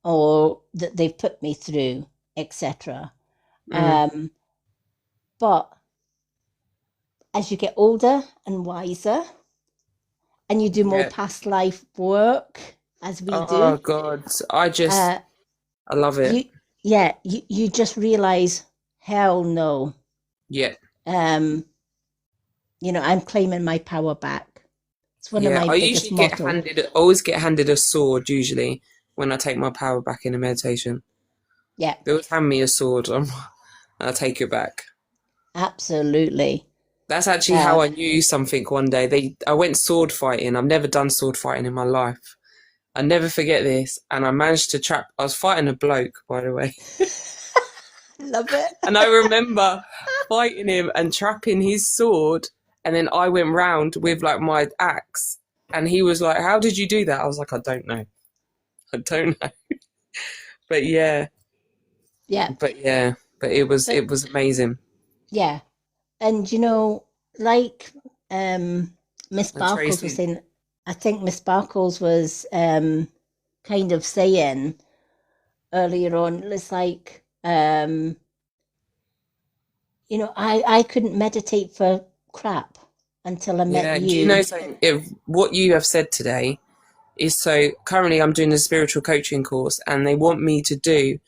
or that they've put me through, etc. But as you get older and wiser, and you do more past life work, as we do. Oh God, I love it. You just realize, hell no. Yeah. I'm claiming my power back. It's one of my biggest mottos. I always get handed a sword usually when I take my power back in a meditation. Yeah. They always hand me a sword and I take it back. Absolutely. That's actually Uh, how I knew something one day. I went sword fighting. I've never done sword fighting in my life. I never forget this. And I managed to trap, I was fighting a bloke, by the way. Love it. And I remember fighting him and trapping his sword. And then I went round with like my axe. And he was like, "How did you do that?" I was like, "I don't know. I don't know." But yeah, Yeah, but yeah, but it was but amazing. yeah, and like Miss And Barkles was Tracy, saying, I think Miss Barkles was kind of saying earlier on, it's like I couldn't meditate for crap until I met yeah, do you know you. something? If what you have said today is so currently I'm doing a spiritual coaching course and they want me to do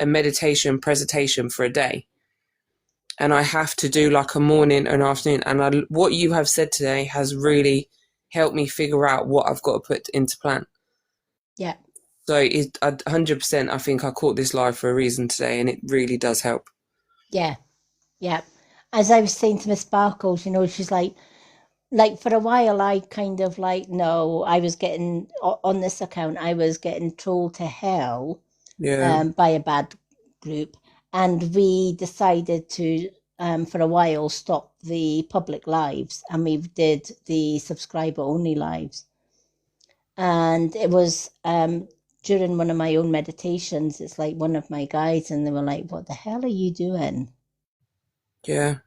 a meditation presentation for a day. And I have to do like a morning and afternoon. And what you have said today has really helped me figure out what I've got to put into plan. Yeah, So 100%, I think I caught this live for a reason today, and it really does help. yeah, yeah. As I was saying to Miss Barkles, she's like for a while I kind of like, no, I was getting on this account, I was getting trolled to hell Yeah, by a bad group, and we decided to for a while stop the public lives, and we did the subscriber only lives. And it was during one of my own meditations, it's like one of my guides, and they were like, what the hell are you doing? yeah,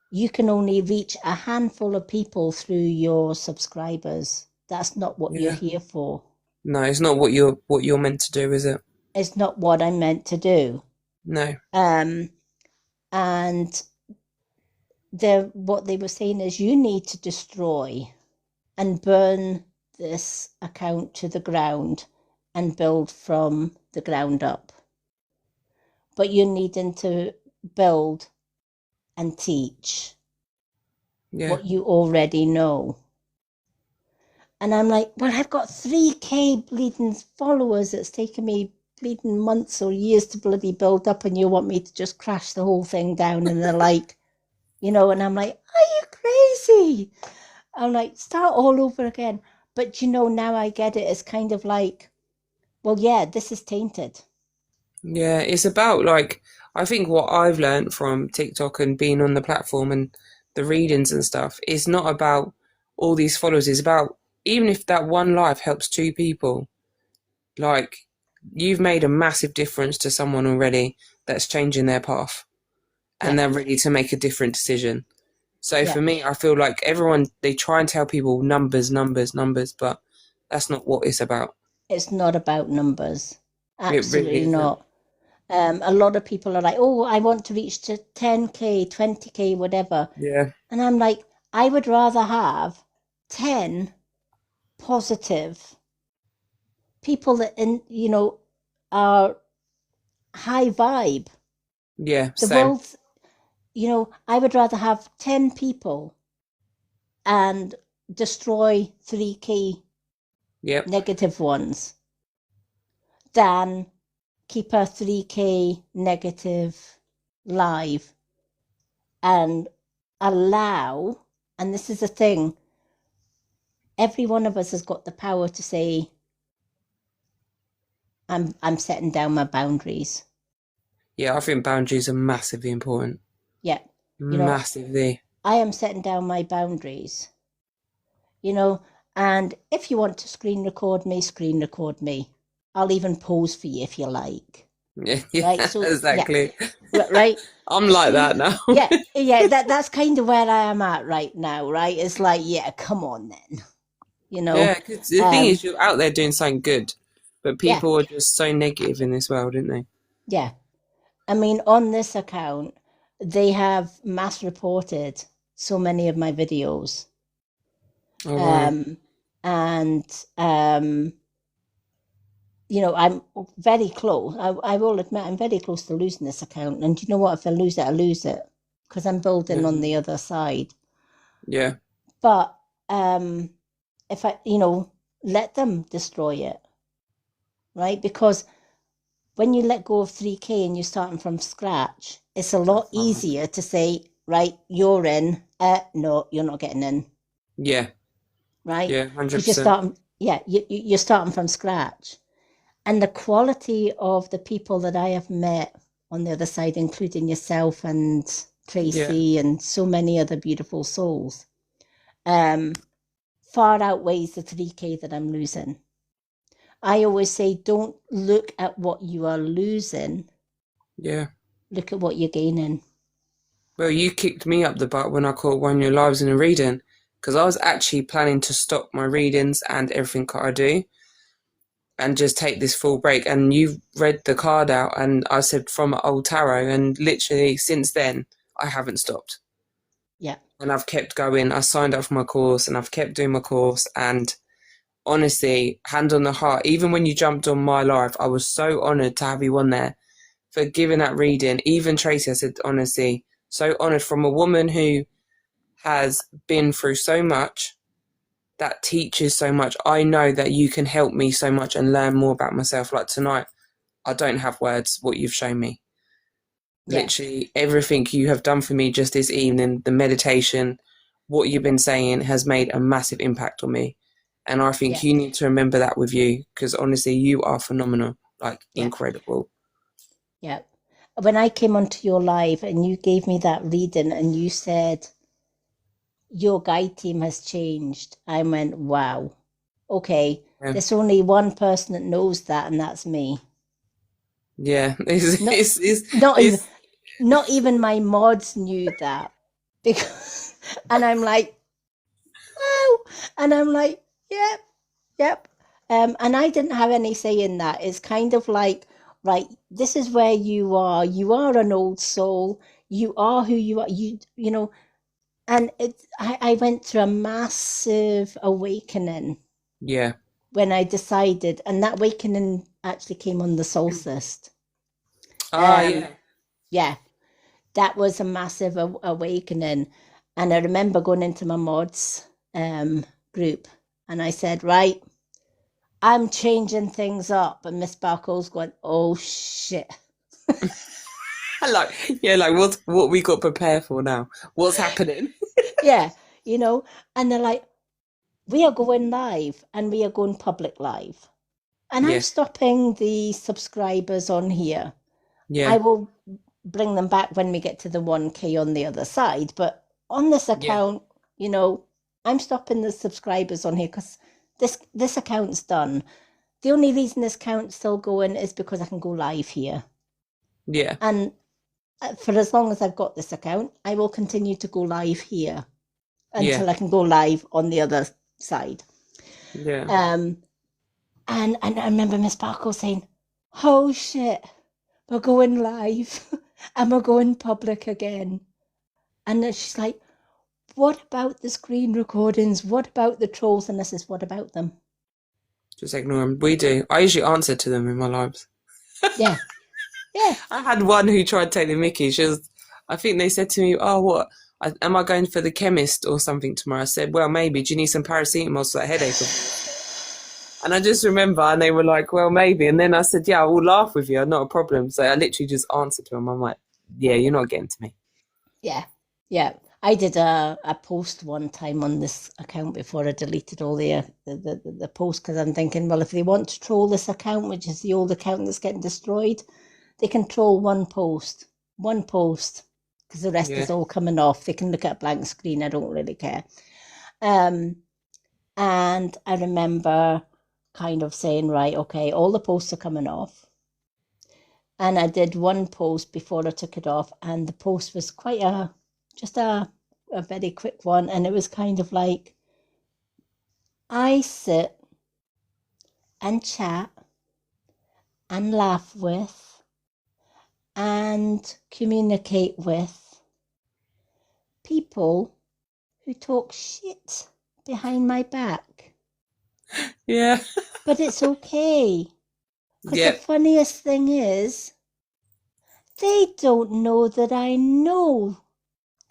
You can only reach a handful of people through your subscribers. That's not what you're yeah. here for. No, it's not what you're meant to do, is it? It's not what I'm meant to do. No. Um, and what they were saying is you need to destroy and burn this account to the ground and build from the ground up. But you're needing to build and teach Yeah, what you already know. And I'm like, well, I've got 3K bleeding followers. It's taken me bleeding months or years to bloody build up, and you want me to just crash the whole thing down. And they're like, and I'm like, are you crazy? I'm like, start all over again. But now I get it. It's kind of like, well, yeah, this is tainted. yeah. It's about like I think what I've learned from TikTok and being on the platform and the readings and stuff is not about all these followers. It's about even if that one life helps two people, like you've made a massive difference to someone already that's changing their path Yeah, and they're ready to make a different decision. So yeah. for me, I feel like everyone, they try and tell people numbers, numbers, numbers, but that's not what it's about. It's not about numbers. It really Absolutely isn't. not. A lot of people are like, oh, I want to reach to 10K, 20K, whatever. Yeah, And I'm like, I would rather have 10 positive people that, are high vibe. yeah, The same. world's, I would rather have 10 people and destroy 3K Yep, negative ones than keep a 3K negative live and allow, and this is the thing, every one of us has got the power to say, I'm setting down my boundaries. yeah, I think boundaries are massively important. Yeah. You know, Massively. I am setting down my boundaries, you know, and if you want to screen record me. I'll even pose for you if you like. Yeah, Right. yeah, So yeah, exactly. right. I'm like Screen that now. yeah, yeah, that's kind of where I am at right now, right? It's like, yeah, come on then. You Yeah, know. because the thing Um, is, you're out there doing something good, but yeah, people are just so negative in this world, aren't they? yeah. I mean, on this account, they have mass reported so many of my videos. Oh, wow. Um, and I'm very close. I will admit I'm very close to losing this account. And you know what? If I lose it, I lose it because I'm building on Yeah. the other side. Yeah. But if I, let them destroy it, right? Because when you let go of 3K and you're starting from scratch, it's a lot That's hard. easier to say, right, you're in. No, you're not getting in, Yeah. right? Yeah. Because you're 100%. starting, yeah, you're starting from scratch. And the quality of the people that I have met on the other side, including yourself and Yeah. Tracy and so many other beautiful souls, um, far outweighs the 3K that I'm losing. I always say, don't look at what you are losing, Yeah. look at what you're gaining. Well, you kicked me up the butt when I caught one of your lives in a reading, because I was actually planning to stop my readings and everything I do and just take this full break. And you read the card out, and I said from Old Tarot, and literally since then, I haven't stopped. Yeah, And I've kept going. I signed up for my course and I've kept doing my course. And honestly, hand on the heart, even when you jumped on my live, I was so honoured to have you on there for giving that reading. Even Tracy, I said, honestly, so honoured from a woman who has been through so much, that teaches so much. I know that you can help me so much and learn more about myself. Like tonight, I don't have words what you've shown me. yeah, Literally everything you have done for me just this evening, the meditation, what you've been saying has made a massive impact on me. And I think yeah, you need to remember that with you, because honestly, you are phenomenal, like yeah, incredible. yeah. When I came onto your live and you gave me that reading and you said, your guide team has changed, I went, wow, okay, Yeah, there's only one person that knows that, and that's me. yeah. Not, not even, It's not even my mods knew that. Because, and I'm like, wow. And I'm like, yep, yep. And I didn't have any say in that. It's kind of like, right, this is where you are. You are an old soul. You are who you are. You know, and I went through a massive awakening yeah. when I decided, and that awakening actually came on the solstice. Ah, Um, yeah. yeah, that was a massive awakening. And I remember going into my mods group and I said, right, I'm changing things up. And Miss Barkle's going, oh shit. Like, yeah, like what we got prepared for now? What's happening? Yeah, you know, and they're like, we are going live and we are going public live. And I'm Yeah, stopping the subscribers on here. I yeah, will bring them back when we get to the 1K on the other side. But on this yeah, account, you know, I'm stopping the subscribers on here because this account's done. The only reason this account's still going is because I can go live here. yeah, And for as long as I've got this account, I will continue to go live here yeah, until I can go live on the other side. yeah. Um, and I remember Miss Barkle saying, "Oh shit, we're going live and we're going public again." And then she's like, "What about the screen recordings? What about the trolls?" And I says, "What about them?" Just ignore them. We do. I usually answer to them in my lives. Yeah, yeah. I had one who tried to take the mickey. I think they said to me, "Oh, what? Am I going for the chemist or something tomorrow?" I said, "Well, maybe. Do you need some paracetamol for that headache?" And I just remember, and they were like, "Well, maybe." And then I said, "Yeah, I will laugh with you. Not a problem." So I literally just answered to them. I'm like, "Yeah, you're not getting to me." Yeah, yeah. I did a post one time on this account before I deleted all the posts because I'm thinking, well, if they want to troll this account, which is the old account that's getting destroyed, they can troll one post, because the rest Yeah, is all coming off. They can look at a blank screen. I don't really care. Um, and I remember kind of saying, right, okay, all the posts are coming off. And I did one post before I took it off, and the post was quite just a very quick one, and it was kind of like, I sit and chat and laugh with and communicate with people who talk shit behind my back, yeah, but it's okay, because the yeah. funniest thing is they don't know that I know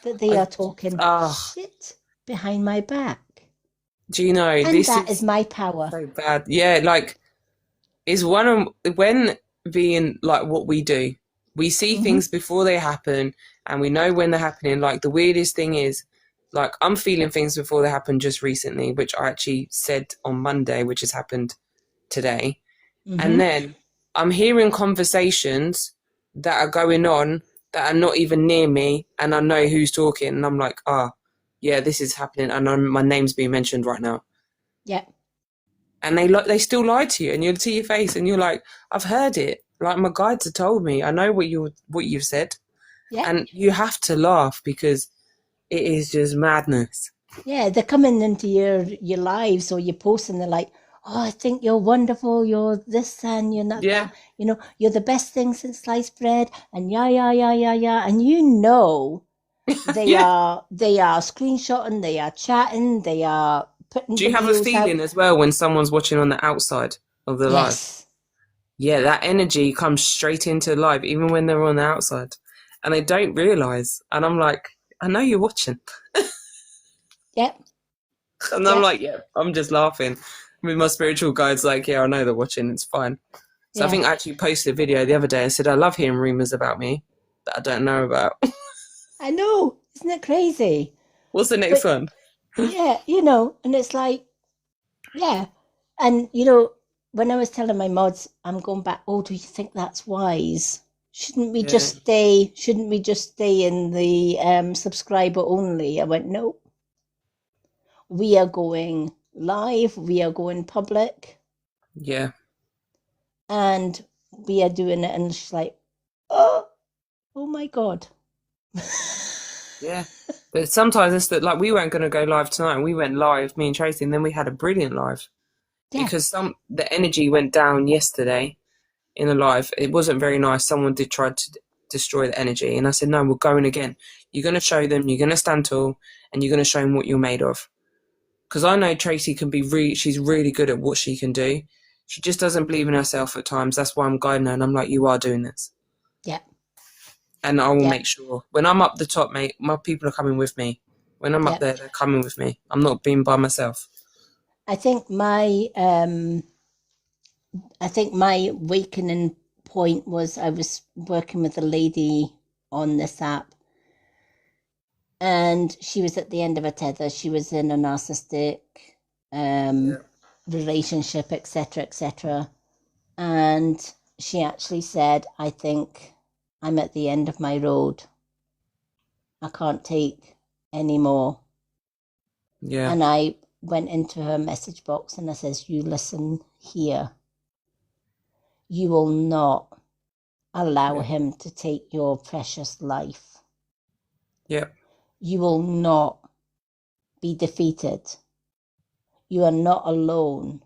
that they I are talking ah, shit behind my back. do you know And this that is is my power. so bad? Yeah, like it's one of when being like what we do. We see Mm-hmm. things before they happen, and we know when they're happening. Like, the weirdest thing is, like, I'm feeling things before they happen just recently, which I actually said on Monday, which has happened today. And Mm-hmm. then I'm hearing conversations that are going on that are not even near me, and I know who's talking, and I'm like, yeah, this is happening, and my name's being mentioned right now. Yeah. And they still lie to you, and you see your face, and you're like, I've heard it. Like, my guides have told me. I know what you've said, Yeah. and you have to laugh because it is just madness. Yeah. They're coming into your lives, or you're posting. They're like, "Oh, I think you're wonderful. You're this and you're not Yeah, that. You know, you're the best thing since sliced bread." And yeah, yeah, yeah, yeah, yeah. And you know, yeah. they are screenshotting. They are chatting. They are putting Do you have a videos out. feeling as well when someone's watching on the outside of the live? Yes. Yeah, that energy comes straight into live, even when they're on the outside, and they don't realize. And I'm like, I know you're watching, Yep. and I'm Yep. like, yeah, I'm just laughing. With my spiritual guides, like, yeah, I know they're watching. It's fine. So I Yeah. think I actually posted a video the other day. I said I love hearing rumors about me that I don't know about. I know. Isn't it crazy? What's the next But one? yeah, you know, and it's like, yeah. And, you know, when I was telling my mods, I'm going back, oh, do you think that's wise? Yeah, Shouldn't we just stay in the subscriber only? I went, no, we are going live, we are going public, yeah, and we are doing it. And she's like, oh, oh my God. yeah. But sometimes it's that, like, we weren't going to go live tonight, and we went live, me and Tracy, and then we had a brilliant live Yeah, because the energy went down yesterday in the live. It wasn't very nice. Someone did try to destroy the energy, and I said, no, we're going again. You're going to show them, you're going to stand tall, and you're going to show them what you're made of. Because I know Tracy can be she's really good at what she can do. She just doesn't believe in herself at times. That's why I'm guiding her, and I'm like, you are doing this. yeah, And I will yeah, make sure. When I'm up the top, mate, my people are coming with me. When I'm up yeah. there, they're coming with me. I'm not being by myself. I think my awakening point was I was working with a lady on this app, and she was at the end of a tether. She was in a narcissistic um, Yeah. relationship, etc., etc. And she actually said, I think I'm at the end of my road. I can't take any more. Yeah. And I went into her message box and I says, you listen here. You will not allow Yeah. him to take your precious life. Yeah. You will not be defeated. You are not alone.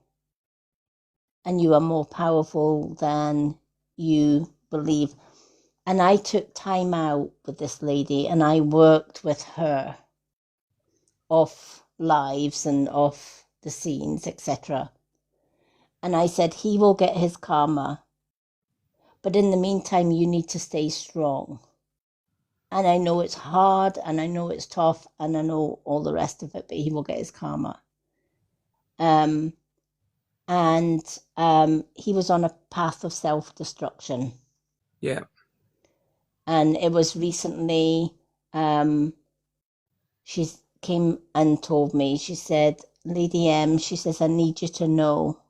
And you are more powerful than you believe. And I took time out with this lady and I worked with her off lives and off the scenes, etc. And I said, he will get his karma. But in the meantime, you need to stay strong. And I know it's hard and I know it's tough and I know all the rest of it, but he will get his karma. Um, and he was on a path of self-destruction. Yeah. And it was recently, she came and told me, she said, Lady M, she says, I need you to know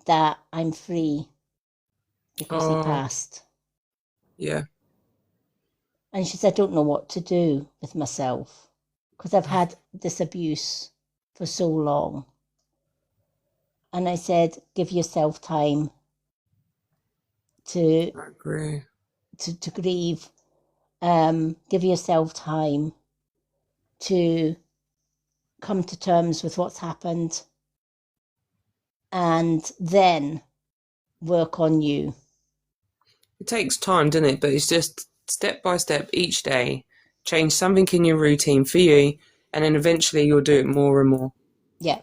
that I'm free because he Oh, passed. yeah. And she said, I don't know what to do with myself because I've had this abuse for so long. And I said, give yourself time to I agree. to grieve. Give yourself time to come to terms with what's happened and then work on you. It takes time, doesn't it? But it's just step by step each day. Change something in your routine for you, and then eventually you'll do it more and more. Yeah,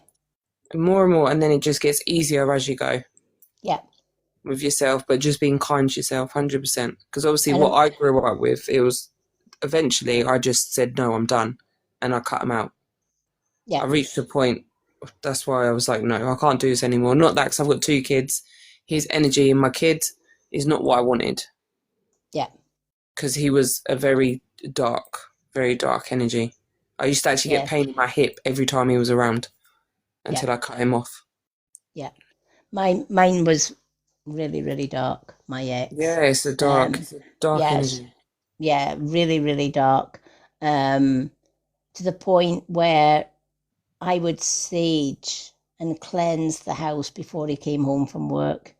And more and more, and then it just gets easier as you go yeah. with yourself, but just being kind to yourself, 100%. Because obviously And what I grew up with, it was eventually I just said, no, I'm done. And I cut them out. yeah, I reached a point, that's why I was like, no, I can't do this anymore. Not that because I've got two kids. His energy in my kids is not what I wanted. Yeah. because he was a very dark energy. I used to actually get Yes. pain in my hip every time he was around Yeah. until I cut him off. Yeah. Mine was really, really dark, my Yeah, ex. it's a dark Yes. energy. Yeah, really, really dark. Um, to the point where I would sage and cleanse the house before he came home from work,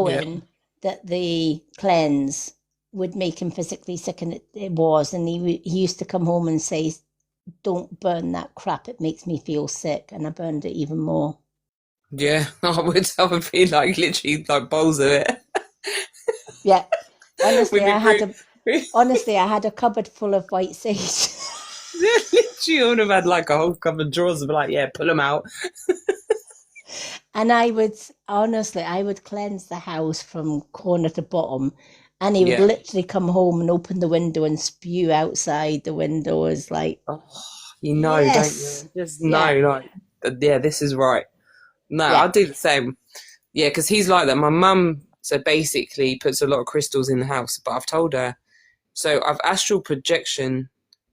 Yeah, knowing that the cleanse would make him physically sick, and it was. And he used to come home and say, "Don't burn that crap. It makes me feel sick." And I burned it even more. yeah. I would be like literally like bowls of it. Yeah, honestly, We'd be I had brute. a honestly I had a cupboard full of white sage. Literally, I would have had like a whole couple of drawers and be like, yeah, pull them out. And I would cleanse the house from corner to bottom. And he would Yeah. literally come home and open the window and spew outside the window. As like, Oh, you know, don't yes, you? Just yeah, know, like, yeah, this is right. No, yeah, I'll do the same. Yeah, because he's like that. My mum, so basically, puts a lot of crystals in the house, but I've told her, so I've astral projection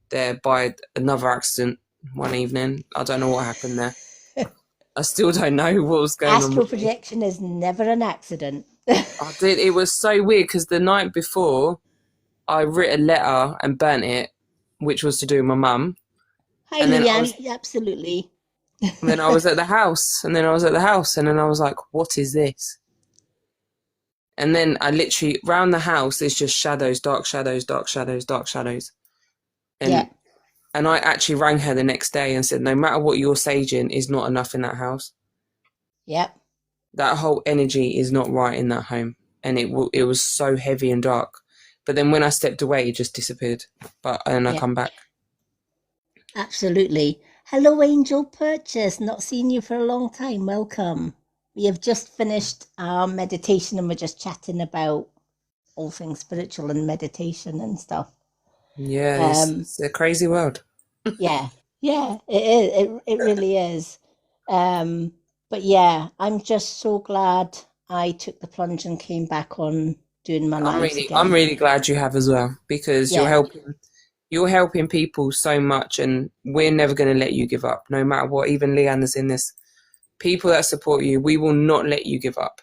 there by another accident one evening. I don't know what happened there. I still don't know what was going on astral with me. projection is never an accident. I did. It was so weird because the night before, I wrote a letter and burnt it, which was to do with my mum. Hi, And then I Leanne. was Absolutely. And then I was at the house, and then I was at the house, and then I was like, what is this? And then I literally, round the house, there's just shadows, dark shadows, dark shadows, dark shadows. Yeah, And and I actually rang her the next day and said, no matter what you're saging is not enough in that house. yeah, That whole energy is not right in that home. And it was so heavy and dark. But then when I stepped away, it just disappeared. And I yeah, come back. absolutely. Hello, Angel Purchase. Not seen you for a long time. Welcome. We have just finished our meditation and we're just chatting about all things spiritual and meditation and stuff. Yeah, Um, it's a crazy world. yeah, yeah, it is. It really is. Um, but yeah, I'm just so glad I took the plunge and came back on doing my lives I'm again. really glad you have as well because Yeah, you're helping people so much, and we're never going to let you give up, no matter what. Even Leanne is in this. People that support you, we will not let you give up.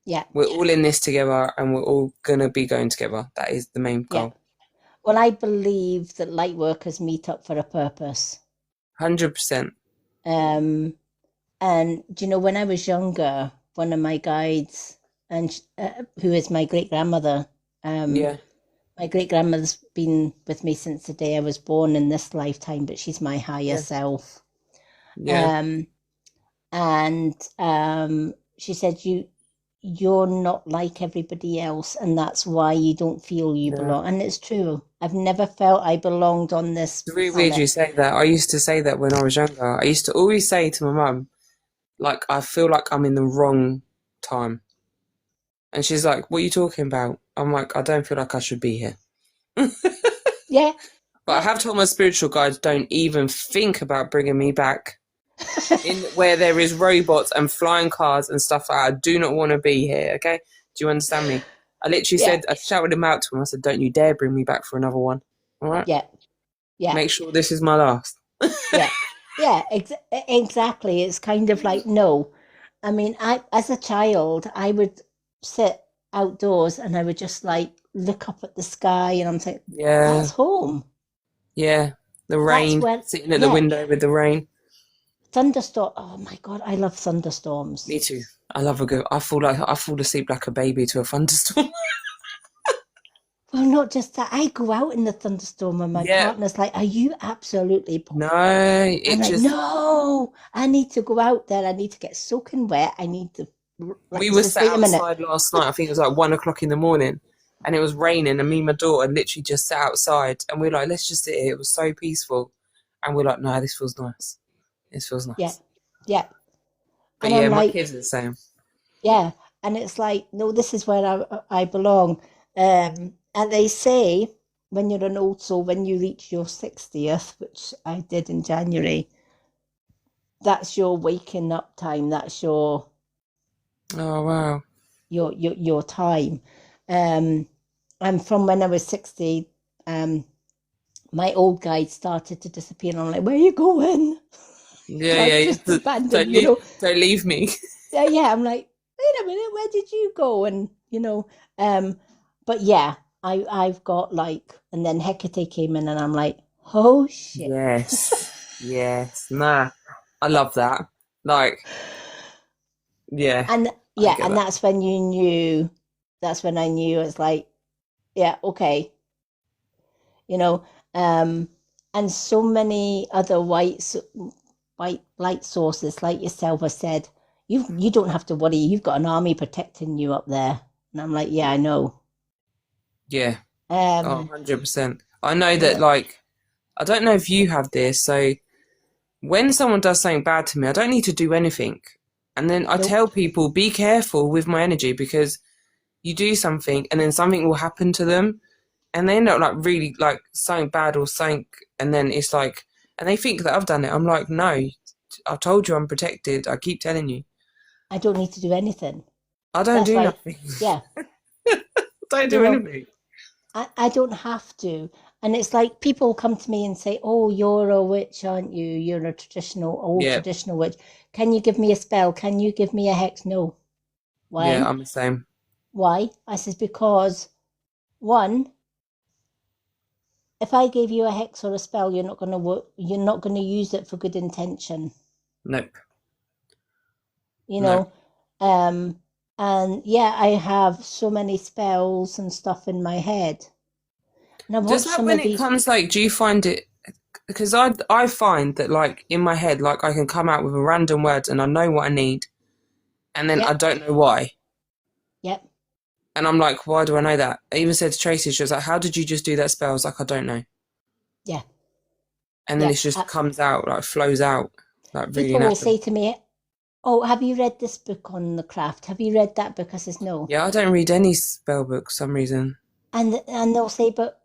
yeah, We're all in this together, and we're all going to be going together. That is the main yeah. goal. Well, I believe that light workers meet up for a purpose. 100%. Um, and do you know, when I was younger, one of my guides, and who is my great grandmother, Yeah, my great grandmother's been with me since the day I was born in this lifetime, but she's my higher yeah, self. yeah, Um, and she said, you're not like everybody else, and that's why you don't feel you yeah. belong. And it's true. I've never felt I belonged on this It's really weird planet. you say that. I used to say that when I was younger. I used to always say to my mum, like, I feel like I'm in the wrong time. And she's like, what are you talking about? I'm like, I don't feel like I should be here. Yeah, But I yeah. have told my spiritual guides, don't even think about bringing me back in where there is robots and flying cars and stuff like that. I do not want to be here, okay? Do you understand me? I literally Yeah, said, I shouted him out to him. I said, don't you dare bring me back for another one. All right? yeah, yeah, Make sure this is my last. yeah, yeah. Exactly. It's kind of like, no. I mean, I as a child, I would sit outdoors and I would just like look up at the sky, and I'm like, Yeah, that's home. yeah. The That's rain, when, sitting at the yeah, window with the rain. thunderstorm. Oh my God, I love thunderstorms. Me too. I love a good. I fall asleep like a baby to a thunderstorm. Well, not just that. I go out in the thunderstorm and my Yeah. partner's like, are you absolutely No, I'm it like, just. no, I need to go out there. I need to get soaking wet. I need to, like, We he were says, sat wait a minute. outside last night. I think it was like 1 o'clock in the morning, and it was raining. And me and my daughter literally just sat outside, and we are like, let's just sit here. It was so peaceful, and we're like, no, this feels nice. This feels Yeah, nice. yeah. But And yeah, I'm my like, kids are the same. yeah. And it's like, no, this is where I belong. And they say when you're an old soul, when you reach your 60th, which I did in January, that's your waking up time. That's Oh wow. your time. Um, and from when I was 60, my old guide started to disappear. And I'm like, where are you going? Yeah, I've yeah. just abandoned, Don't don't leave me. Yeah, I'm like, wait a minute, where did you go? And but yeah, I've got like, and then Hecate came in, and I'm like, oh shit. Yes. Yes. Nah. I love that. Like, yeah, And I yeah, get and that. that's when you knew. That's when I knew it's like, yeah, okay, you know. Um, and so many other white light sources like yourself have said, you don't have to worry. You've got an army protecting you up there. And I'm like, yeah, I know. Yeah. Oh, Um, 100%. I know you that, know, like, I don't know if you have this. So when someone does something bad to me, I don't need to do anything. And then I tell nope. people, be careful with my energy, because you do something and then something will happen to them, and they end up like really like something bad or something, and then it's like, and they think that I've done it. I'm like, no, I've told you I'm protected. I keep telling you. I don't need to do anything. I don't That's do why, nothing. yeah, I don't you do know, anything. I don't have to. And it's like people come to me and say, oh, you're a witch, aren't you? You're a old Yeah, traditional witch. Can you give me a spell? Can you give me a hex? No. yeah, Why? I'm the same. Why? I says, because one, if I gave you a hex or a spell, you're not gonna use it for good intention. Nope, You nope. know? Um and yeah, I have so many spells and stuff in my head. And I've Does watched that some when of it these. comes like, do you find it? Because I find that like in my head, like I can come out with a random words and I know what I need, and then I Yep, don't know why. yep, And I'm like, why do I know that? I even said to Tracy, she was like, how did you just do that spell? I was like, I don't know. yeah, And then it yeah. just comes out, like flows out, like really People will natural. say to me, oh, have you read this book on the craft? Have you read that book? I says, no. Yeah, I don't read any spell books for some reason. And they'll say, but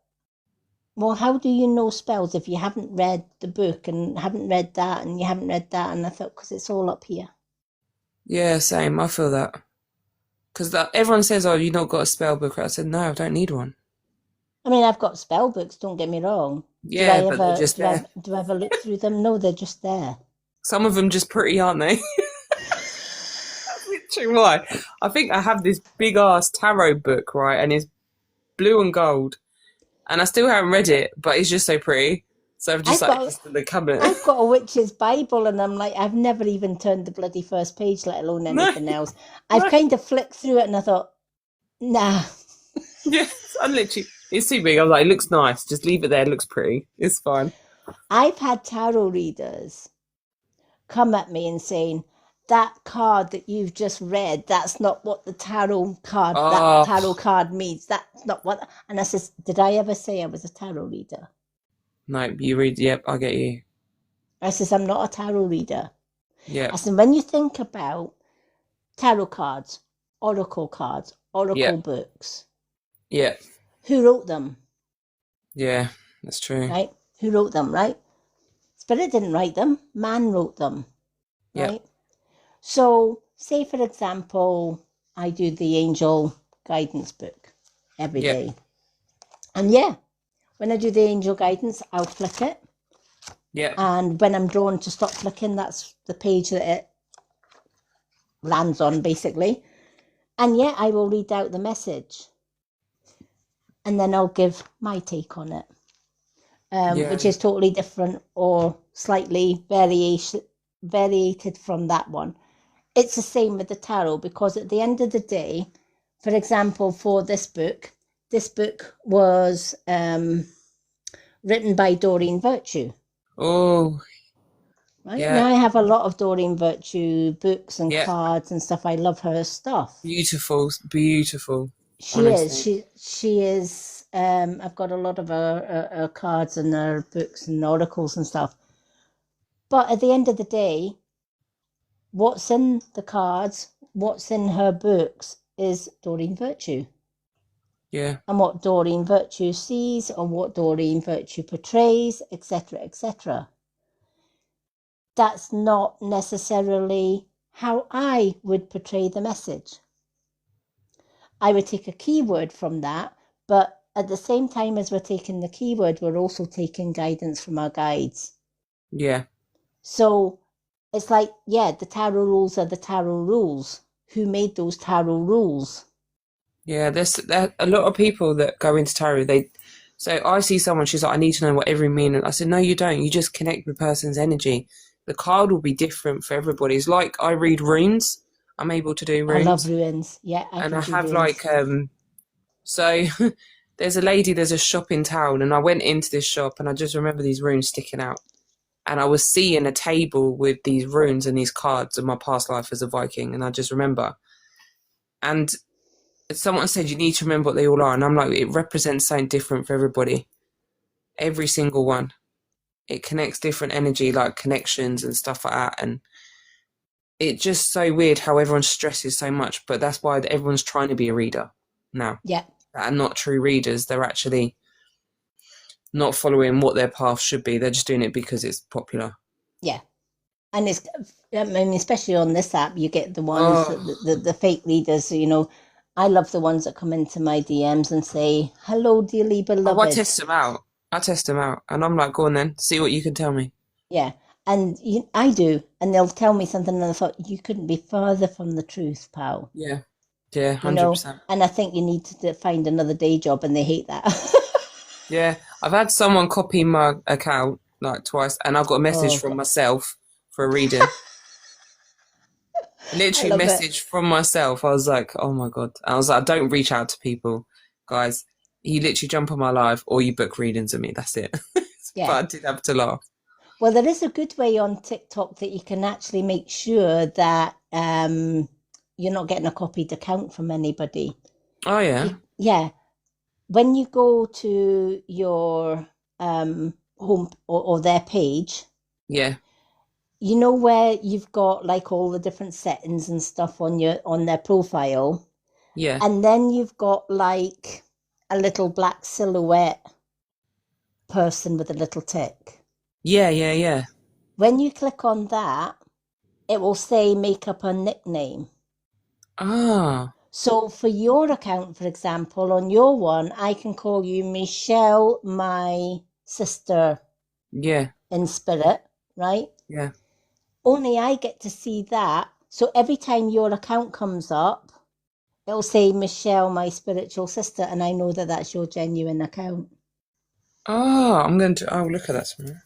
well, how do you know spells if you haven't read the book and haven't read that and you haven't read that? And I thought, because it's all up here. Yeah, same. I feel that. Because everyone says, oh, you not got a spell book. I said, no, I don't need one. I mean, I've got spell books, don't get me wrong. Do I Yeah, but they're ever just there. do I ever look through them? No, they're just there. Some of them just pretty, aren't they? That's literally why. I think I have this big ass tarot book, right? And it's blue and gold. And I still haven't read it, but it's just so pretty. So I've just I've like, got just in the cabinet. I've got a witch's Bible, and I'm like, I've never even turned the bloody first page, let alone No, anything else. I've no. kind of flicked through it, and I thought, nah. Yes, I literally, it's too big. I'm like, it looks nice. Just leave it there. It looks pretty. It's fine. I've had tarot readers come at me and saying, that card that you've just read, that's not what that Oh, tarot card means. That's not what. And I says, did I ever say I was a tarot reader? no, you read, yep, I get you. I says, I'm not a tarot reader. I Yep, said, when you think about tarot cards, oracle yep, books, yep, who wrote them, yeah, that's true. right? Who wrote them, right? Spirit didn't write them, man wrote them, Yep, right? So, say for example, I do the angel guidance book every yep, day. And yeah, when I do the angel guidance, I'll flick it. yep, And when I'm drawn to stop flicking, that's the page that it lands on, basically. And yeah, I will read out the message. And then I'll give my take on it, which yeah, is totally different or slightly variated from that one. It's the same with the tarot, because at the end of the day, for example, for this book was written by Doreen Virtue. oh, Right yeah, now, I have a lot of Doreen Virtue books and yeah, cards and stuff. I love her stuff. beautiful, beautiful, She is. honestly. She is. I've got a lot of her cards and her books and articles and stuff. But at the end of the day, what's in the cards, what's in her books is Doreen Virtue. Yeah, And what Doreen Virtue sees or what Doreen Virtue portrays, etc., etc. That's not necessarily how I would portray the message. I would take a keyword from that, But at the same time as we're taking the keyword, we're also taking guidance from our guides. Yeah. So it's like, yeah, the tarot rules are the tarot rules. Who made those tarot rules? Yeah, there's a lot of people that go into tarot. So I see someone, she's like, I need to know what every meaning. I said, no, you don't. You just connect with the person's energy. The card will be different for everybody. It's like I read runes. I'm able to do I love runes, ruins. Yeah, I and can I do have ruins. like so there's a shop in town, and I went into this shop, and I just remember these runes sticking out, and I was seeing a table with these runes and these cards of my past life as a Viking, and I just remember. And someone said you need to remember what they all are, and I'm like, it represents something different for everybody, every single one. It connects different energy, like connections and stuff like that, and it's just so weird how everyone stresses so much, but that's why everyone's trying to be a reader now. Yeah, That are not true readers. They're actually not following what their path should be. They're just doing it because it's popular. yeah. And it's, I mean, especially on this app, you get the ones, Oh, the fake readers, you know. I love the ones that come into my DMs and say, hello, dearly oh, I beloved. test them out. And I'm like, go on then, see what you can tell me. Yeah. And I do. And they'll tell me something, and I thought, you couldn't be further from the truth, pal. Yeah, yeah, You know, 100%. and I think you need to find another day job, and they hate that. Yeah, I've had someone copy my account like twice, and I've got a message Oh, from God. myself for a reading. I Literally, love it. message from myself. I was like, oh my God. I was like, don't reach out to people, guys. You literally jump on my live or you book readings with me. That's it. But Yeah. I did have to laugh. Well, there is a good way on TikTok that you can actually make sure that you're not getting a copied account from anybody. Oh, yeah. Yeah, when you go to your home or their page, Yeah. you know where you've got like all the different settings and stuff on their profile, Yeah. and then you've got like a little black silhouette person with a little tick. Yeah. Yeah. Yeah. When you click on that, it will say make up a nickname. Ah. So for your account, for example, on your one, I can call you Michelle, my sister Yeah. in spirit, right? Yeah. Only I get to see that. So every time your account comes up, it'll say Michelle, my spiritual sister, and I know that that's your genuine account. Oh, I'm going to, oh, look at that tomorrow.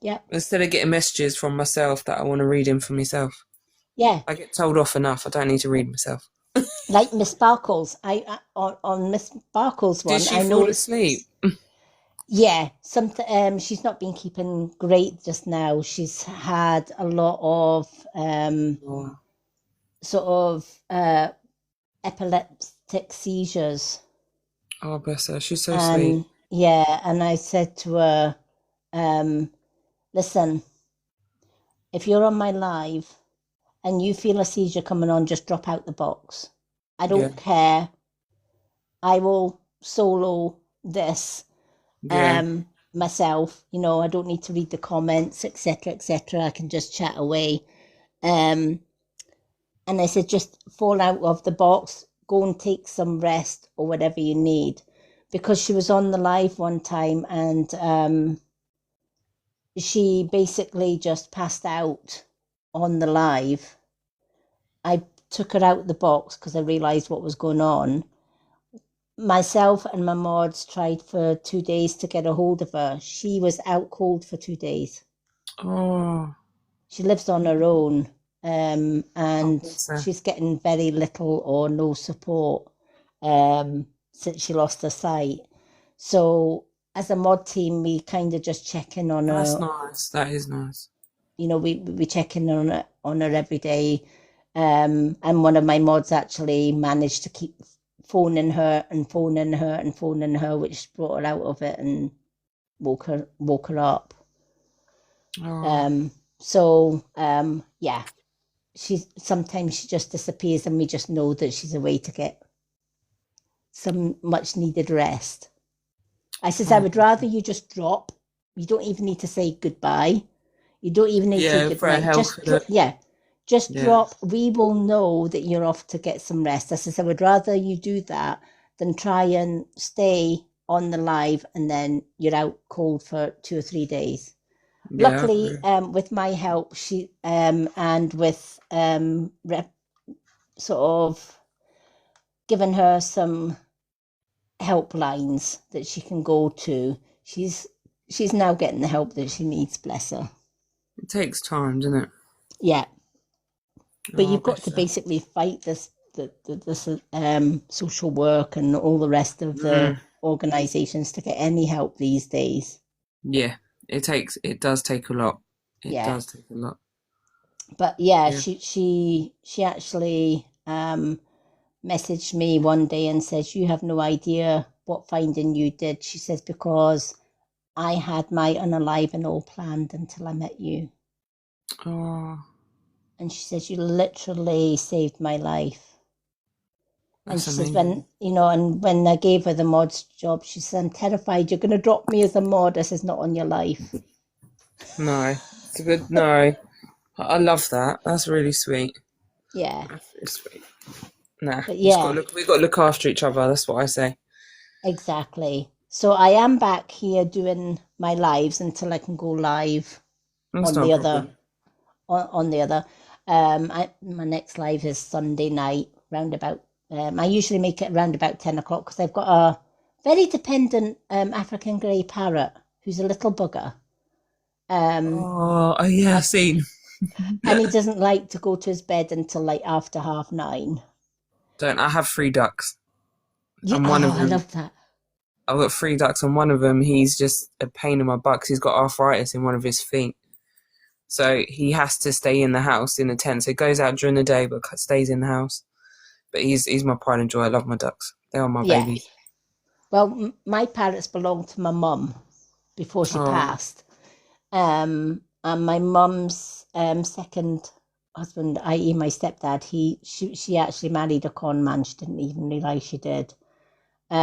Yeah. Instead of getting messages from myself that I want to read in for myself. Yeah. I get told off enough. I don't need to read myself. Like Miss Sparkles. On Miss Sparkles Did one, she I fall noticed. asleep? Yeah, something. She's not been keeping great just now. She's had a lot of Oh, sort of epileptic seizures, oh, bless her. She's so sweet. and yeah, and I said to her, um, "Listen, if you're on my live and you feel a seizure coming on, just drop out the box. I Yeah. don't care. I will solo this." Yeah. Myself, you know, I don't need to read the comments, etc., etc. I can just chat away. Um, and I said, just fall out of the box, go and take some rest or whatever you need, because she was on the live one time and she basically just passed out on the live. I took her out the box because I realized what was going on. Myself and my mods tried for 2 days to get a hold of her. She was out cold for 2 days. Oh, She lives on her own, oh, and bless her. she's getting very little or no support since she lost her sight. So, as a mod team, we kind of just check in on That's her. nice. That is nice. You know, we check in on her every day. And one of my mods actually managed to keep phoning her and phoning her and phoning her, which brought her out of it and woke her up. Oh, Yeah, sometimes she just disappears and we just know that she's away to get some much needed rest. I says, I oh, would rather you just drop. You don't even need to say goodbye. You don't even need to say yeah, for a goodnight. health. Just Yeah. drop. We will know that you're off to get some rest. I says, I would rather you do that than try and stay on the live and then you're out cold for 2 or 3 days. Yeah, Luckily, with my help, she and with sort of given her some helplines that she can go to. She's now getting the help that she needs, bless her. it takes time, doesn't it? Yeah, but Oh, you've got bless to her. basically fight this social work and all the rest of the Mm, organisations to get any help these days. yeah, it does take a lot. It Yeah, does take a lot. but yeah, Yeah. she actually messaged me one day and says, "You have no idea what finding you did." She says, "Because I had my unalive all planned until I met you." Oh, And she says, "You literally saved my life." And that's she says, amazing. and when I gave her the mod's job, she said, "I'm terrified you're going to drop me as a mod." I says, "Not on your life." No, it's a good. No, I love that. That's really sweet. Yeah. That's really sweet. Nah, But we just got to yeah, look. We got to look after each other. That's what I say. exactly. So I am back here doing my lives until I can go live That's on not a the other problem. on the other. My next live is Sunday night, round about. I usually make it around about 10 o'clock because I've got a very dependent African grey parrot who's a little bugger. Um, Oh yeah, I've and, seen. and he doesn't like to go to his bed until like after 9:30. Don't I have 3 ducks, Yeah, and one oh, of I them. love that. I've got 3 ducks, and one of them, he's just a pain in my butt 'cause he's got arthritis in one of his feet. So he has to stay in the house in a tent. So he goes out during the day, but stays in the house. But he's my pride and joy. I love my ducks. They are my Yeah. babies. Well, my parrots belonged to my mum before she Oh, passed. And my mum's second husband, i.e., my stepdad, she actually married a con man. She didn't even realise she did.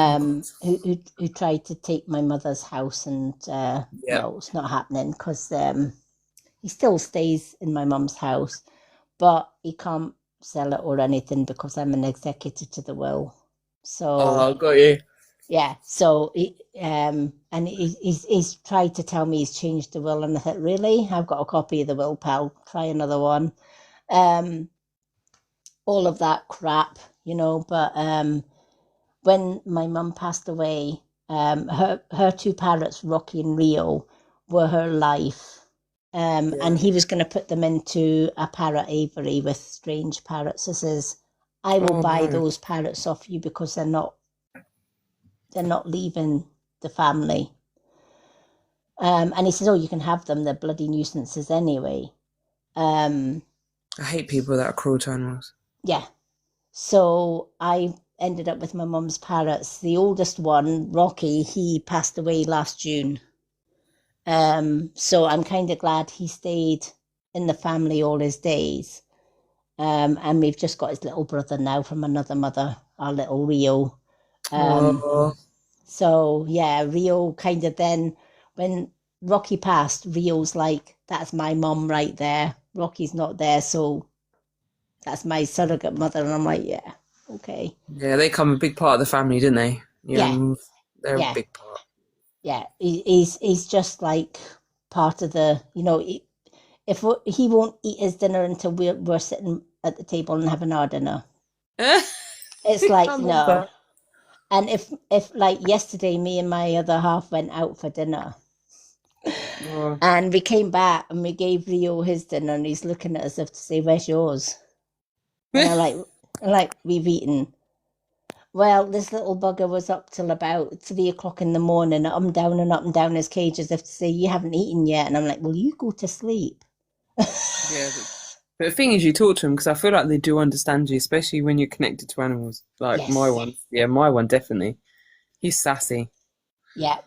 oh God. Who tried to take my mother's house, and Yeah. no, it's not happening because he still stays in my mum's house, but he can't sell it or anything because I'm an executor to the will. So Oh, got you. yeah, so and he's tried to tell me he's changed the will, and I thought, really? I've got a copy of the will, pal. Try another one. Um, all of that crap, But when my mum passed away, her two parrots, Rocky and Rio, were her life. Yeah. And he was going to put them into a parrot aviary with strange parrots. He says, "I will Oh buy no. those parrots off you because they're not leaving the family." And he says, "Oh, you can have them. They're bloody nuisances anyway." Um, I hate people that are cruel to animals. yeah. So I ended up with my mum's parrots. The oldest one, Rocky, he passed away last June. So I'm kind of glad he stayed in the family all his days. And we've just got his little brother now from another mother, our little Rio. Um, Oh, so yeah, Rio kind of then, when Rocky passed, Rio's like, "That's my mum right there. Rocky's not there, so that's my surrogate mother." And I'm like, "Yeah, okay." yeah, they come a big part of the family, didn't they? The Yeah, animals, they're a yeah, big part. yeah. He's just like part of the, if he won't eat his dinner until we're sitting at the table and having our dinner. I It's like, love no. that. And if like yesterday, me and my other half went out for dinner, Oh, and we came back and we gave Rio his dinner, and he's looking at us as if to say, "Where's yours?" And I'm like, "We've eaten." Well, this little bugger was up till about 3 o'clock in the morning, up and down his cage as if to say, "You haven't eaten yet." And I'm like, "Well, you go to sleep." yeah. But the thing is, you talk to them because I feel like they do understand you, especially when you're connected to animals. Like my Yes. one. Yeah, my one definitely. He's sassy. Yeah.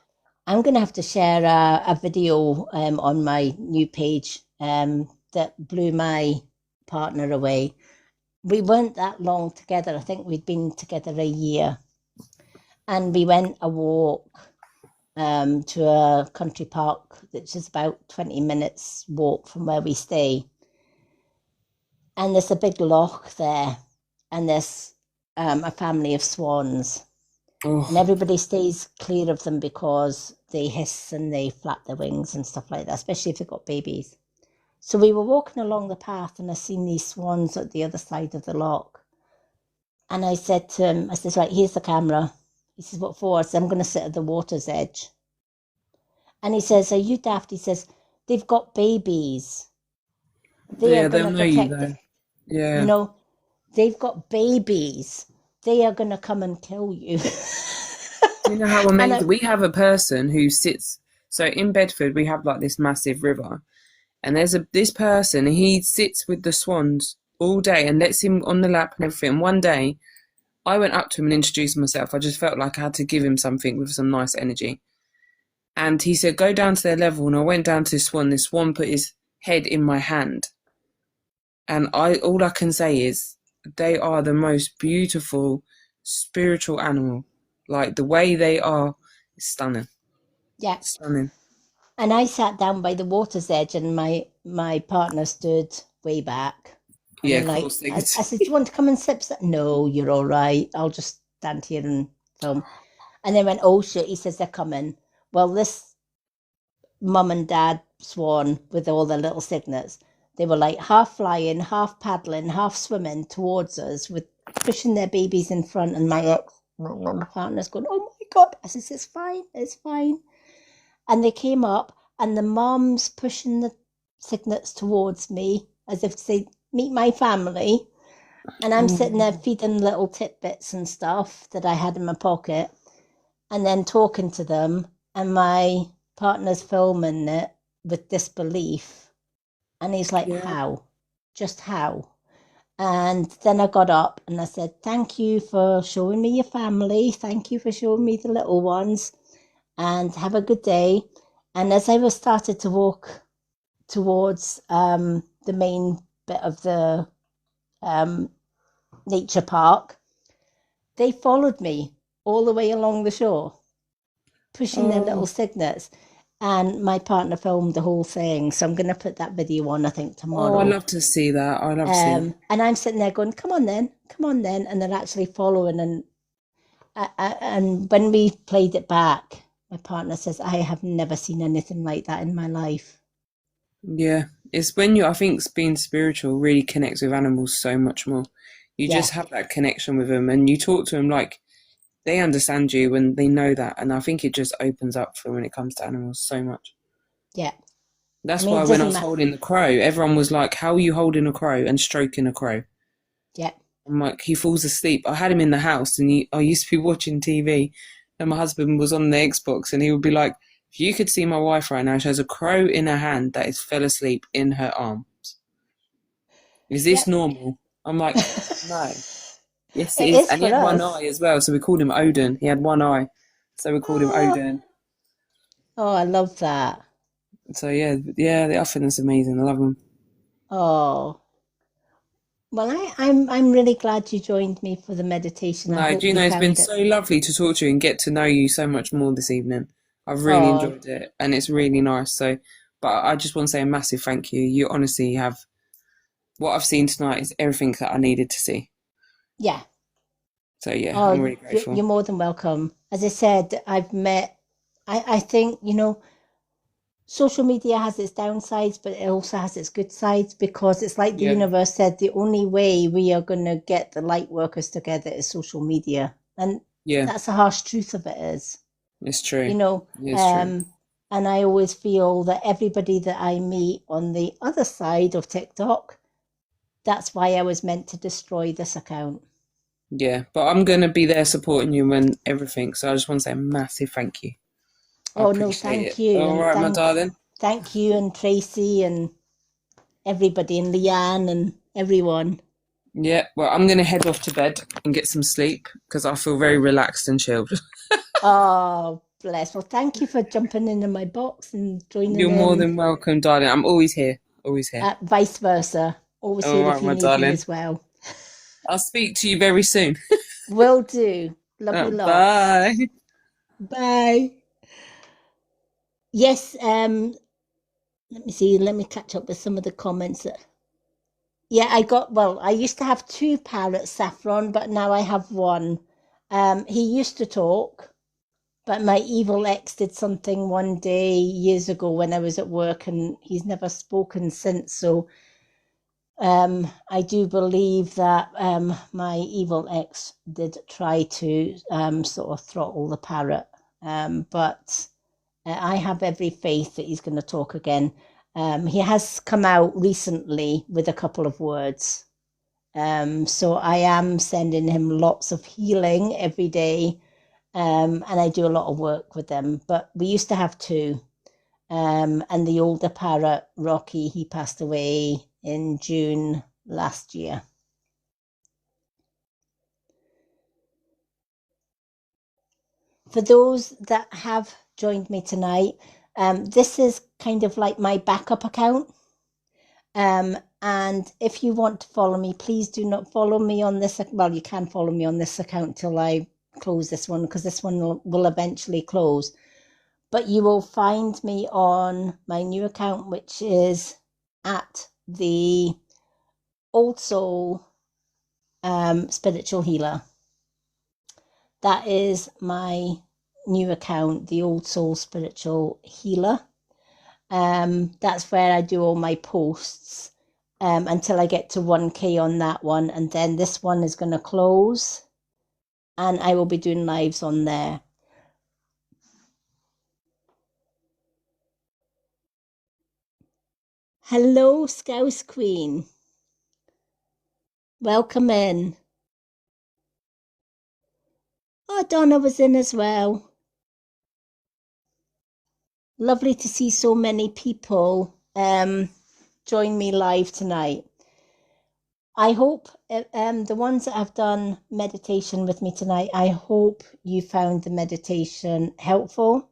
I'm going to have to share a video on my new page that blew my partner away. We weren't that long together. I think we'd been together a year. And we went a walk to a country park that's just about 20 minutes walk from where we stay. And there's a big loch there, and there's a family of swans. And Oh, everybody stays clear of them because they hiss and they flap their wings and stuff like that, especially if they've got babies. So we were walking along the path and I seen these swans at the other side of the loch. And I said to him, I said, right, here's the camera. He says, what for? I said, I'm going to sit at the water's edge. And he says, are you daft? He says, they've got babies. They are yeah, going they'll to know you protect though. it. You Yeah. know, they've got babies. They are going to come and kill you. You know how And I, amazing we have a person who sits. So in Bedford, we have like this massive river, and there's this person. He sits with the swans all day and lets him on the lap and everything. One day, I went up to him and introduced myself. I just felt like I had to give him something with some nice energy. And he said, "Go down to their level." And I went down to this swan. This swan put his head in my hand, and all I can say is they are the most beautiful spiritual animal. Like the way they are is stunning. yeah. Stunning. And I sat down by the water's edge and my partner stood way back. And Yeah, they're of like, course they I, could. I said, do you want to come and sip? No, you're all right. I'll just stand here and film. And they went, oh shit. He says, they're coming. Well, this mum and dad swan with all their little cygnets, they were like half flying, half paddling, half swimming towards us with pushing their babies in front. And my partner's going, oh my God. I says, it's fine. It's fine. And they came up, and the mom's pushing the cygnets towards me as if to say, meet my family. And I'm sitting there feeding little tidbits and stuff that I had in my pocket and then talking to them. And my partner's filming it with disbelief. And he's like, Yeah. how? Just how? And then I got up and I said, thank you for showing me your family. Thank you for showing me the little ones. And have a good day. And as I was started to walk towards the main bit of the um, nature park, they followed me all the way along the shore, pushing their little Oh, cygnets. And my partner filmed the whole thing. So I'm going to put that video on, I think, oh, I tomorrow. love to see that. I love to see that. And I'm sitting there going, come on then, come on then. And they're actually following. And when we played it back, my partner says, I have never seen anything like that in my life. Yeah, it's when I think being spiritual really connects with animals so much more. You Yeah, just have that connection with them, and you talk to them like they understand you and they know that. And I think it just opens up for when it comes to animals so much. yeah. I That's mean, why it when I doesn't was matter. holding the crow, everyone was like, "How are you holding a crow and stroking a crow?" Yeah, I'm like, he falls asleep. I had him in the house, and I used to be watching TV, and my husband was on the Xbox, and he would be like, "If you could see my wife right now, she has a crow in her hand that is fell asleep in her arms. Is yeah. this normal?" I'm like, "No." Yes, it It is. is And he for had one us. eye as well, so we called him Odin. He had one eye, so we called him Oh, Odin. oh, I love that. So yeah, the Uffin is amazing. I love them. Oh, well, I'm really glad you joined me for the meditation. I No, hope you Juno, it's been found it. so lovely to talk to you and get to know you so much more this evening. I've really Oh, enjoyed it, and it's really nice. So, but I just want to say a massive thank you. You honestly have what I've seen tonight is everything that I needed to see. yeah. So yeah, I'm Oh, really grateful. you're more than welcome. As I said, I've met. I think social media has its downsides, but it also has its good sides because it's like the Yeah, universe said the only way we are going to get the light workers together is social media. And yeah, that's the harsh truth of it is, it's you true. know. It's true. Um, and I always feel that everybody that I meet on the other side of TikTok, that's why I was meant to destroy this account. Yeah, but I'm gonna be there supporting you and everything. So I just want to say a massive thank you. I Oh no, appreciate thank it. you. All And right, my darling. thank you and Tracy and everybody and Leanne and everyone. Yeah, well, I'm going to head off to bed and get some sleep because I feel very relaxed and chilled. Oh, bless. Well, thank you for jumping into my box and joining You're more in. than welcome, darling. I'm always here. Always here. Vice versa. Always All here if right, you my need me darling. as well. I'll speak to you very soon. Will do. Love you lots. Bye. Bye. Yes, let me see. Let me catch up with some of the comments. Yeah, I used to have two parrots, Saffron, but now I have one. He used to talk, but my evil ex did something one day years ago when I was at work, and he's never spoken since. So I do believe that my evil ex did try to sort of throttle the parrot. But I have every faith that he's going to talk again. He has come out recently with a couple of words. So I am sending him lots of healing every day. And I do a lot of work with them. But we used to have two. And the older parrot, Rocky, he passed away in June last year. For those that have joined me tonight, this is kind of like my backup account. And if you want to follow me, please do not follow me on this. Well, you can follow me on this account till I close this one, because this one will eventually close. But you will find me on my new account, which is at the Old Soul Spiritual Healer. That is my new account, the Old Soul Spiritual Healer. That's where I do all my posts until I get to 1K on that one. And then this one is going to close and I will be doing lives on there. Hello, Scouse Queen. Welcome in. Oh, Donna was in as well. Lovely to see so many people join me live tonight. I hope the ones that have done meditation with me tonight, I hope you found the meditation helpful.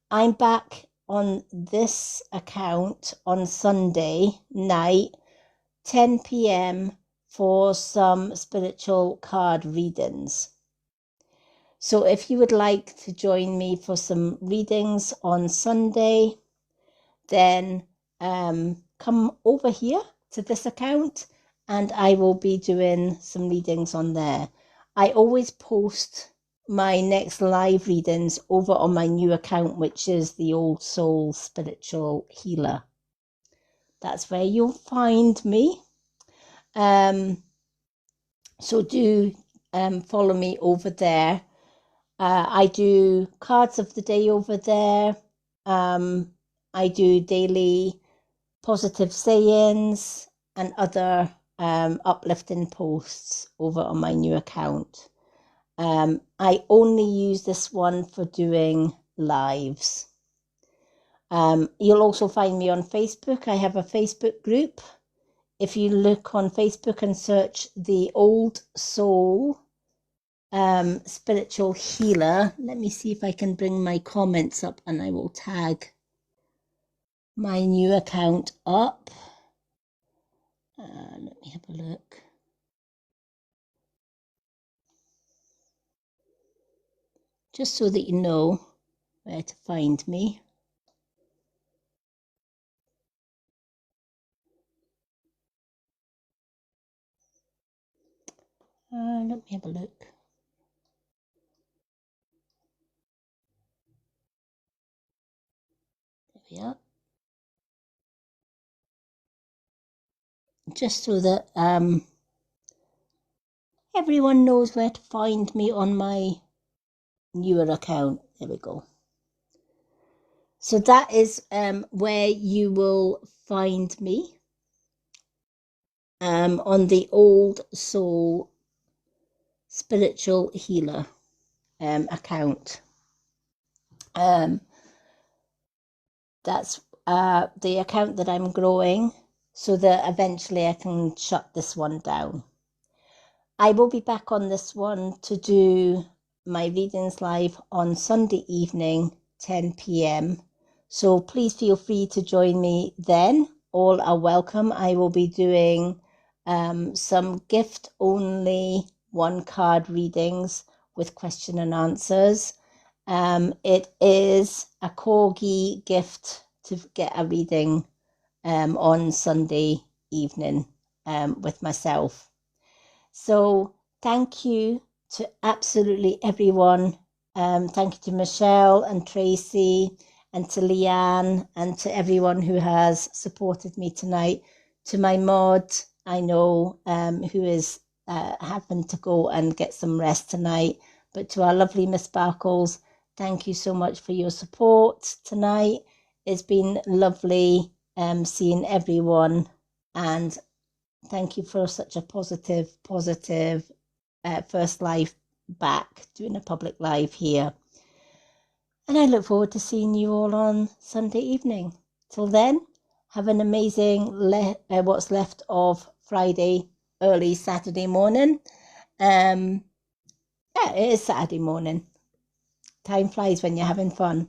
I'm back on this account on Sunday night, 10 p.m. for some spiritual card readings. So if you would like to join me for some readings on Sunday, then come over here to this account and I will be doing some readings on there. I always post my next live readings over on my new account, which is the Old Soul Spiritual Healer. That's where you'll find me. So do follow me over there. I do cards of the day over there. I do daily positive sayings and other uplifting posts over on my new account. I only use this one for doing lives. You'll also find me on Facebook. I have a Facebook group. If you look on Facebook and search the Old Soul Spiritual Healer, let me see if I can bring my comments up and I will tag my new account up. Let me have a look. Just so that you know where to find me. Let me have a look. There we are. Just so that everyone knows where to find me on my newer account. There we go. So that is where you will find me on the Old Soul Spiritual Healer account. That's the account that I'm growing so that eventually I can shut this one down. I will be back on this one to do my readings live on Sunday evening, 10 p.m. So please feel free to join me then. All are welcome. I will be doing some gift-only one-card readings with question and answers. It is a corgi gift to get a reading on Sunday evening with myself. So thank you to absolutely everyone. Thank you to Michelle and Tracy and to Leanne and to everyone who has supported me tonight. To my mod, I know, who is happened to go and get some rest tonight. But to our lovely Miss Sparkles, thank you so much for your support tonight. It's been lovely seeing everyone, and thank you for such a positive first live back, doing a public live here. And I look forward to seeing you all on Sunday evening. Till then, have an amazing what's left of Friday, early Saturday morning. Yeah, it is Saturday morning. Time flies when you're having fun.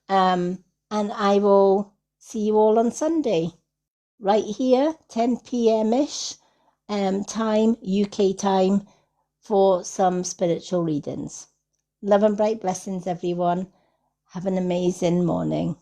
And I will see you all on Sunday, right here, 10 p.m.-ish time, UK time, for some spiritual readings. Love and bright blessings, everyone. Have an amazing morning.